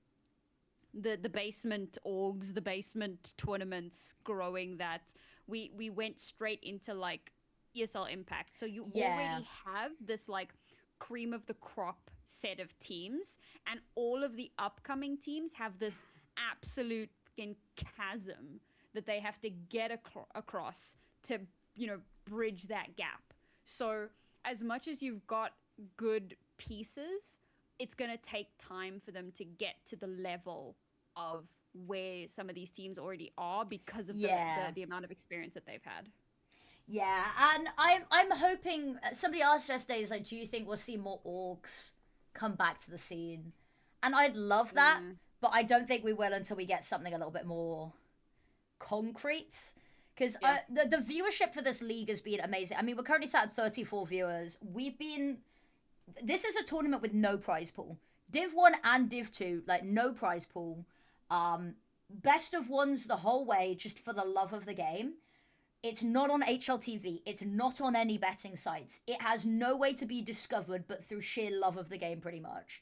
the basement orgs, the basement tournaments, growing that. We went straight into like ESL Impact. So you already have this like cream of the crop set of teams, and all of the upcoming teams have this absolute fucking chasm that they have to get across to, you know, bridge that gap. So as much as you've got good pieces, it's going to take time for them to get to the level of where some of these teams already are because of Yeah. the amount of experience that they've had. Yeah, and I'm hoping somebody asked yesterday is like, do you think we'll see more orgs come back to the scene? And I'd love that, but I don't think we will until we get something a little bit more concrete. Because Yeah. the viewership for this league has been amazing. I mean, we're currently sat at 34 viewers. This is a tournament with no prize pool. Div 1 and Div 2, like no prize pool. Best of ones the whole way, just for the love of the game. It's not on HLTV. It's not on any betting sites. It has no way to be discovered but through sheer love of the game, pretty much.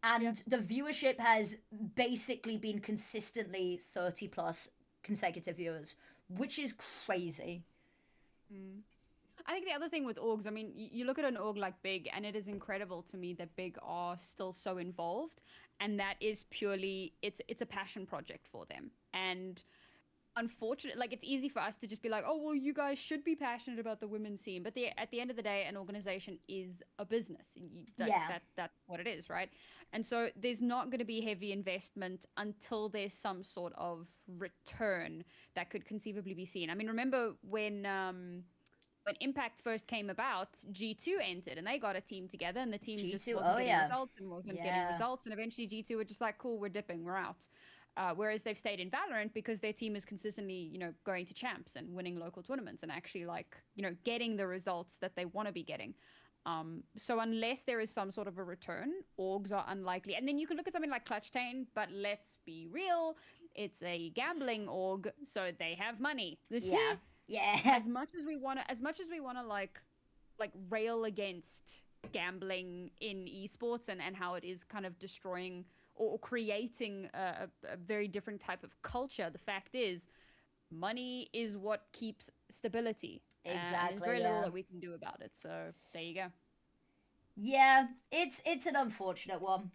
And the viewership has basically been consistently 30 plus consecutive viewers, which is crazy. I think the other thing with orgs, I mean, you look at an org like Big, and it is incredible to me that Big are still so involved, and that is purely it's a passion project for them. And unfortunately, like, it's easy for us to just be like, oh well, you guys should be passionate about the women's scene, but at the end of the day, an organization is a business. That's what it is, right? And so there's not going to be heavy investment until there's some sort of return that could conceivably be seen. I mean, remember when Impact first came about, G2 entered and they got a team together, and the team just G2, wasn't oh, getting yeah. results and wasn't getting Yeah. results, and eventually G2 were just like, cool, we're dipping, we're out. Whereas they've stayed in Valorant because their team is consistently, you know, going to champs and winning local tournaments and actually, like, you know, getting the results that they want to be getting. So unless there is some sort of a return, orgs are unlikely. And then you can look at something like Clutchtain, but let's be real, it's a gambling org, so they have money. Yeah. Yeah. As much as we want to like rail against gambling in esports and how it is kind of destroying or creating a very different type of culture, the fact is money is what keeps stability. Exactly. And there's very little that we can do about it. So there you go. Yeah, it's an unfortunate one.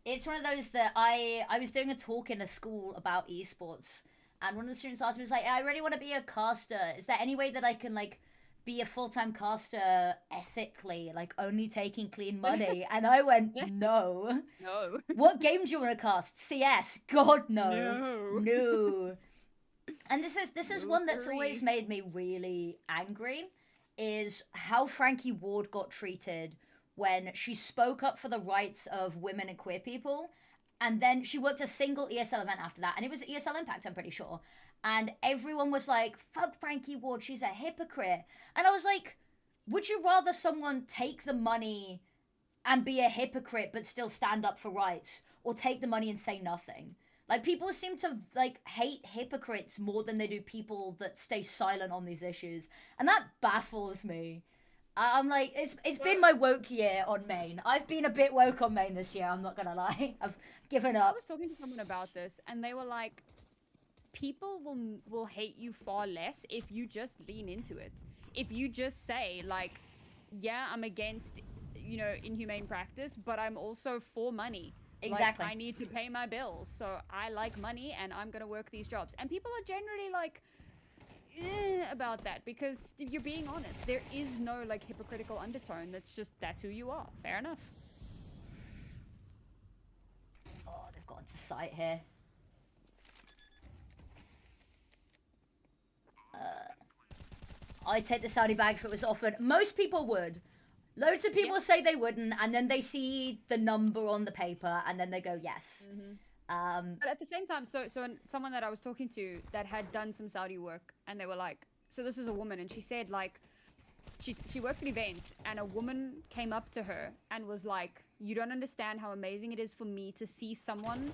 It's one of those that I was doing a talk in a school about esports, and one of the students asked me, was like, I really want to be a caster. Is there any way that I can, like, be a full-time caster ethically, like only taking clean money? And I went, no. No. What game do you want to cast? CS? God, no. No. And this is No, one that's siree. always made me really angry, is how Frankie Ward got treated when she spoke up for the rights of women and queer people. And then she worked a single ESL event after that, and it was ESL Impact, I'm pretty sure. And everyone was like, fuck Frankie Ward, she's a hypocrite. And I was like, would you rather someone take the money and be a hypocrite but still stand up for rights, or take the money and say nothing? Like, people seem to, like, hate hypocrites more than they do people that stay silent on these issues. And that baffles me. I'm like, it's been my woke year on main. I've been a bit woke on main this year, I'm not gonna lie. I've given I up. was talking to someone about this, and they were like, people will hate you far less if you just lean into it. If you just say, like, yeah, I'm against, you know, inhumane practice, but I'm also for money. Exactly. Like, I need to pay my bills, so I like money and I'm gonna work these jobs. And people are generally like about that, because if you're being honest, there is no, like, hypocritical undertone. That's who you are. Fair enough. Oh, they've got to site here. I'd take the Saudi bag if it was offered. Most people would. Loads of people say they wouldn't, and then they see the number on the paper, and then they go, yes. But at the same time, so someone that I was talking to that had done some Saudi work, and they were like, so this is a woman, and she said, like, she worked an event, and a woman came up to her and was like, you don't understand how amazing it is for me to see someone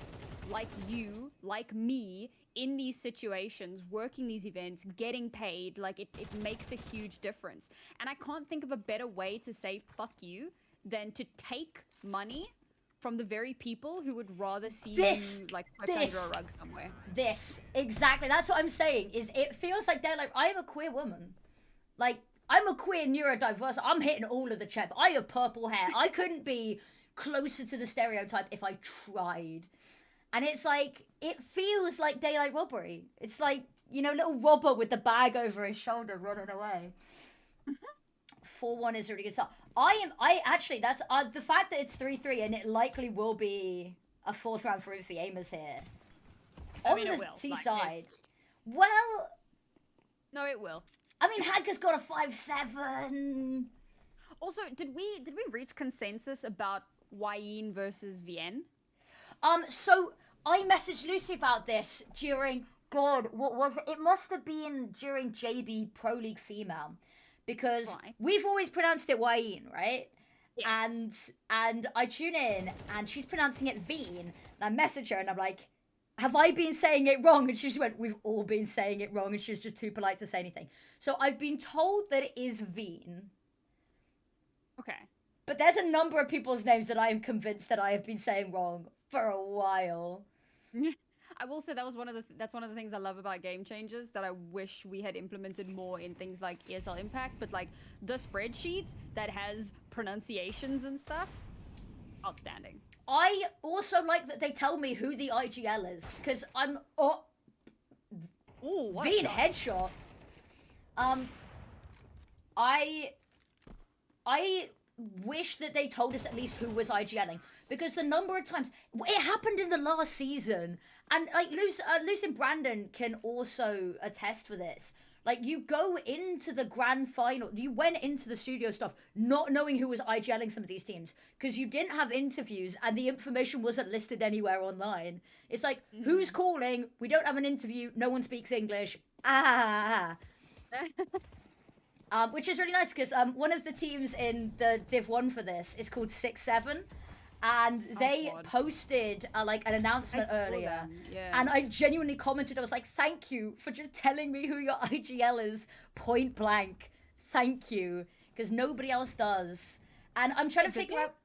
like you, like me, in these situations, working these events, getting paid. Like, it makes a huge difference. And I can't think of a better way to say fuck you than to take money from the very people who would rather see you, like, swept under a rug somewhere. Exactly. That's what I'm saying, is it feels like they're like, I am a queer woman. Like, I'm a queer neurodiverse. I'm hitting all of the check. I have purple hair. I couldn't be closer to the stereotype if I tried. And it's like, it feels like daylight robbery. It's like, you know, little robber with the bag over his shoulder running away. 4-1 is a really good start. I actually, that's the fact that it's 3-3 and it likely will be a fourth round for Infi Aimers here. I On mean, the it will. T Like, side, well, No, it will. I mean, Hagger's got a 5-7. Also, did we reach consensus about Wayne versus Vienne? So I messaged Lucy about this during, God, what was it? It must have been during JB Pro League Female, because Right. we've always pronounced it Wayne, right? Yes. And I tune in and she's pronouncing it Veen, and I message her and I'm like, have I been saying it wrong? And she just went, we've all been saying it wrong, and she was just too polite to say anything. So I've been told that it is Veen. Okay. But there's a number of people's names that I am convinced that I have been saying wrong for a while. I will say that's one of the things I love about Game Changers that I wish we had implemented more in things like ESL Impact, but like the spreadsheet that has pronunciations and stuff, outstanding. I also like that they tell me who the IGL is, because I'm Ooh, what a Veen shot. headshot. I wish that they told us at least who was IGLing, because the number of times it happened in the last season, and like Luce and Brandon can also attest for this. Like, you go into the grand final, you went into the studio stuff not knowing who was IGLing some of these teams, because you didn't have interviews and the information wasn't listed anywhere online. It's like, who's calling? We don't have an interview. No one speaks English. Which is really nice, because one of the teams in the Div 1 for this is called 6-7. And they God. posted like an announcement I saw earlier. them, yeah. And I genuinely commented, I was like, thank you for just telling me who your IGL is point blank. Thank you. Because nobody else does. And I'm trying to Did figure they? out.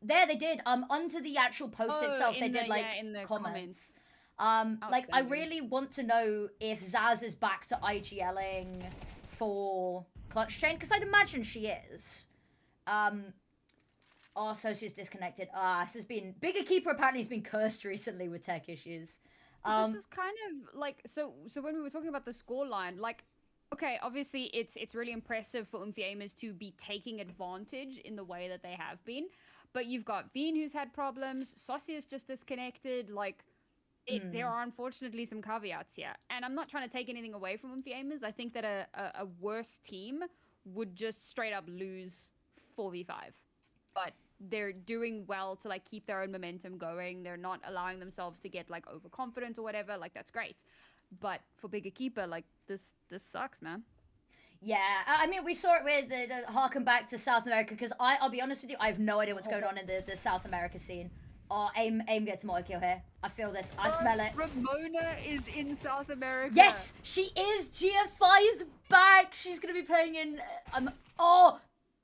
There they did. Under the actual post itself, they in did the- like yeah, in the comments. Like, I Outstanding. really want to know if Zaz is back to IGLing for Clutch Chain, because I'd imagine she is. Oh, Socio's disconnected. This has been... Bigger Keeper apparently has been cursed recently with tech issues. This is kind of like so when we were talking about the scoreline, like, okay, obviously it's really impressive for Aimers to be taking advantage in the way that they have been, but you've got Veen who's had problems, Saucy is just disconnected, like there are unfortunately some caveats here, and I'm not trying to take anything away from Aimers. I think that a worse team would just straight up lose 4v5, but they're doing well to like keep their own momentum going. They're not allowing themselves to get like overconfident or whatever. Like, that's great. But for Bigger Keeper, like this sucks, man. Yeah, I mean, we saw it with the harken back to South America, because I'll be honest with you, I have no idea what's going on in the South America scene. Oh, aim gets more kill here. I feel this. I smell it. Ramona is in South America. Yes, she is. GFI is back. She's going to be playing in...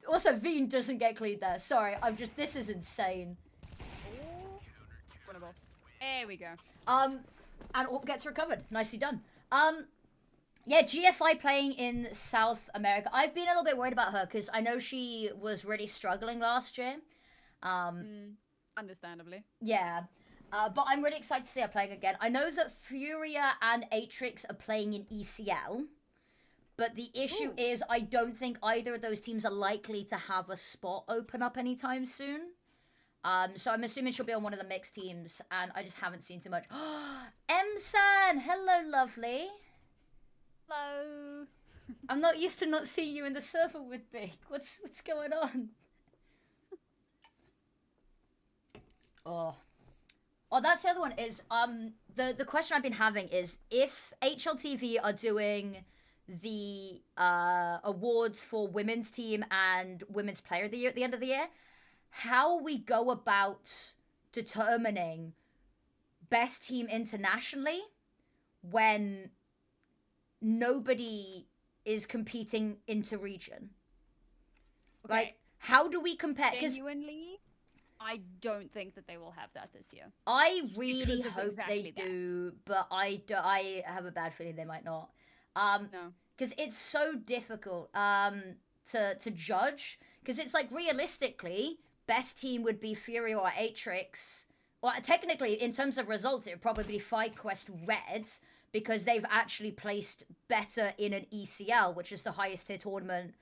Also, Veen doesn't get cleaned there. Sorry, this is insane. Winnable. There we go. And Orp gets recovered. Nicely done. Yeah, GFI playing in South America. I've been a little bit worried about her, because I know she was really struggling last year. Understandably. Yeah. But I'm really excited to see her playing again. I know that Furia and Atrix are playing in ECL. But the issue is, I don't think either of those teams are likely to have a spot open up anytime soon. So I'm assuming she'll be on one of the mixed teams, and I just haven't seen too much. M-San! Hello, lovely. Hello. I'm not used to not seeing you in the server with Big. What's going on? Oh, that's the other one is, the question I've been having is, if HLTV are doing the awards for women's team and women's player of the year at the end of the year, how we go about determining best team internationally when nobody is competing inter-region. Okay. Like, how do we compare? 'Cause Genuinely, I don't think that they will have that this year. I really Because of hope exactly they that. do, but I have a bad feeling they might not. No. Because it's so difficult to judge. Because it's like, realistically, best team would be Fury or Atrix. Well, technically, in terms of results, it would probably be FireQuest Reds, because they've actually placed better in an ECL, which is the highest tier tournament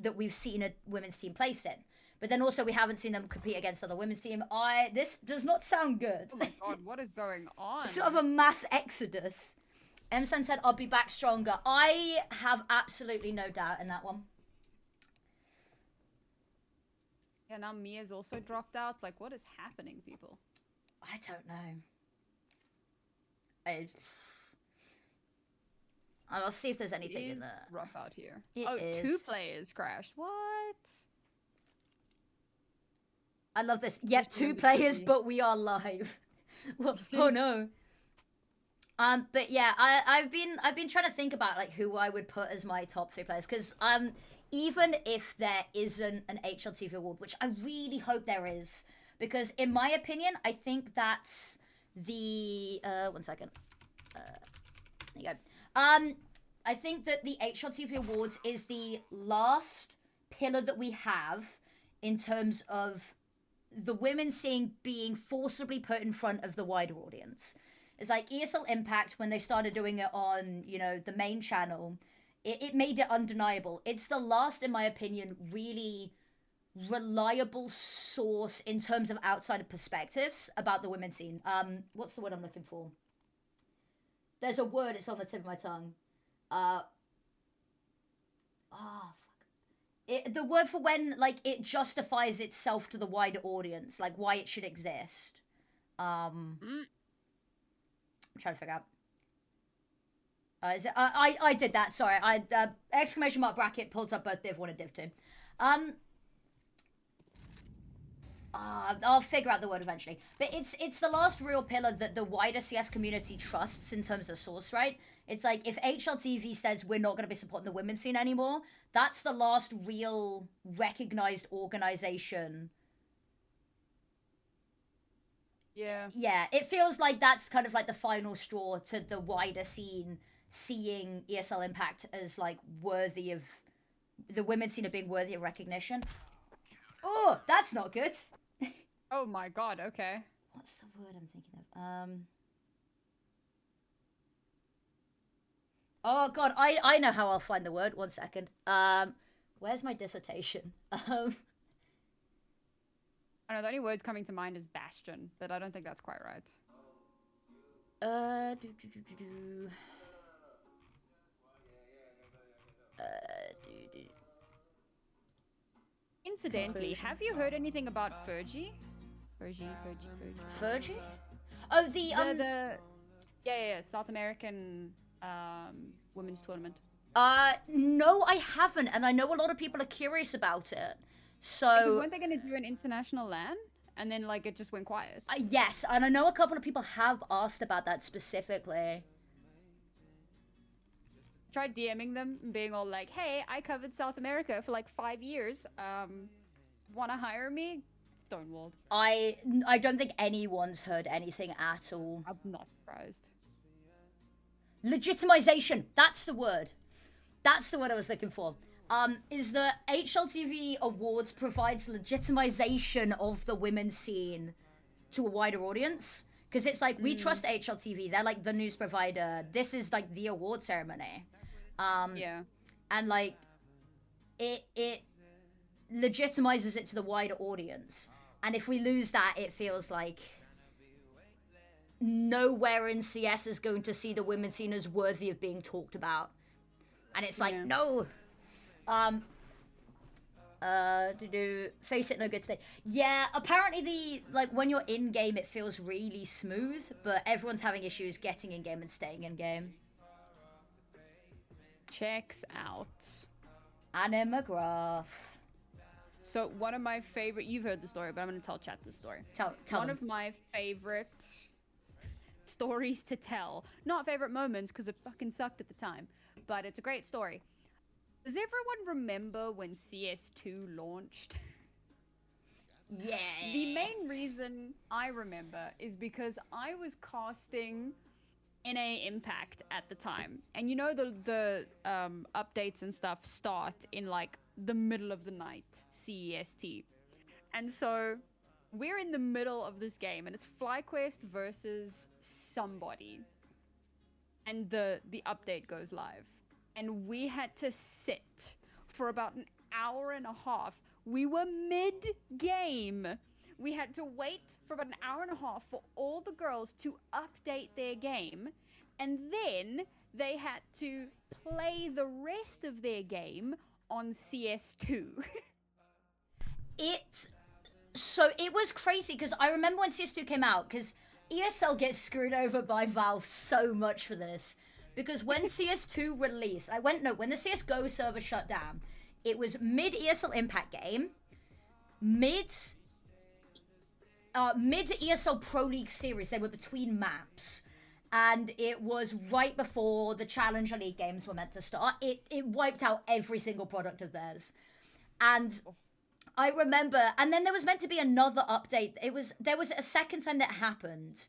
that we've seen a women's team place in. But then also we haven't seen them compete against other women's team. This does not sound good. Oh my god, what is going on? Sort of a mass exodus. M-Sen said, I'll be back stronger. I have absolutely no doubt in that one. Yeah, now Mia's also dropped out. Like, what is happening, people? I don't know. I'll see if there's anything It in is there. rough out here. It Oh, is. 2 players crashed. What? I love this. Yep, Just 2 remember players, Cookie. but we are live. Well, oh no. But yeah, I've been trying to think about like who I would put as my top 3 players, because even if there isn't an HLTV award, which I really hope there is, because in my opinion, I think that's the 1 second. There you go. I think that the HLTV Awards is the last pillar that we have in terms of the women scene being forcibly put in front of the wider audience. It's like ESL Impact, when they started doing it on, you know, the main channel, it made it undeniable. It's the last, in my opinion, really reliable source in terms of outsider perspectives about the women's scene. What's the word I'm looking for? There's a word, it's on the tip of my tongue. The word for when, like, it justifies itself to the wider audience, like why it should exist. I'm trying to figure out. Is it? I did that. Sorry. Exclamation mark bracket pulls up both Div 1 and Div 2. I'll figure out the word eventually. But it's the last real pillar that the wider CS community trusts in terms of source, right? It's like if HLTV says we're not going to be supporting the women's scene anymore, that's the last real recognized organization. Yeah. Yeah, it feels like that's kind of like the final straw to the wider scene seeing ESL Impact as like worthy of the women's scene of being worthy of recognition. Oh, that's not good. Oh my god, okay. What's the word I'm thinking of? Oh god, I know how I'll find the word. 1 second. Where's my dissertation? I know the only word coming to mind is bastion, but I don't think that's quite right. Incidentally, have you heard anything about Fergie? Fergie? Oh, The yeah, South American women's tournament. No, I haven't, and I know a lot of people are curious about it. Because So weren't they going to do an international LAN? And then, like, it just went quiet. yes, and I know a couple of people have asked about that specifically. Tried DMing them and being all like, hey, I covered South America for like 5 years. Want to hire me? Stonewalled. I don't think anyone's heard anything at all. I'm not surprised. Legitimization. That's the word. That's the word I was looking for. Is the HLTV Awards provides legitimization of the women's scene to a wider audience. Because it's like, we trust HLTV. They're like the news provider. This is like the award ceremony. Yeah. And like, it legitimizes it to the wider audience. And if we lose that, it feels like nowhere in CS is going to see the women's scene as worthy of being talked about. And it's like, Yeah. no. Face it, no good today. Yeah, apparently when you're in game, it feels really smooth, but everyone's having issues getting in game and staying in game. Checks out. Animagraph. So one of my favorite, you've heard the story, but I'm going to tell chat the story. Tell One them. of my favorite stories to tell. Not favorite moments, because it fucking sucked at the time, but it's a great story. Does everyone remember when CS2 launched? Yeah. The main reason I remember is because I was casting NA Impact at the time. And you know the updates and stuff start in like the middle of the night, CEST. And so we're in the middle of this game and it's FlyQuest versus somebody. And the update goes live. And we had to sit for about an hour and a half We were mid-game. We had to wait for about an hour and a half for all the girls to update their game, and then they had to play the rest of their game on CS2. It was crazy because I remember when CS2 came out, because ESL gets screwed over by Valve so much for this. Because when CS2 released, when the CSGO server shut down, it was mid ESL Impact game, mid ESL Pro League series. They were between maps, and it was right before the Challenger League games were meant to start. It wiped out every single product of theirs, and I remember. And then there was meant to be another update. There was a second time that happened.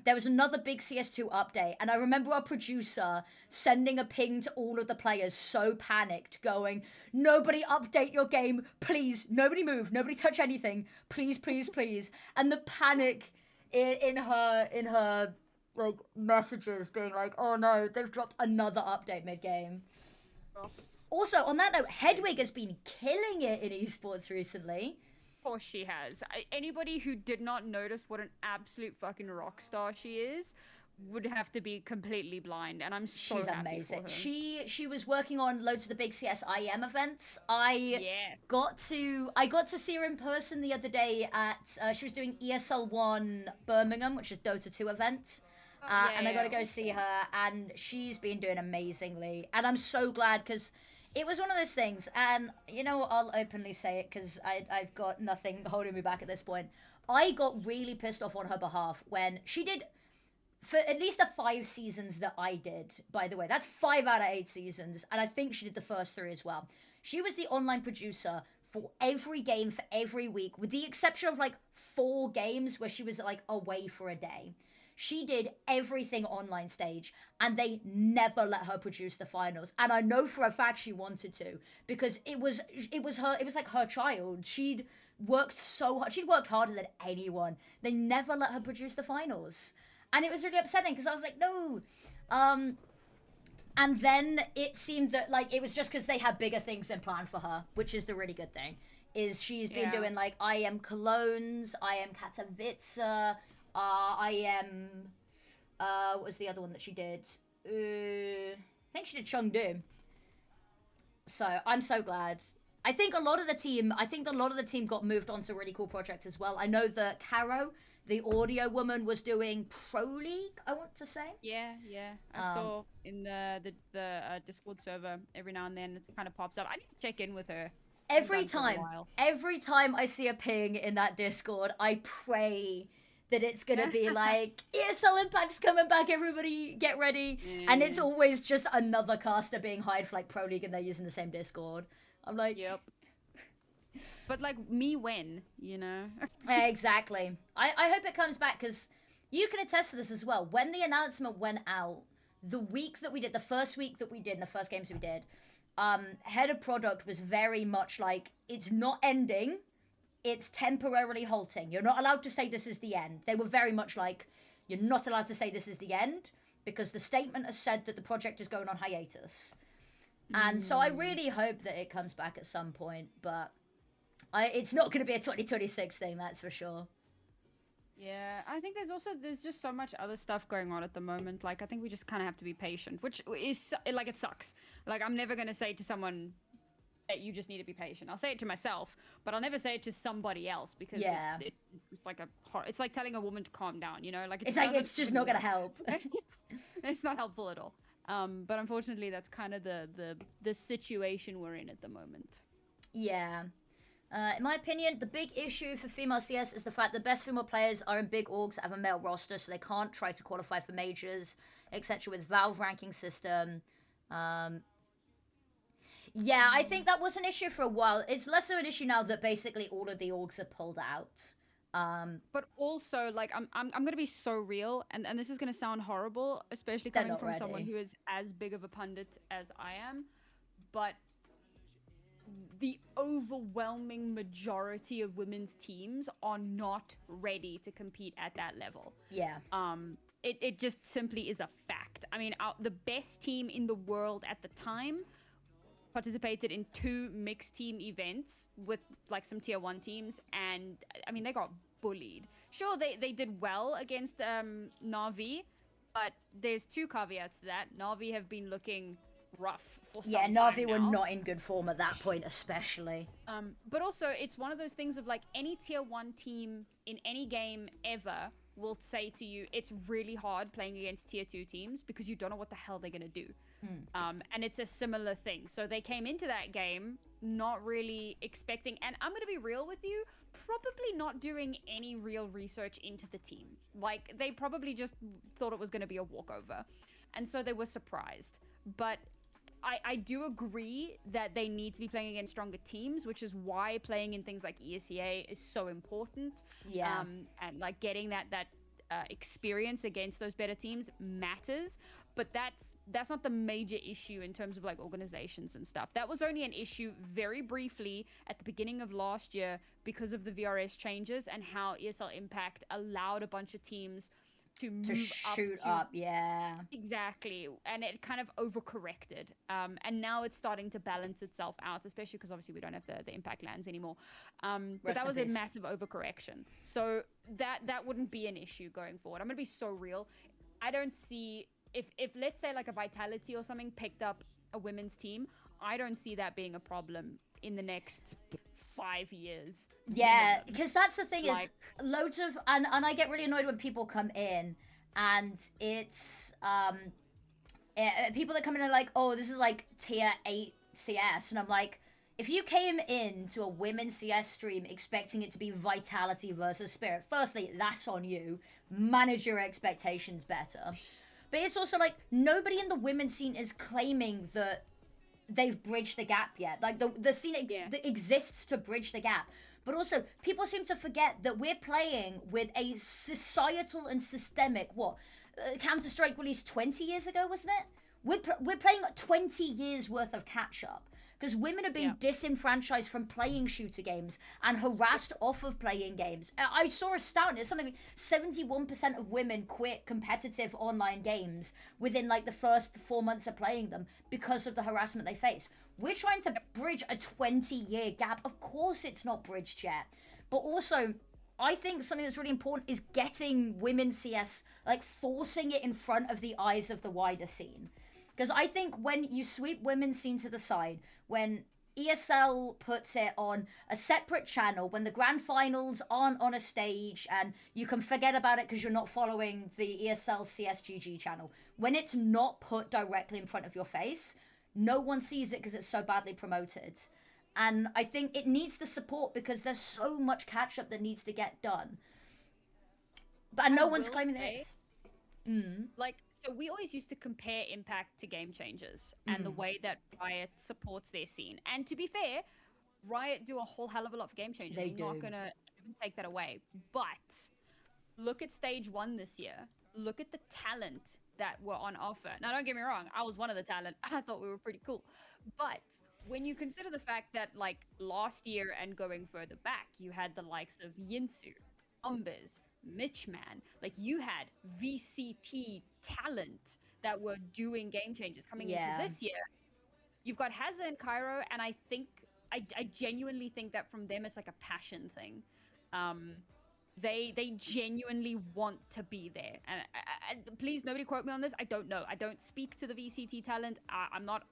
There was another big CS2 update, and I remember our producer sending a ping to all of the players, so panicked, going, "Nobody update your game, please. Nobody move. Nobody touch anything. Please, please, please." And the panic in her like messages, being like, "Oh no, they've dropped another update mid-game." Oh. Also, on that note, Hedwig has been killing it in esports recently. Of course she has. Anybody who did not notice what an absolute fucking rock star she is would have to be completely blind, and I'm so She's happy amazing. for her. She was working on loads of the big CSIM events. I got to see her in person the other day at she was doing ESL1 Birmingham, which is Dota 2 event. And I got to go see her, and she's been doing amazingly. And I'm so glad, because it was one of those things, and you know what, I'll openly say it because I've got nothing holding me back at this point. I got really pissed off on her behalf when she did, for at least the 5 seasons that I did, by the way. That's 5 out of 8 seasons, and I think she did the first 3 as well. She was the online producer for every game for every week, with the exception of like 4 games where she was like away for a day. She did everything online stage, and they never let her produce the finals. And I know for a fact she wanted to, because it was like her child. She'd worked so hard. She'd worked harder than anyone. They never let her produce the finals. And it was really upsetting, because I was like, no. And then it seemed that like it was just because they had bigger things in plan for her, which is the really good thing. Is she's been doing like I Am Colognes, I Am Katowice, I Am, what was the other one that she did? I think she did Chengdu. So I'm so glad. I think a lot of the team got moved on to really cool projects as well. I know that Caro, the audio woman, was doing Pro League, I want to say. Yeah. I saw in the Discord server every now and then it kind of pops up. I need to check in with her. Every time I see a ping in that Discord, I pray that it's gonna be like, ESL Impact's coming back, everybody get ready. And it's always just another caster being hired for like Pro League, and they're using the same Discord. I'm like, yep. But like, me when, you know? Exactly. I hope it comes back, because you can attest for this as well. When the announcement went out, the first week that we did, and the first games we did, head of product was very much like, it's not ending, it's temporarily halting. You're not allowed to say this is the end. They were very much like, you're not allowed to say this is the end, because the statement has said that the project is going on hiatus. And so I really hope that it comes back at some point, but it's not going to be a 2026 thing, that's for sure. Yeah, I think there's just so much other stuff going on at the moment. Like, I think we just kind of have to be patient, which is, like, it sucks. Like, I'm never going to say to someone that you just need to be patient. I'll say it to myself, but I'll never say it to somebody else, because it's like it's like telling a woman to calm down, you know? Like, it's just not going to help. It's not helpful at all. But unfortunately, that's kind of the situation we're in at the moment. Yeah. In my opinion, the big issue for female CS is the fact that best female players are in big orgs that have a male roster, so they can't try to qualify for majors, etc. with Valve ranking system. Yeah, I think that was an issue for a while. It's less of an issue now that basically all of the orgs are pulled out. But also, like, I'm gonna be so real, and this is gonna sound horrible, especially coming from someone who is as big of a pundit as I am, but the overwhelming majority of women's teams are not ready to compete at that level. Yeah. It just simply is a fact. I mean, the best team in the world at the time participated in 2 mixed team events with like some tier 1 teams, and I mean they got bullied. Sure, they did well against Na'Vi, but there's 2 caveats to that. Na'Vi have been looking rough for some time Na'Vi were now. not in good form at that point, especially. But also, it's one of those things of like any tier 1 team in any game ever will say to you, it's really hard playing against tier 2 teams because you don't know what the hell they're going to do. And it's a similar thing. So they came into that game not really expecting, and I'm going to be real with you, probably not doing any real research into the team. Like, they probably just thought it was going to be a walkover. And so they were surprised. But I do agree that they need to be playing against stronger teams, which is why playing in things like ESEA is so important. Yeah. And like getting that experience against those better teams matters. But that's not the major issue in terms of like organizations and stuff. That was only an issue very briefly at the beginning of last year because of the VRS changes and how ESL Impact allowed a bunch of teams to move shoot up, yeah. Exactly, and it kind of overcorrected, and now it's starting to balance itself out, especially because obviously we don't have the impact lands anymore, but that was a massive overcorrection, so that wouldn't be an issue going forward. I'm gonna be so real. I don't see if let's say like a Vitality or something picked up a women's team, I don't see that being a problem in the next 5 years. Yeah, because that's the thing, like, is loads of and I get really annoyed when people come in and it's people that come in are like, oh, this is like tier 8 CS, and I'm like, if you came in to a women's CS stream expecting it to be Vitality versus Spirit, firstly, that's on you. Manage your expectations better. But it's also like nobody in the women's scene is claiming that they've bridged the gap yet. Like the scene that exists to bridge the gap. But also, people seem to forget that we're playing with a societal and systemic, Counter-Strike released 20 years ago, wasn't it? We're playing 20 years worth of catch-up. Because women are being disenfranchised from playing shooter games and harassed off of playing games. I saw a stat, it's something like 71% of women quit competitive online games within like the first 4 months of playing them because of the harassment they face. We're trying to bridge a 20-year gap. Of course it's not bridged yet. But also, I think something that's really important is getting women's CS, like forcing it in front of the eyes of the wider scene. Because I think when you sweep women's scene to the side, when ESL puts it on a separate channel, when the grand finals aren't on a stage and you can forget about it because you're not following the ESL CSGG channel, when it's not put directly in front of your face, no one sees it because it's so badly promoted. And I think it needs the support because there's so much catch-up that needs to get done. But no one's claiming it is. Like, so we always used to compare Impact to Game Changers and the way that Riot supports their scene. And to be fair, Riot do a whole hell of a lot for Game Changers. I'm not going to even take that away. But look at Stage 1 this year. Look at the talent that were on offer. Now, don't get me wrong. I was one of the talent. I thought we were pretty cool. But when you consider the fact that, like, last year and going further back, you had the likes of Yinsu, Umbers, Mitchman, like you had VCT talent that were doing Game Changers coming into this year. You've got Hazza and Cairo, and I genuinely think that from them it's like a passion thing. They genuinely want to be there, and please nobody quote me on this. I don't know. I don't speak to the VCT talent. I'm not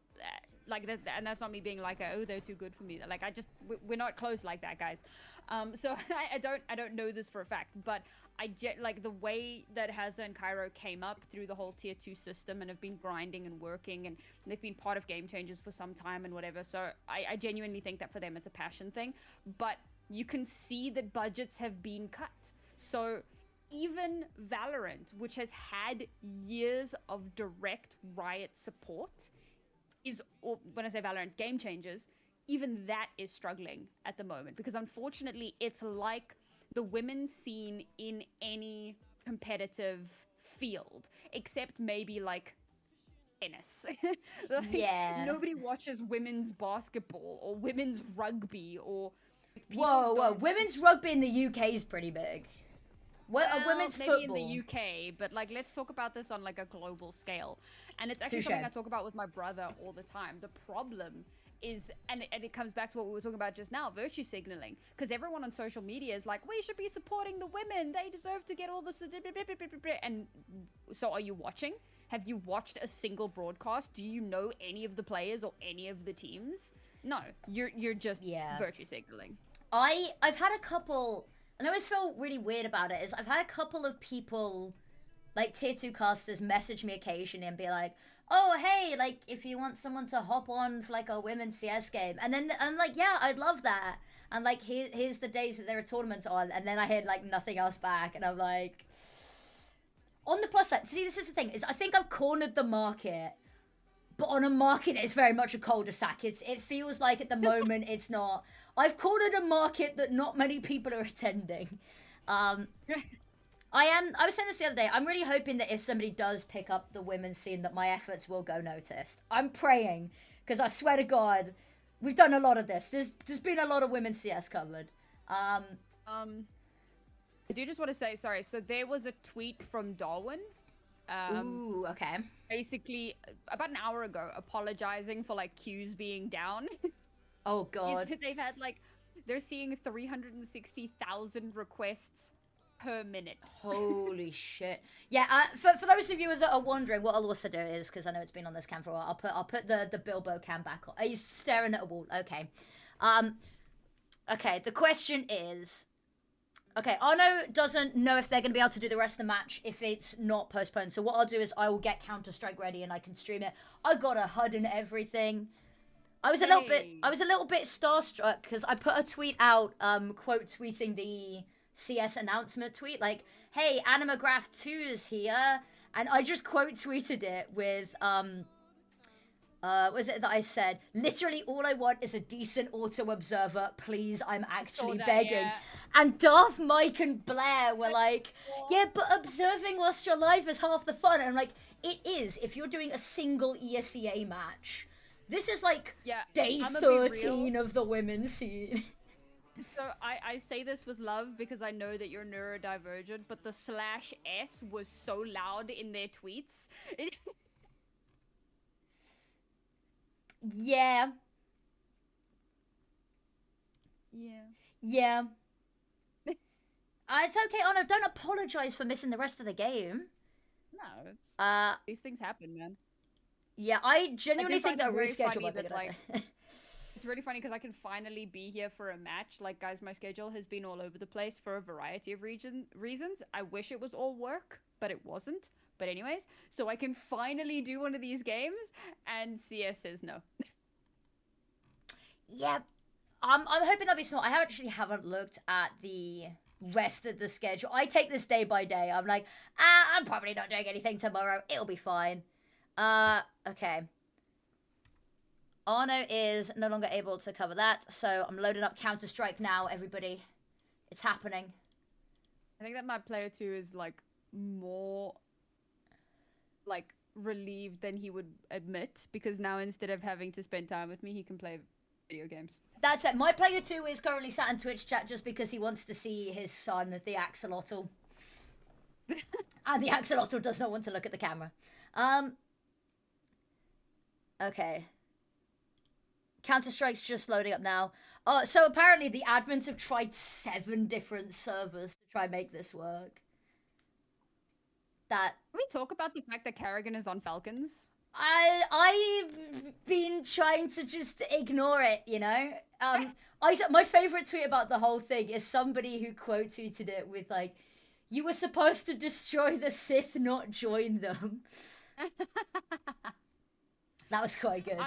like that, and that's not me being like, oh, they're too good for me. Like we're not close like that, guys. So I don't know this for a fact, but like the way that Hazza and Cairo came up through the whole tier 2 system and have been grinding and working, and they've been part of Game Changers for some time and whatever. So I genuinely think that for them it's a passion thing, but you can see that budgets have been cut. So even Valorant, which has had years of direct Riot support, or when I say Valorant, Game Changers, even that is struggling at the moment, because unfortunately it's like the women's scene in any competitive field, except maybe like tennis. Like, nobody watches women's basketball or women's rugby or whoa, women's rugby in the UK is pretty big. Women's maybe football in the UK, but like let's talk about this on like a global scale. And it's actually something I talk about with my brother all the time. The problem and it comes back to what we were talking about just now, virtue signaling, because everyone on social media is like, we should be supporting the women, they deserve to get all this, and so are you watching? Have you watched a single broadcast? Do you know any of the players or any of the teams? No, you're just virtue signaling. I've had a couple, and I always feel really weird about it, is I've had a couple of people, like tier 2 casters, message me occasionally and be like, oh, hey, like, if you want someone to hop on for, like, a women's CS game. And then I'm like, yeah, I'd love that. And, like, here's the days that there are tournaments on. And then I hear, like, nothing else back. And I'm like... On the plus side, see, this is the thing, is I think I've cornered the market. But on a market that is very much a cul-de-sac. It feels like, at the moment, it's not. I've cornered a market that not many people are attending. I was saying this the other day, I'm really hoping that if somebody does pick up the women's scene, that my efforts will go noticed. I'm praying, because I swear to God, we've done a lot of this. There's been a lot of women's CS covered. I do just want to say, sorry, so there was a tweet from Darwin. Ooh, okay. Basically, about an hour ago, apologizing for, like, queues being down. Oh, God. They've had, like, they're seeing 360,000 requests per minute. Holy shit. Yeah, for those of you that are wondering, what I'll also do is, because I know it's been on this cam for a while, I'll put the Bilbo cam back on. He's staring at a wall. Okay. Okay, the question is... Okay, Arno doesn't know if they're going to be able to do the rest of the match if it's not postponed. So what I'll do is I will get Counter-Strike ready and I can stream it. I got a HUD and everything. I was a little bit starstruck because I put a tweet out, quote tweeting the CS announcement tweet, like, hey, Animagraph 2 is here, and I just quote tweeted it with, was it that I said, literally all I want is a decent auto observer, please, I'm actually begging. Yeah. And Darth, Mike, and Blair were like, yeah, but observing whilst you're live is half the fun. And I'm like, it is, if you're doing a single ESEA match. This is like day 13 of the women's scene. So I say this with love because I know that you're neurodivergent, but the /S was so loud in their tweets. Yeah. It's okay, Anna, don't apologize for missing the rest of the game. No, it's these things happen, man. Yeah, I genuinely think that a reschedule might be a good idea. It's really funny because I can finally be here for a match. Like, guys, my schedule has been all over the place for a variety of reasons. I wish it was all work, but it wasn't. But anyways, so I can finally do one of these games, and CS says no. Yeah, I'm hoping that'll be smart. I actually haven't looked at the rest of the schedule. I take this day by day. I'm like, I'm probably not doing anything tomorrow. It'll be fine. Okay. Arno is no longer able to cover that, so I'm loading up Counter-Strike now, everybody. It's happening. I think that my player 2 is, like, more, like, relieved than he would admit, because now instead of having to spend time with me, he can play video games. That's fair. My player 2 is currently sat in Twitch chat just because he wants to see his son, the axolotl. And the axolotl does not want to look at the camera. Okay. Counter-Strike's just loading up now. So apparently the admins have tried 7 different servers to try and make this work. Can we talk about the fact that Kerrigan is on Falcons? I've been trying to just ignore it, you know? My favourite tweet about the whole thing is somebody who quote tweeted it with, like, you were supposed to destroy the Sith, not join them. That was quite good.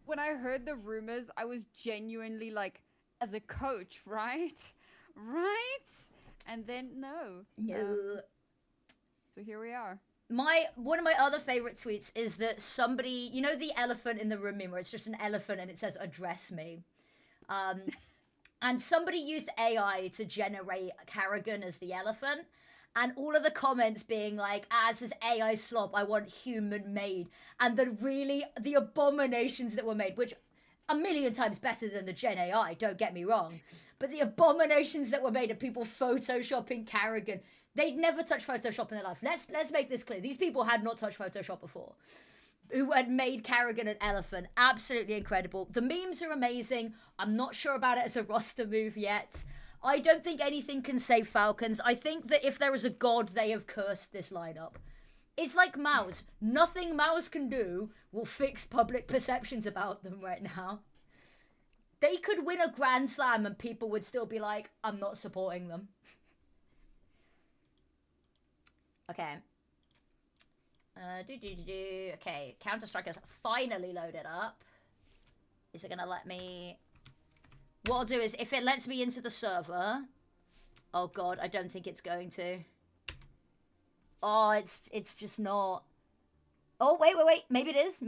When I heard the rumors, I was genuinely like, as a coach, right? Right? And then, no. So here we are. One of my other favorite tweets is that somebody, you know, the elephant in the room meme where it's just an elephant and it says address me. And somebody used AI to generate Kerrigan as the elephant. And all of the comments being like, this is AI slop, I want human made. And the abominations that were made, which a million times better than the Gen AI, don't get me wrong. But the abominations that were made of people photoshopping Kerrigan, they'd never touched Photoshop in their life. Let's make this clear. These people had not touched Photoshop before. who had made Carrigan an elephant. Absolutely incredible. The memes are amazing. I'm not sure about it as a roster move yet. I don't think anything can save Falcons. I think that if there is a god, they have cursed this lineup. It's like Mouse. Nothing Mouse can do will fix public perceptions about them right now. They could win a Grand Slam and people would still be like, I'm not supporting them. Okay. Okay, Counter-Strike finally loaded up. Is it gonna let me... What I'll do is, if it lets me into the server... Oh god, I don't think it's going to. Oh, it's just not. Oh, wait. Maybe it is.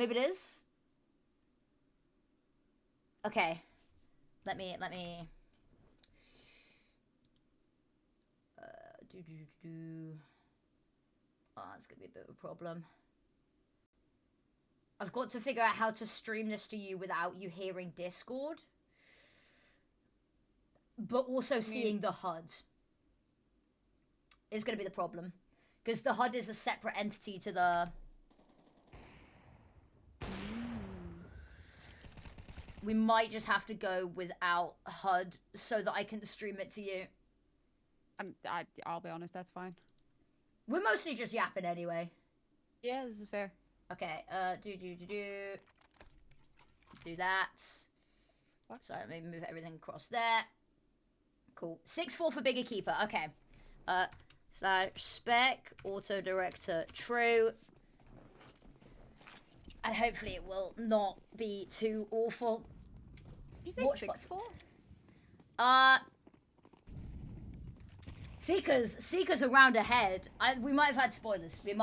Okay. Let me... Oh, it's gonna be a bit of a problem. I've got to figure out how to stream this to you without you hearing Discord. But also seeing the HUD is gonna be the problem. Because the HUD is a separate entity to the... We might just have to go without HUD so that I can stream it to you. I'll be honest, that's fine. We're mostly just yapping anyway. Yeah, this is fair. Okay, do that. Fuck. Sorry, let me move everything across there. Cool. 6-4 for bigger keeper. Okay. / spec auto director true. And hopefully it will not be too awful. Did you say 6-4? Seeker's a round ahead. We might have had spoilers. It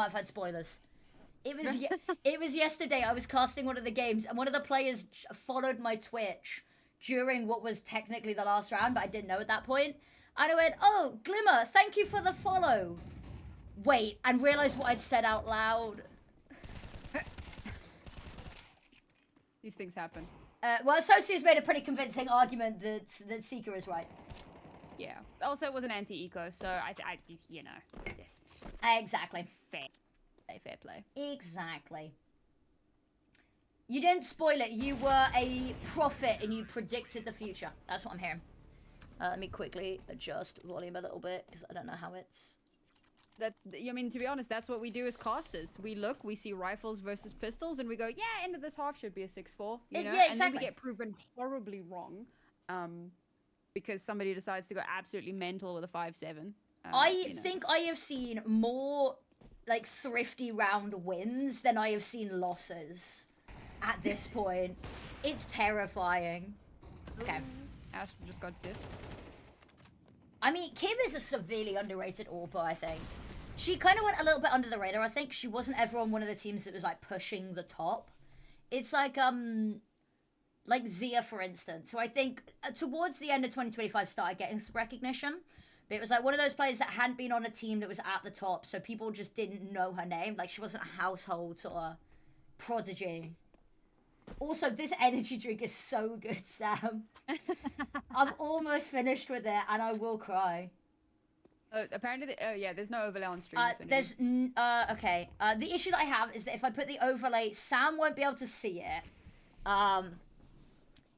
was it was yesterday. I was casting one of the games, and one of the players followed my Twitch during what was technically the last round, but I didn't know at that point. And I went, "Oh, Glimmer, thank you for the follow." Wait, and realized what I'd said out loud. These things happen. Well, Socio's made a pretty convincing argument that Seeker is right. Yeah. Also, it was an anti-eco, so I you know, this Exactly. fair play. Exactly. You didn't spoil it. You were a prophet and you predicted the future. That's what I'm hearing. Let me quickly adjust volume a little bit because I don't know how it's... I mean, to be honest, that's what we do as casters. We look, we see rifles versus pistols, and we go, yeah, end of this half should be a 6-4, you know? Yeah, exactly. And then we get proven horribly wrong, because somebody decides to go absolutely mental with a 5-7. I think I have seen more, like, thrifty round wins than I have seen losses at this point. It's terrifying. Okay. Astra just got diffed. I mean, Kim is a severely underrated AWPer, I think. She kind of went a little bit under the radar, I think. She wasn't ever on one of the teams that was, like, pushing the top. It's like Zia, for instance, who I think towards the end of 2025 started getting some recognition. But it was like one of those players that hadn't been on a team that was at the top, so people just didn't know her name. Like, she wasn't a household sort of prodigy. Also, this energy drink is so good, Sam. I'm almost finished with it, and I will cry. Apparently, yeah, there's no overlay on stream. Okay. The issue that I have is that if I put the overlay, Sam won't be able to see it.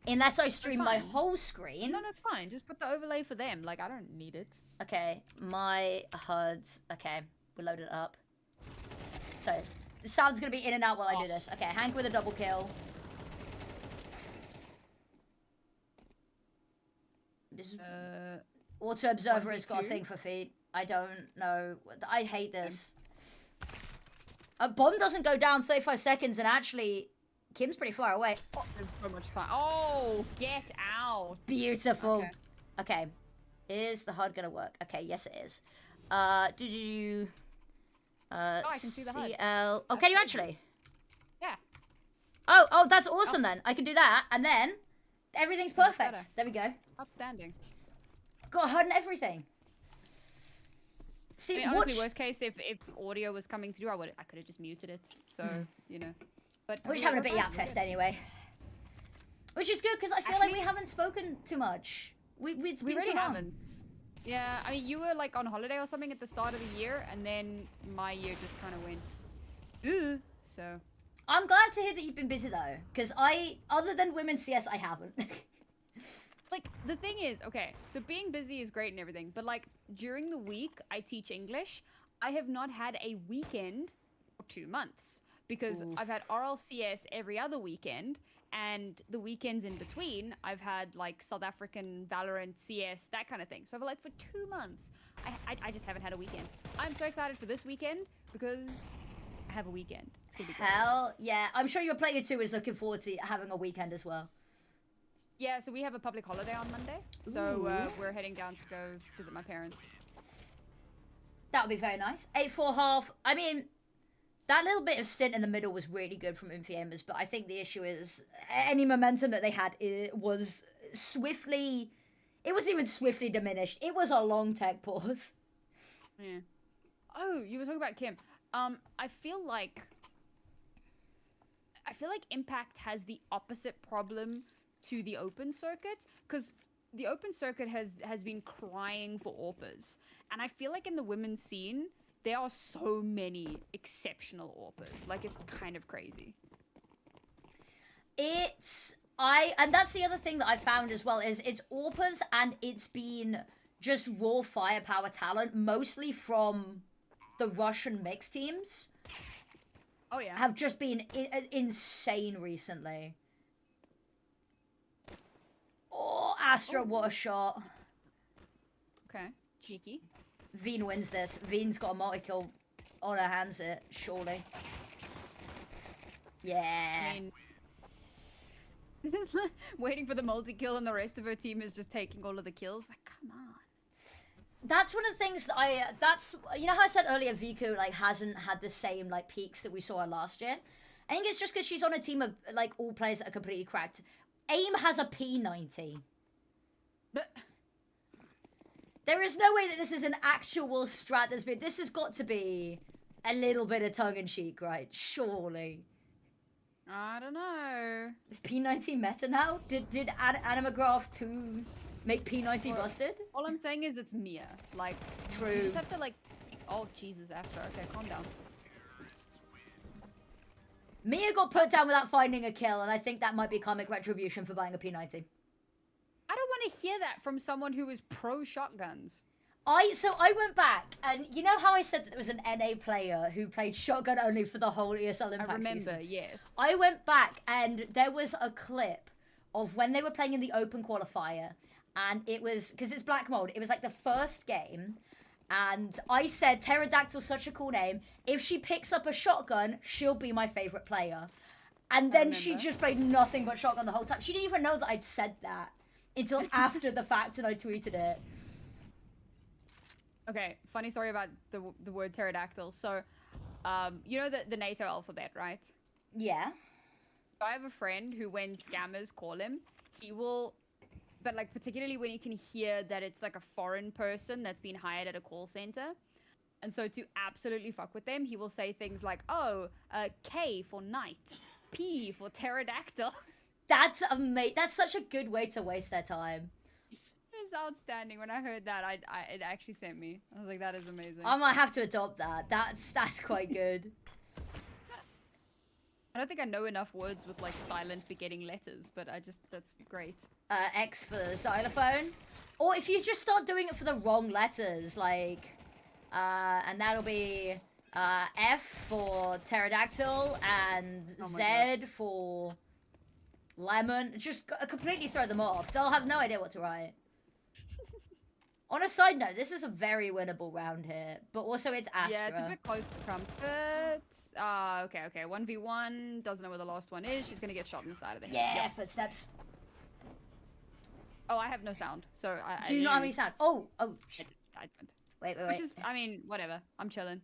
Unless I stream my whole screen. No, that's fine. Just put the overlay for them. Like, I don't need it. Okay, my HUDs. Okay, we loaded it up. So, the sound's gonna be in and out while I do this. Okay, Hank with a double kill. This Auto Observer has got a thing for feet. I don't know. I hate this. A bomb doesn't go down 35 seconds, and actually, Kim's pretty far away. Oh, there's so much time. Oh, get out. Beautiful. Okay. Is the HUD gonna work? Okay, yes it is. I can see the HUD. CL. Oh, can you actually? Yeah. Oh, that's awesome then. I can do that, and then everything's perfect. There we go. Outstanding. Got a HUD and everything. See, I mean, honestly, worst case, if audio was coming through, I could have just muted it. So you know. But we're just having a bit of Yap Fest anyway. Which is good, because I feel like we haven't spoken too much. We really haven't. Yeah, I mean, you were like on holiday or something at the start of the year, and then my year just kind of went, ooh. So. I'm glad to hear that you've been busy though, because other than women's CS, I haven't. Like, the thing is, okay, so being busy is great and everything, but like during the week I teach English. I have not had a weekend for 2 months because Oof. I've had RLCS every other weekend, and the weekends in between I've had like South African Valorant, CS, that kind of thing. So for like for 2 months, I just haven't had a weekend. I'm so excited for this weekend because I have a weekend. It's gonna be great. Hell yeah. I'm sure your player 2 is looking forward to having a weekend as well. Yeah, so we have a public holiday on Monday, so we're heading down to go visit my parents. That would be very nice. 8-4 half. I mean, that little bit of stint in the middle was really good from Infiamers, but I think the issue is any momentum that they had was swiftly... It wasn't even swiftly diminished. It was a long tech pause. Yeah. Oh, you were talking about Kim. I feel like Impact has the opposite problem to the open circuit, because the open circuit has been crying for AWPers, and I feel like in the women's scene there are so many exceptional AWPers. Like, it's kind of crazy. And that's the other thing that I found as well, is it's AWPers and it's been just raw firepower talent, mostly from the Russian mixed teams. Oh yeah. Have just been insane recently. Oh, Astra, what a shot. Okay. Cheeky. Veen wins this. Veen's got a multi-kill on her hands here, surely. Yeah. I mean, waiting for the multi-kill and the rest of her team is just taking all of the kills. Like, come on. That's one of the things that you know how I said earlier Viku like hasn't had the same like peaks that we saw her last year? I think it's just because she's on a team of like all players that are completely cracked. AIM has a P90. But there is no way that this is an actual strat that's been... This has got to be a little bit of tongue-in-cheek, right? Surely. I don't know. Is P90 meta now? Did Animagraph 2 make P90 busted? All I'm saying is it's Mia. Like, True. you just have to like... Oh, Jesus, Astra. Okay, calm down. Mia got put down without finding a kill, and I think that might be comic retribution for buying a P90. I don't want to hear that from someone who is pro shotguns. So I went back, and you know how I said that there was an NA player who played shotgun only for the whole ESL Impact I remember, season? yes. I went back, and there was a clip of when they were playing in the open qualifier, and it was, because it's black mode, it was like the first game, and I said, Pterodactyl's such a cool name. If she picks up a shotgun, she'll be my favorite player. And then she just played nothing but shotgun the whole time. She didn't even know that I'd said that until after the fact, and I tweeted it. Okay, funny story about the word pterodactyl. So, you know the NATO alphabet, right? Yeah. I have a friend who, when scammers call him, he will... But, like, particularly when you can hear that it's, like, a foreign person that's been hired at a call center. And so to absolutely fuck with them, he will say things like, oh, K for knight, P for pterodactyl. That's amazing. That's such a good way to waste their time. It's outstanding. When I heard that, it actually sent me. I was like, that is amazing. I might have to adopt that. That's quite good. I don't think I know enough words with, like, silent begetting letters, but that's great. X for xylophone. Or if you just start doing it for the wrong letters, like, and that'll be, F for pterodactyl and Z gosh. for lemon. Just completely throw them off. They'll have no idea what to write. On a side note, this is a very winnable round here, but also it's Astra. Yeah, it's a bit close to comfort. Okay. 1v1. Doesn't know where the last one is. She's gonna get shot in the side of the head. Yeah, Yep. footsteps. Oh, I have no sound, so I Do you not have any sound? Oh. I don't. Wait. Which is, I mean, whatever. I'm chilling.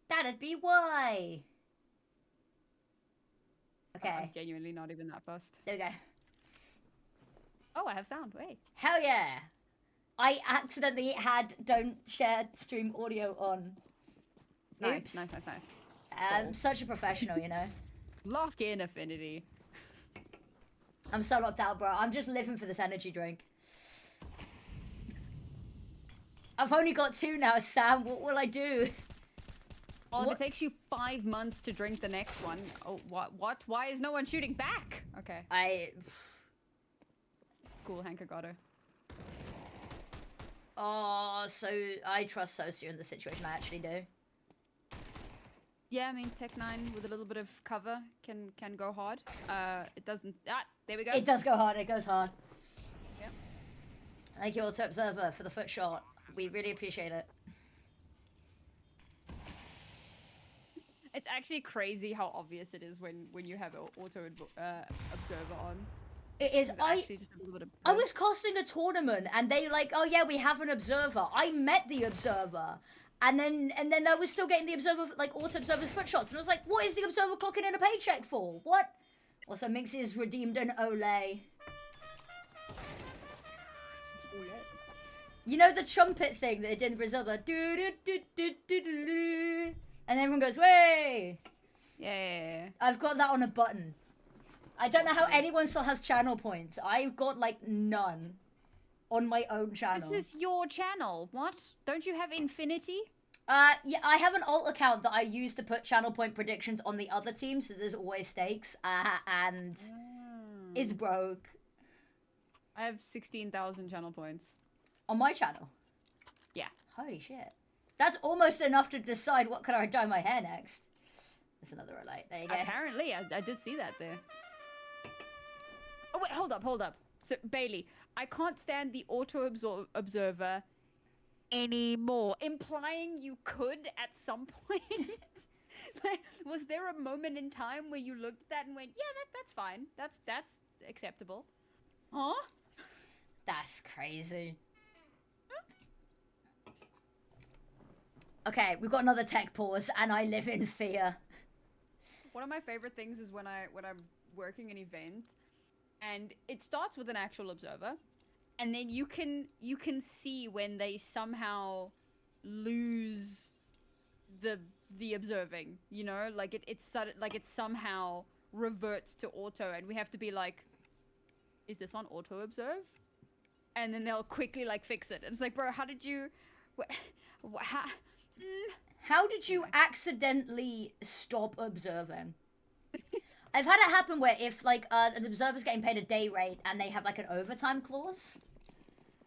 That'd be why. Okay. I'm genuinely not even that fussed. There we go. Oh, I have sound. Wait. Hell yeah. I accidentally had don't share stream audio on. Nice, Oops. nice. I'm such a professional, you know. Lock in, Affinity. I'm so locked out, bro. I'm just living for this energy drink. I've only got 2 now, Sam. What will I do? Well, if What? it takes you 5 months to drink the next one, oh, what? Why is no one shooting back? Okay, cool, Hanker got her. Oh, so I trust Sosia in the situation. I actually do. Yeah, I mean, Tech 9 with a little bit of cover can go hard. It doesn't... Ah, there we go. It does go hard. It goes hard. Yep. Thank you, Auto Observer, for the foot shot. We really appreciate it. It's actually crazy how obvious it is when you have an auto observer on. It is. It's actually just a little bit of... I was casting a tournament, and they like, oh yeah, we have an observer. I met the observer, and then I was still getting the observer like auto observer foot shots, and I was like, what is the observer clocking in a paycheck for? What? Also, Minxie's redeemed an Olay. You know the trumpet thing that they did in Brazil, the do do do do do do, and everyone goes, way. Yeah. I've got that on a button. I don't know how anyone still has channel points. I've got like none on my own channel. This is your channel. What? Don't you have infinity? Yeah, I have an alt account that I use to put channel point predictions on the other team, so there's always stakes, and it's broke. I have 16,000 channel points. On my channel? Yeah. Holy shit. That's almost enough to decide what color I dye my hair next. There's another relight. There you go. Apparently, I did see that there. Oh, wait, hold up. So, Bailey, I can't stand the auto-observer anymore. Implying you could at some point? Like, was there a moment in time where you looked at that and went, yeah, that's fine. That's acceptable. Huh? That's crazy. Okay, we've got another tech pause, and I live in fear. One of my favorite things is when I'm working an event, and it starts with an actual observer, and then you can see when they somehow lose the observing, you know, like it somehow reverts to auto, and we have to be like, is this on auto observe? And then they'll quickly like fix it. And it's like, bro, how did you? How did you accidentally stop observing? I've had it happen where if like an observer's getting paid a day rate and they have like an overtime clause.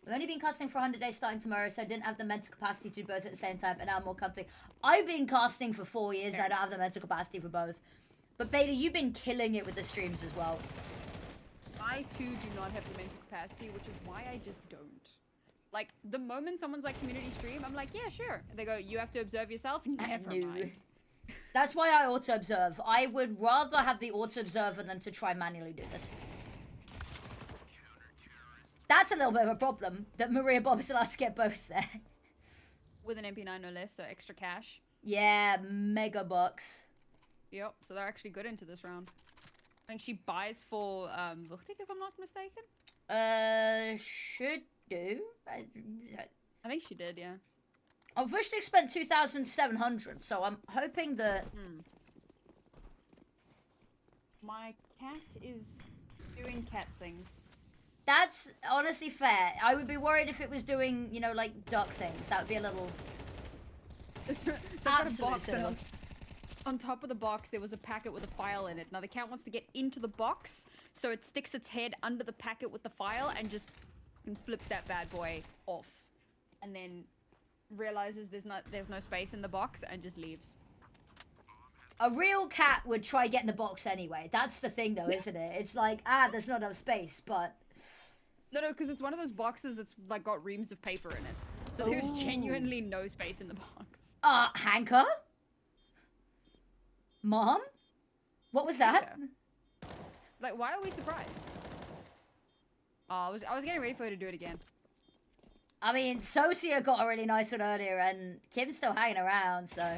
I've only been casting for 100 days starting tomorrow, so I didn't have the mental capacity to do both at the same time, and now I'm more comfy. I've been casting for 4 years and I don't have the mental capacity for both. But Beta, you've been killing it with the streams as well. I too do not have the mental capacity, which is why I just don't. Like, the moment someone's like, community stream, I'm like, yeah, sure. And they go, you have to observe yourself? Never mind. That's why I auto-observe. I would rather have the auto-observer than to try manually do this. That's a little bit of a problem, that Maria Bob is allowed to get both there. With an MP9 no less, so extra cash. Yeah, mega bucks. Yep, so they're actually good into this round. I think she buys for, Vuchtig, if I'm not mistaken? Should do. I think she did, yeah. Oh, Vuchtig spent 2,700, so I'm hoping that... My cat is doing cat things. That's honestly fair. I would be worried if it was doing, you know, like duck things. That would be a little... So I've got a box, and on top of the box there was a packet with a file in it. Now the cat wants to get into the box, so it sticks its head under the packet with the file and just flips that bad boy off. And then realizes there's no space in the box and just leaves. A real cat would try getting the box anyway. That's the thing though, isn't it? It's like, there's not enough space, but... No, because it's one of those boxes that's like got reams of paper in it. So there's genuinely no space in the box. Hanker? Mom? What was that? Like, why are we surprised? I was getting ready for her to do it again. I mean, Sosia got a really nice one earlier, and Kim's still hanging around, so...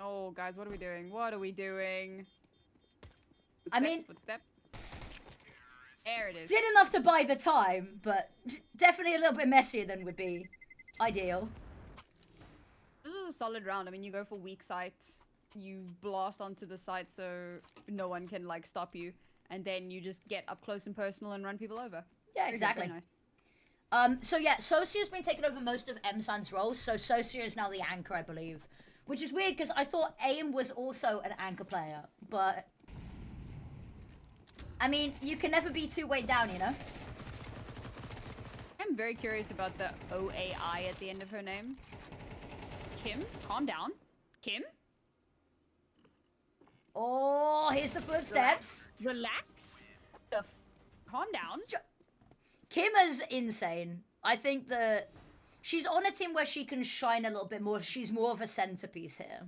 Oh, guys, what are we doing? What are we doing? Footsteps, I mean... Footsteps? There it is. Did enough to buy the time, but definitely a little bit messier than would be ideal. This was a solid round. I mean, you go for weak sight, you blast onto the site so no one can, like, stop you, and then you just get up close and personal and run people over. Yeah, exactly. Very nice. So yeah, Sosia's been taking over most of M-San's roles, so Sosia is now the anchor, I believe. which is weird because I thought AIM was also an anchor player, but I mean, you can never be too weighed down, you know? I'm very curious about the OAI at the end of her name. Kim, calm down. Kim? Oh, here's the footsteps. Relax. Calm down. Kim is insane. I think that she's on a team where she can shine a little bit more. She's more of a centerpiece here.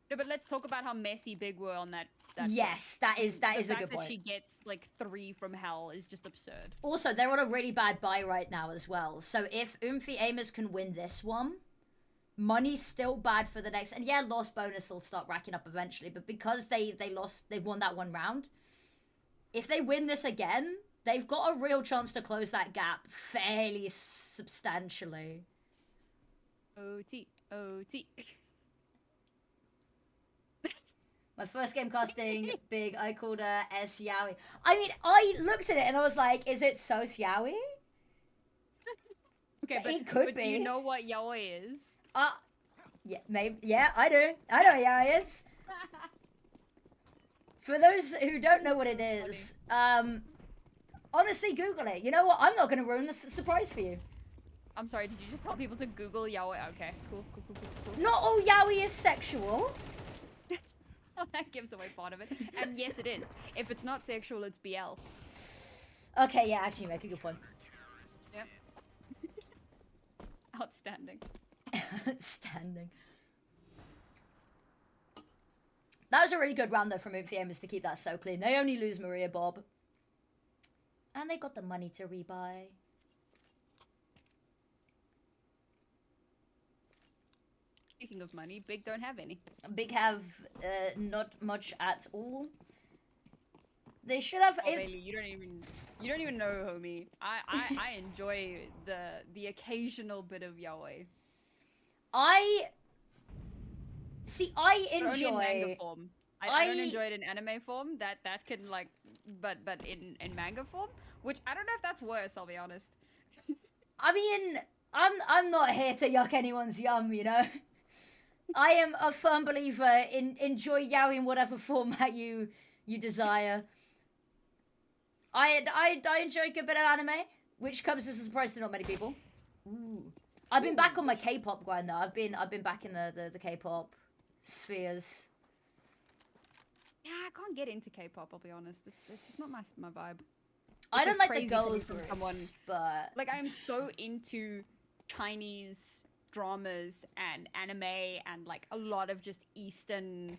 No, but let's talk about how messy Big were on that. Yes, that is a good The fact point. that she gets like 3 from hell is just absurd. Also, they're on a really bad buy right now as well. So if Oomphy Amers can win this one, money's still bad for the next. And yeah, loss bonus will start racking up eventually. But because they won that one round, if they win this again, they've got a real chance to close that gap fairly substantially. OT. My first game casting, big, I called her S Yowie. I mean, I looked at it and I was like, is it so Yowie? Okay, It could but be. do you know what yaoi is? Yeah, maybe. Yeah, I do. I know what Yowie is. For those who don't know what it is, honestly, Google it. You know what? I'm not going to ruin the surprise for you. I'm sorry, did you just tell people to Google yaoi? Okay, cool. Not all Yowie is sexual. That gives away part of it. And yes, it is. If it's not sexual, it's BL. Okay, yeah, actually, you make a good point. Yep. Outstanding. Standing. That was a really good round though from Oomphy Amers to keep that so clean. They only lose Maria Bob. And they got the money to rebuy. Speaking of money, Big don't have any. Big have not much at all. They should have. Oh, Bailey, you don't even know, homie. I enjoy the occasional bit of yaoi. I But only in enjoy. manga form. I don't enjoy it in anime form. That can like, but in manga form, which I don't know if that's worse. I'll be honest. I mean, I'm not here to yuck anyone's yum, you know. I am a firm believer in enjoy yaoi in whatever format you desire. I enjoy a good bit of anime, which comes as a surprise to not many people. Ooh. I've been back on my K-pop grind though. I've been back in the K-pop spheres. Yeah, I can't get into K-pop. I'll be honest. It's just not my vibe. I don't just like the crazy coming girls from groups, someone- but Like I am so into Chinese dramas and anime and like a lot of just Eastern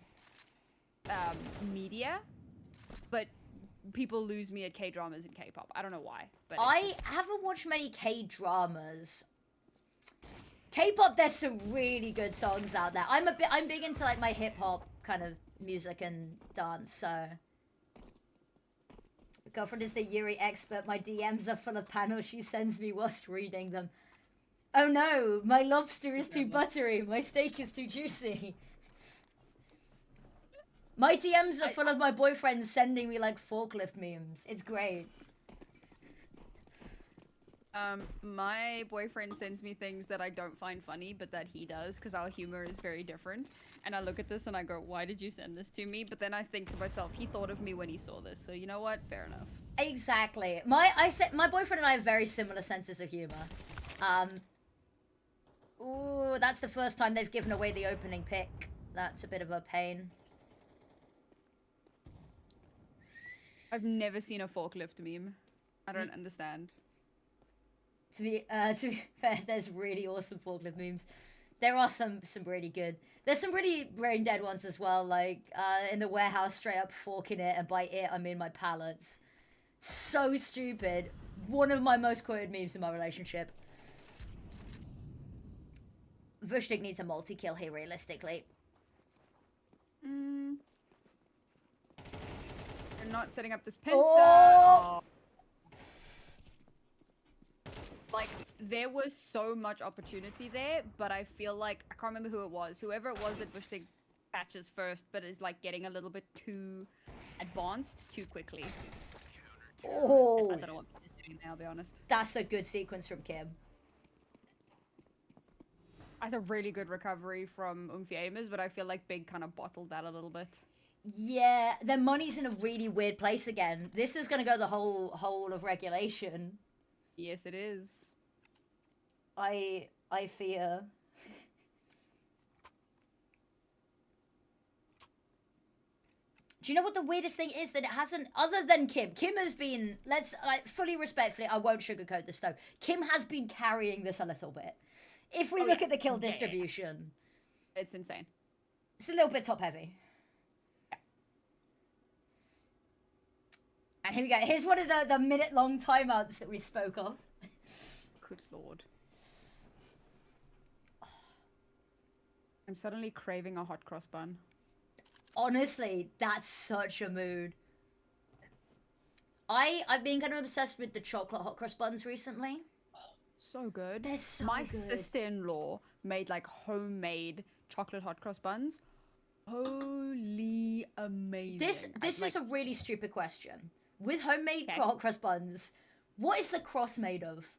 media, but people lose me at K-dramas and K-pop. I don't know why, but I haven't watched many K-dramas. K-pop, there's some really good songs out there. I'm big into like my hip hop kind of music and dance, so. Girlfriend is the Yuri expert. My DMs are full of panels she sends me whilst reading them. Oh no, my lobster is too buttery. My steak is too juicy. My DMs are full of my boyfriend sending me like forklift memes. It's great. my boyfriend sends me things that I don't find funny, but that he does, because our humor is very different. And I look at this and I go, why did you send this to me? But then I think to myself, he thought of me when he saw this. So you know what? Fair enough. Exactly. My boyfriend and I have very similar senses of humor. Ooh, that's the first time they've given away the opening pick. That's a bit of a pain. I've never seen a forklift meme. I don't understand. To be fair, there's really awesome forklift memes. There are some really good. There's some really brain dead ones as well, like in the warehouse, straight up forking it, and by it I mean my pallets. So stupid. One of my most quoted memes in my relationship. Vushtik needs a multi-kill here, realistically. You're not setting up this pincer. Oh! Like, there was so much opportunity there, but I feel like, I can't remember who it was. Whoever it was that Vushtik patches first, but is like getting a little bit too advanced too quickly. Oh, I don't know what he's doing there, I'll be honest. that's a good sequence from Kim. That's a really good recovery from Aimers, but I feel like Big kind of bottled that a little bit. Yeah, their money's in a really weird place again. This is gonna go the whole of regulation. Yes, it is. I fear. Do you know what the weirdest thing is? That it hasn't, other than Kim. Kim has been, let's, like, fully respectfully, I won't sugarcoat this though. Kim has been carrying this a little bit. If we look at the kill distribution, it's insane. It's a little bit top heavy. And here we go. Here's one of the minute-long timeouts that we spoke of. Good lord. I'm suddenly craving a hot cross bun. Honestly, that's such a mood. I've been kind of obsessed with the chocolate hot cross buns recently. So good. They're so My good. sister-in-law made like homemade chocolate hot cross buns. Holy amazing. This is a really stupid question. With homemade hot cross buns, what is the cross made of?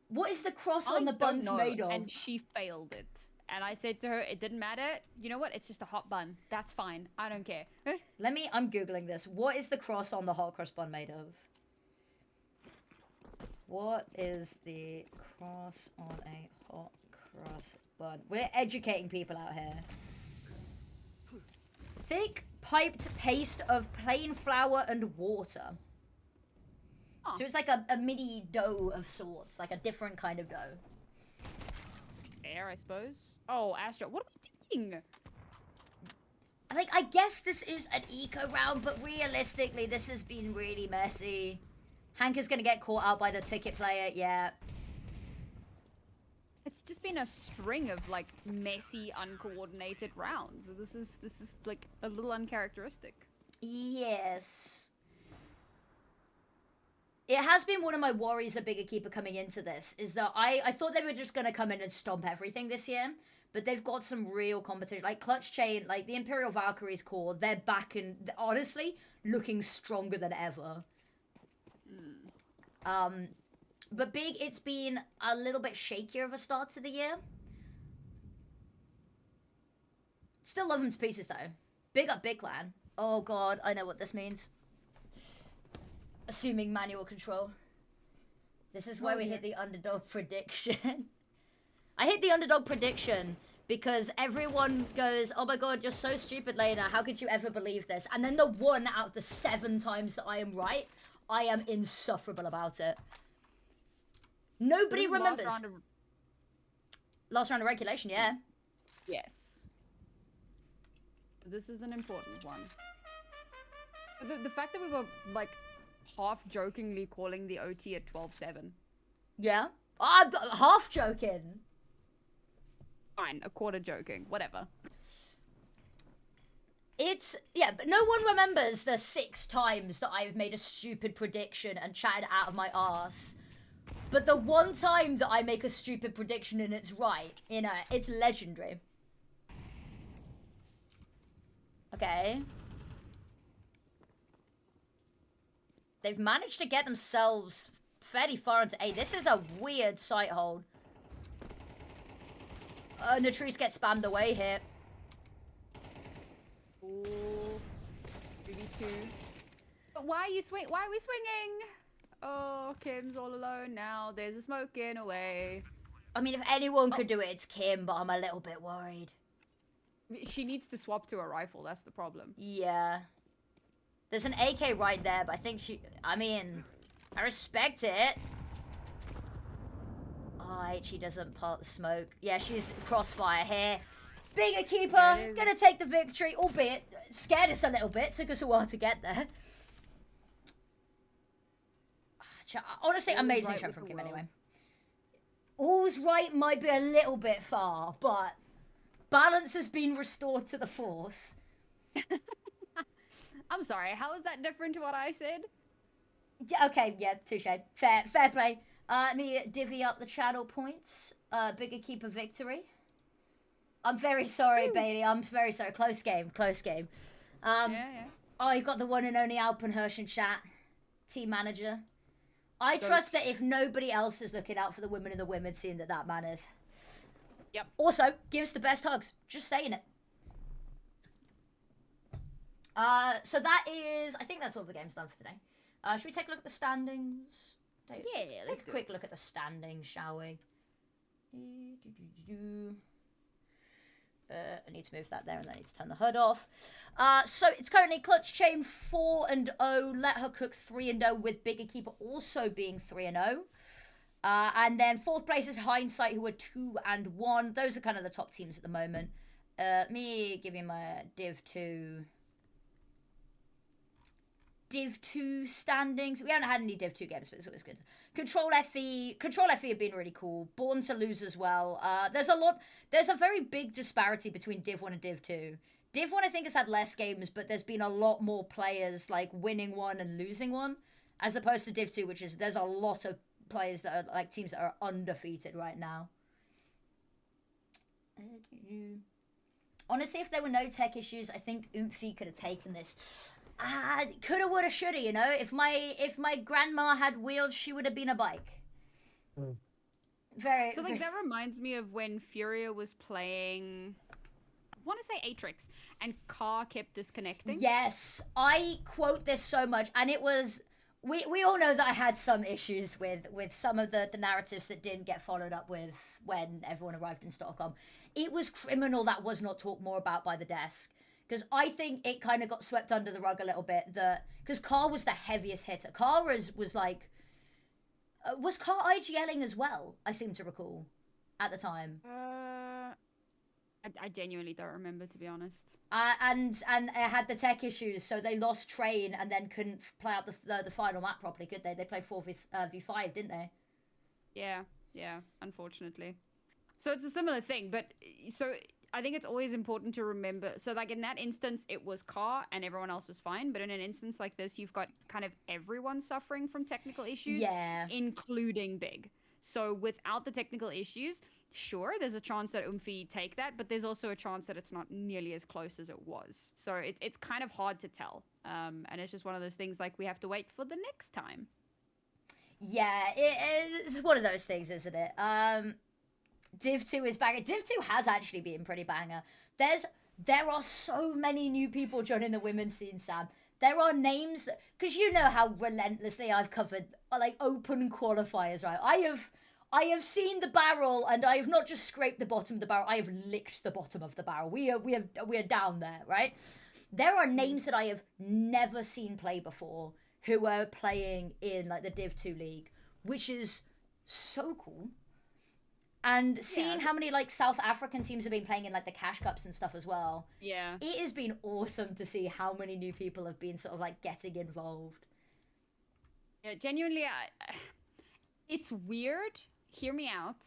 What is the cross on the buns made of? And she failed it. And I said to her, it didn't matter. You know what? It's just a hot bun. That's fine. I don't care. I'm Googling this. What is the cross on the hot cross bun made of? What is the cross on a hot cross bun? We're educating people out here. Thick piped paste of plain flour and water. Oh. So it's like a mini dough of sorts, like a different kind of dough. Fair, I suppose. Oh, Astro, what are we doing? Like, I guess this is an eco round, but realistically, this has been really messy. Hank is gonna get caught out by the ticket player, yeah. It's just been a string of like messy, uncoordinated rounds. This is like a little uncharacteristic. Yes. It has been one of my worries of Bigger Keeper coming into this, is that I thought they were just going to come in and stomp everything this year, but they've got some real competition. Like Clutch Chain, like the Imperial Valkyries core, they're back and honestly looking stronger than ever. But Big, it's been a little bit shakier of a start to the year. Still love them to pieces though. Big up Big Clan. Oh god, I know what this means. Assuming manual control. This is why we hit the underdog prediction. I hit the underdog prediction because everyone goes, oh my god, you're so stupid, Lena. How could you ever believe this? And then the 1 out of the 7 times that I am right, I am insufferable about it. Nobody remembers. Last round of regulation, yeah. Yes. This is an important one. The fact that we were like half jokingly calling the OT at 12-7. Yeah. I'm half joking. Fine, a quarter joking, whatever. It's, yeah, but no one remembers the 6 times that I've made a stupid prediction and chatted out of my arse. But the one time that I make a stupid prediction and it's right, you know, it's legendary. Okay. They've managed to get themselves fairly far into A. This is a weird sight hold. Natrice gets spammed away here. Ooh. 3v2. But why are we swinging? Oh, Kim's all alone now. There's a smoke in away. I mean, if anyone could do it, it's Kim, but I'm a little bit worried. She needs to swap to a rifle, that's the problem. Yeah. There's an AK right there, but I think I mean, I respect it. Alright, she doesn't part the smoke. Yeah, she's crossfire here. Bigger Keeper, gonna take the victory, albeit scared us a little bit. Took us a while to get there. Honestly, amazing right show with from the Kim world. anyway. All's right might be a little bit far, but balance has been restored to the Force. I'm sorry, how is that different to what I said? Yeah, okay, yeah, touche. Fair play. Let me divvy up the channel points. Bigger Keeper victory. I'm very sorry, Bailey. I'm very sorry. Close game. Yeah. Oh, you've got the one and only Alpenhirsch in chat. Team manager. I trust that if nobody else is looking out for the women in the women's scene, that man is. Yep. Also, gives the best hugs. Just saying it. So that is, I think that's all the game's done for today. Should we take a look at the standings? Yeah, Take a quick look at the standings, shall we? I need to move that there, and then I need to turn the HUD off. So it's currently Clutch Chain 4-0, Let Her Cook 3-0, with Bigger Keeper also being 3-0. And then fourth place is Hindsight, who are 2-1. Those are kind of the top teams at the moment. Me give you my Div 2 standings. We haven't had any Div 2 games, but it's always good. Control FE have been really cool. Born to Lose as well. There's a very big disparity between Div 1 and Div 2. Div 1 I think has had less games, but there's been a lot more players like winning one and losing one, as opposed to Div 2, which is, there's a lot of players that are like teams that are undefeated right now. Honestly, if there were no tech issues, I think Oomphy could have taken this. Coulda, woulda, shoulda, you know? If my grandma had wheels, she would have been a bike. Very. So like that reminds me of when Furia was playing, I want to say Atrix, and Car kept disconnecting. Yes, I quote this so much, and it was, we all know that I had some issues with some of the narratives that didn't get followed up with when everyone arrived in Stockholm. It was criminal that was not talked more about by the desk. Because I think it kind of got swept under the rug a little bit. Because Carr was the heaviest hitter. Carr was like... was Carr IGLing as well, I seem to recall, at the time? I genuinely don't remember, to be honest. And it had the tech issues, so they lost train and then couldn't play out the final map properly, could they? They played 4v5, didn't they? Yeah, unfortunately. So it's a similar thing, but... So... I think it's always important to remember. So, like, in that instance, it was Car and everyone else was fine. But in an instance like this, you've got kind of everyone suffering from technical issues, including Big. So, without the technical issues, sure, there's a chance that Oomphy take that, but there's also a chance that it's not nearly as close as it was. So, it's kind of hard to tell. And it's just one of those things, like, we have to wait for the next time. Yeah, it's one of those things, isn't it? Div 2 is banger. Div 2 has actually been pretty banger. There are so many new people joining the women's scene, Sam. There are names that, because you know how relentlessly I've covered like open qualifiers, right? I have seen the barrel, and I have not just scraped the bottom of the barrel. I have licked the bottom of the barrel. We are down there, right? There are names that I have never seen play before who are playing in like the Div 2 league, which is so cool. And seeing how many like South African teams have been playing in like the Cash Cups and stuff as well. Yeah. It has been awesome to see how many new people have been sort of like getting involved. Yeah, genuinely, it's weird. Hear me out.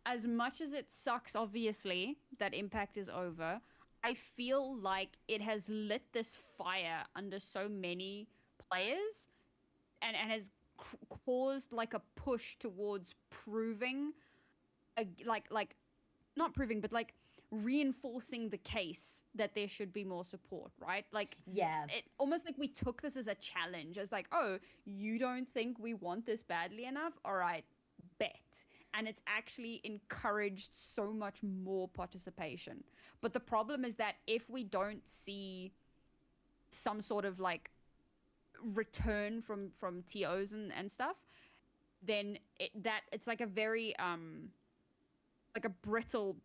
As much as it sucks, obviously, that Impact is over, I feel like it has lit this fire under so many players and has caused like a push towards proving... not proving, but like reinforcing the case that there should be more support, right? Like, yeah, it almost like we took this as a challenge, as like, oh, you don't think we want this badly enough? All right, bet. And it's actually encouraged so much more participation. But the problem is that if we don't see some sort of like return from TOs and stuff, then it's like a very like a brittle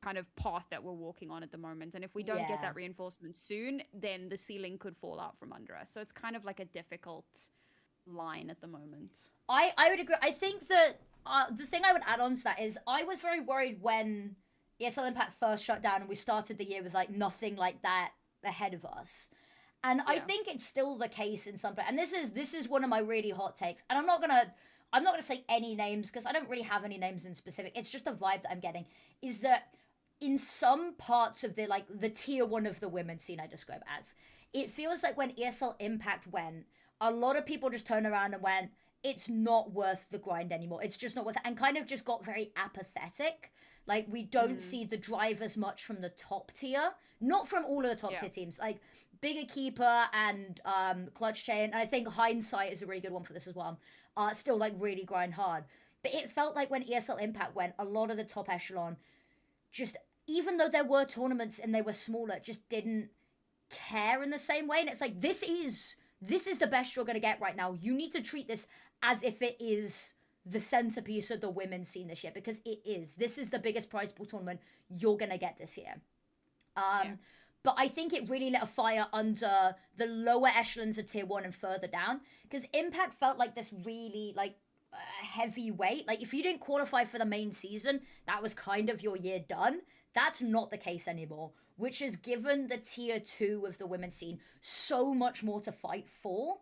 kind of path that we're walking on at the moment. And if we don't get that reinforcement soon, then the ceiling could fall out from under us. So it's kind of like a difficult line at the moment. I would agree. I think that the thing I would add on to that is I was very worried when ESL Impact first shut down and we started the year with like nothing like that ahead of us. And I think it's still the case in some places. And this is one of my really hot takes. And I'm not gonna say any names because I don't really have any names in specific. It's just a vibe that I'm getting. Is that in some parts of the tier 1 of the women's scene I describe as, it feels like when ESL Impact went, a lot of people just turned around and went, it's not worth the grind anymore. It's just not worth it. And kind of just got very apathetic. Like, we don't see the drive as much from the top tier. Not from all of the top tier teams. Like, Bigger Keeper and Clutch Chain. And I think Hindsight is a really good one for this as well. Still, like, really grind hard. But it felt like when ESL Impact went, a lot of the top echelon just, even though there were tournaments and they were smaller, just didn't care in the same way. And it's like, this is the best you're going to get right now. You need to treat this as if it is the centerpiece of the women's scene this year, because it is. This is the biggest prize pool tournament you're going to get this year. But I think it really lit a fire under the lower echelons of tier 1 and further down, because Impact felt like this really like heavy weight. Like, if you didn't qualify for the main season, that was kind of your year done. That's not the case anymore, which has given the tier 2 of the women's scene so much more to fight for.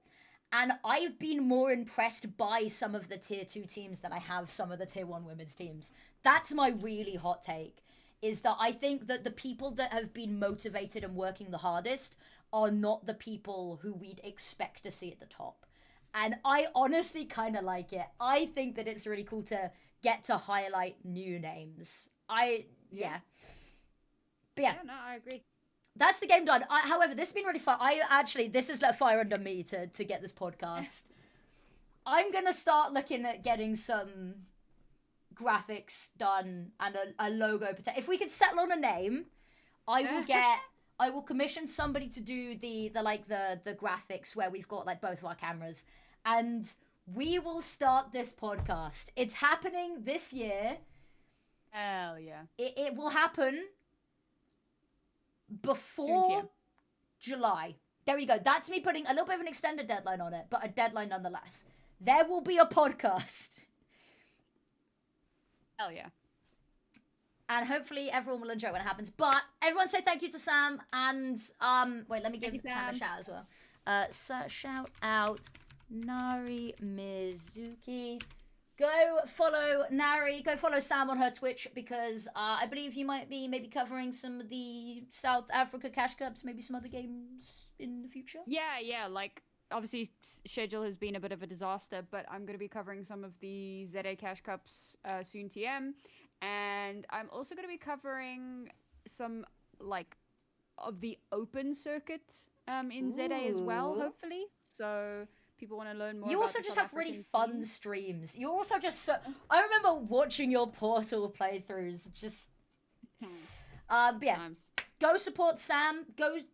And I've been more impressed by some of the tier 2 teams than I have some of the tier 1 women's teams. That's my really hot take, is that I think that the people that have been motivated and working the hardest are not the people who we'd expect to see at the top. And I honestly kind of like it. I think that it's really cool to get to highlight new names. Yeah. But yeah. No, I agree. That's the game done. However, this has been really fun. This has lit fire under me to get this podcast. I'm going to start looking at getting some graphics done and a logo. If we could settle on a name, I will commission somebody to do the graphics where we've got like both of our cameras, and we will start this podcast. It's happening this year. Hell yeah. It will happen before Soon, Tia. July. There we go. That's me putting a little bit of an extended deadline on it, but a deadline nonetheless. There will be a podcast. Hell yeah. And hopefully everyone will enjoy it when it happens. But everyone say thank you to Sam, and wait, let me give Sam a shout as well. So shout out Nari Mizuki. Go follow Nari. Go follow Sam on her Twitch, because I believe you might be maybe covering some of the South Africa Cash Cups, maybe some other games in the future. Yeah. Like, obviously, schedule has been a bit of a disaster, but I'm going to be covering some of the ZA Cash Cups soon, TM. And I'm also going to be covering some, like, of the open circuit in ZA as well, hopefully. So people want to learn more. You about also the just South have really African fun scene. streams. You also just I remember watching your Portal playthroughs. Just but yeah, Times. go support Sam.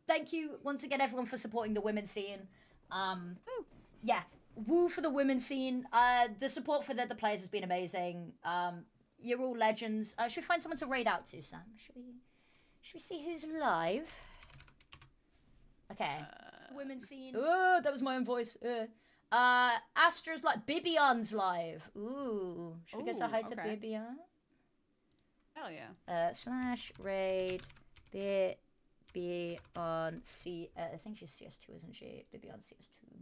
Thank you once again, everyone, for supporting the women's scene. Yeah, woo for the women's scene. The support for the players has been amazing. You're all legends. Should we find someone to raid out to, Sam? Should we see who's live? Okay. Women's scene. Oh, that was my own voice. Astra's live. Bibion's live. Ooh. Should we go say hi to okay. Bibion? Hell yeah. / raid Bibion C. I think she's CS2, isn't she? Bibion CS2.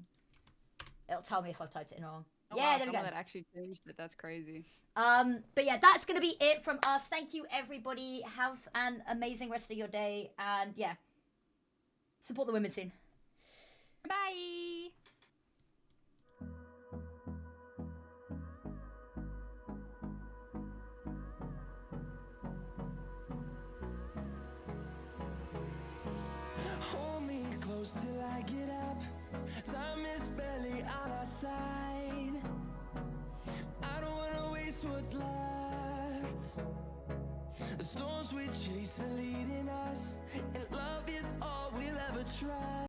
It'll tell me if I've typed it in wrong. Oh, Yeah, wow, there we go. someone that actually changed it. That's crazy. But yeah, that's gonna be it from us. Thank you, everybody. Have an amazing rest of your day, and yeah, support the women's scene. Bye. Hold me close till I get up. Time is barely on our side. I don't wanna waste what's left. The storms we chase are leading us, and love is all we'll ever try.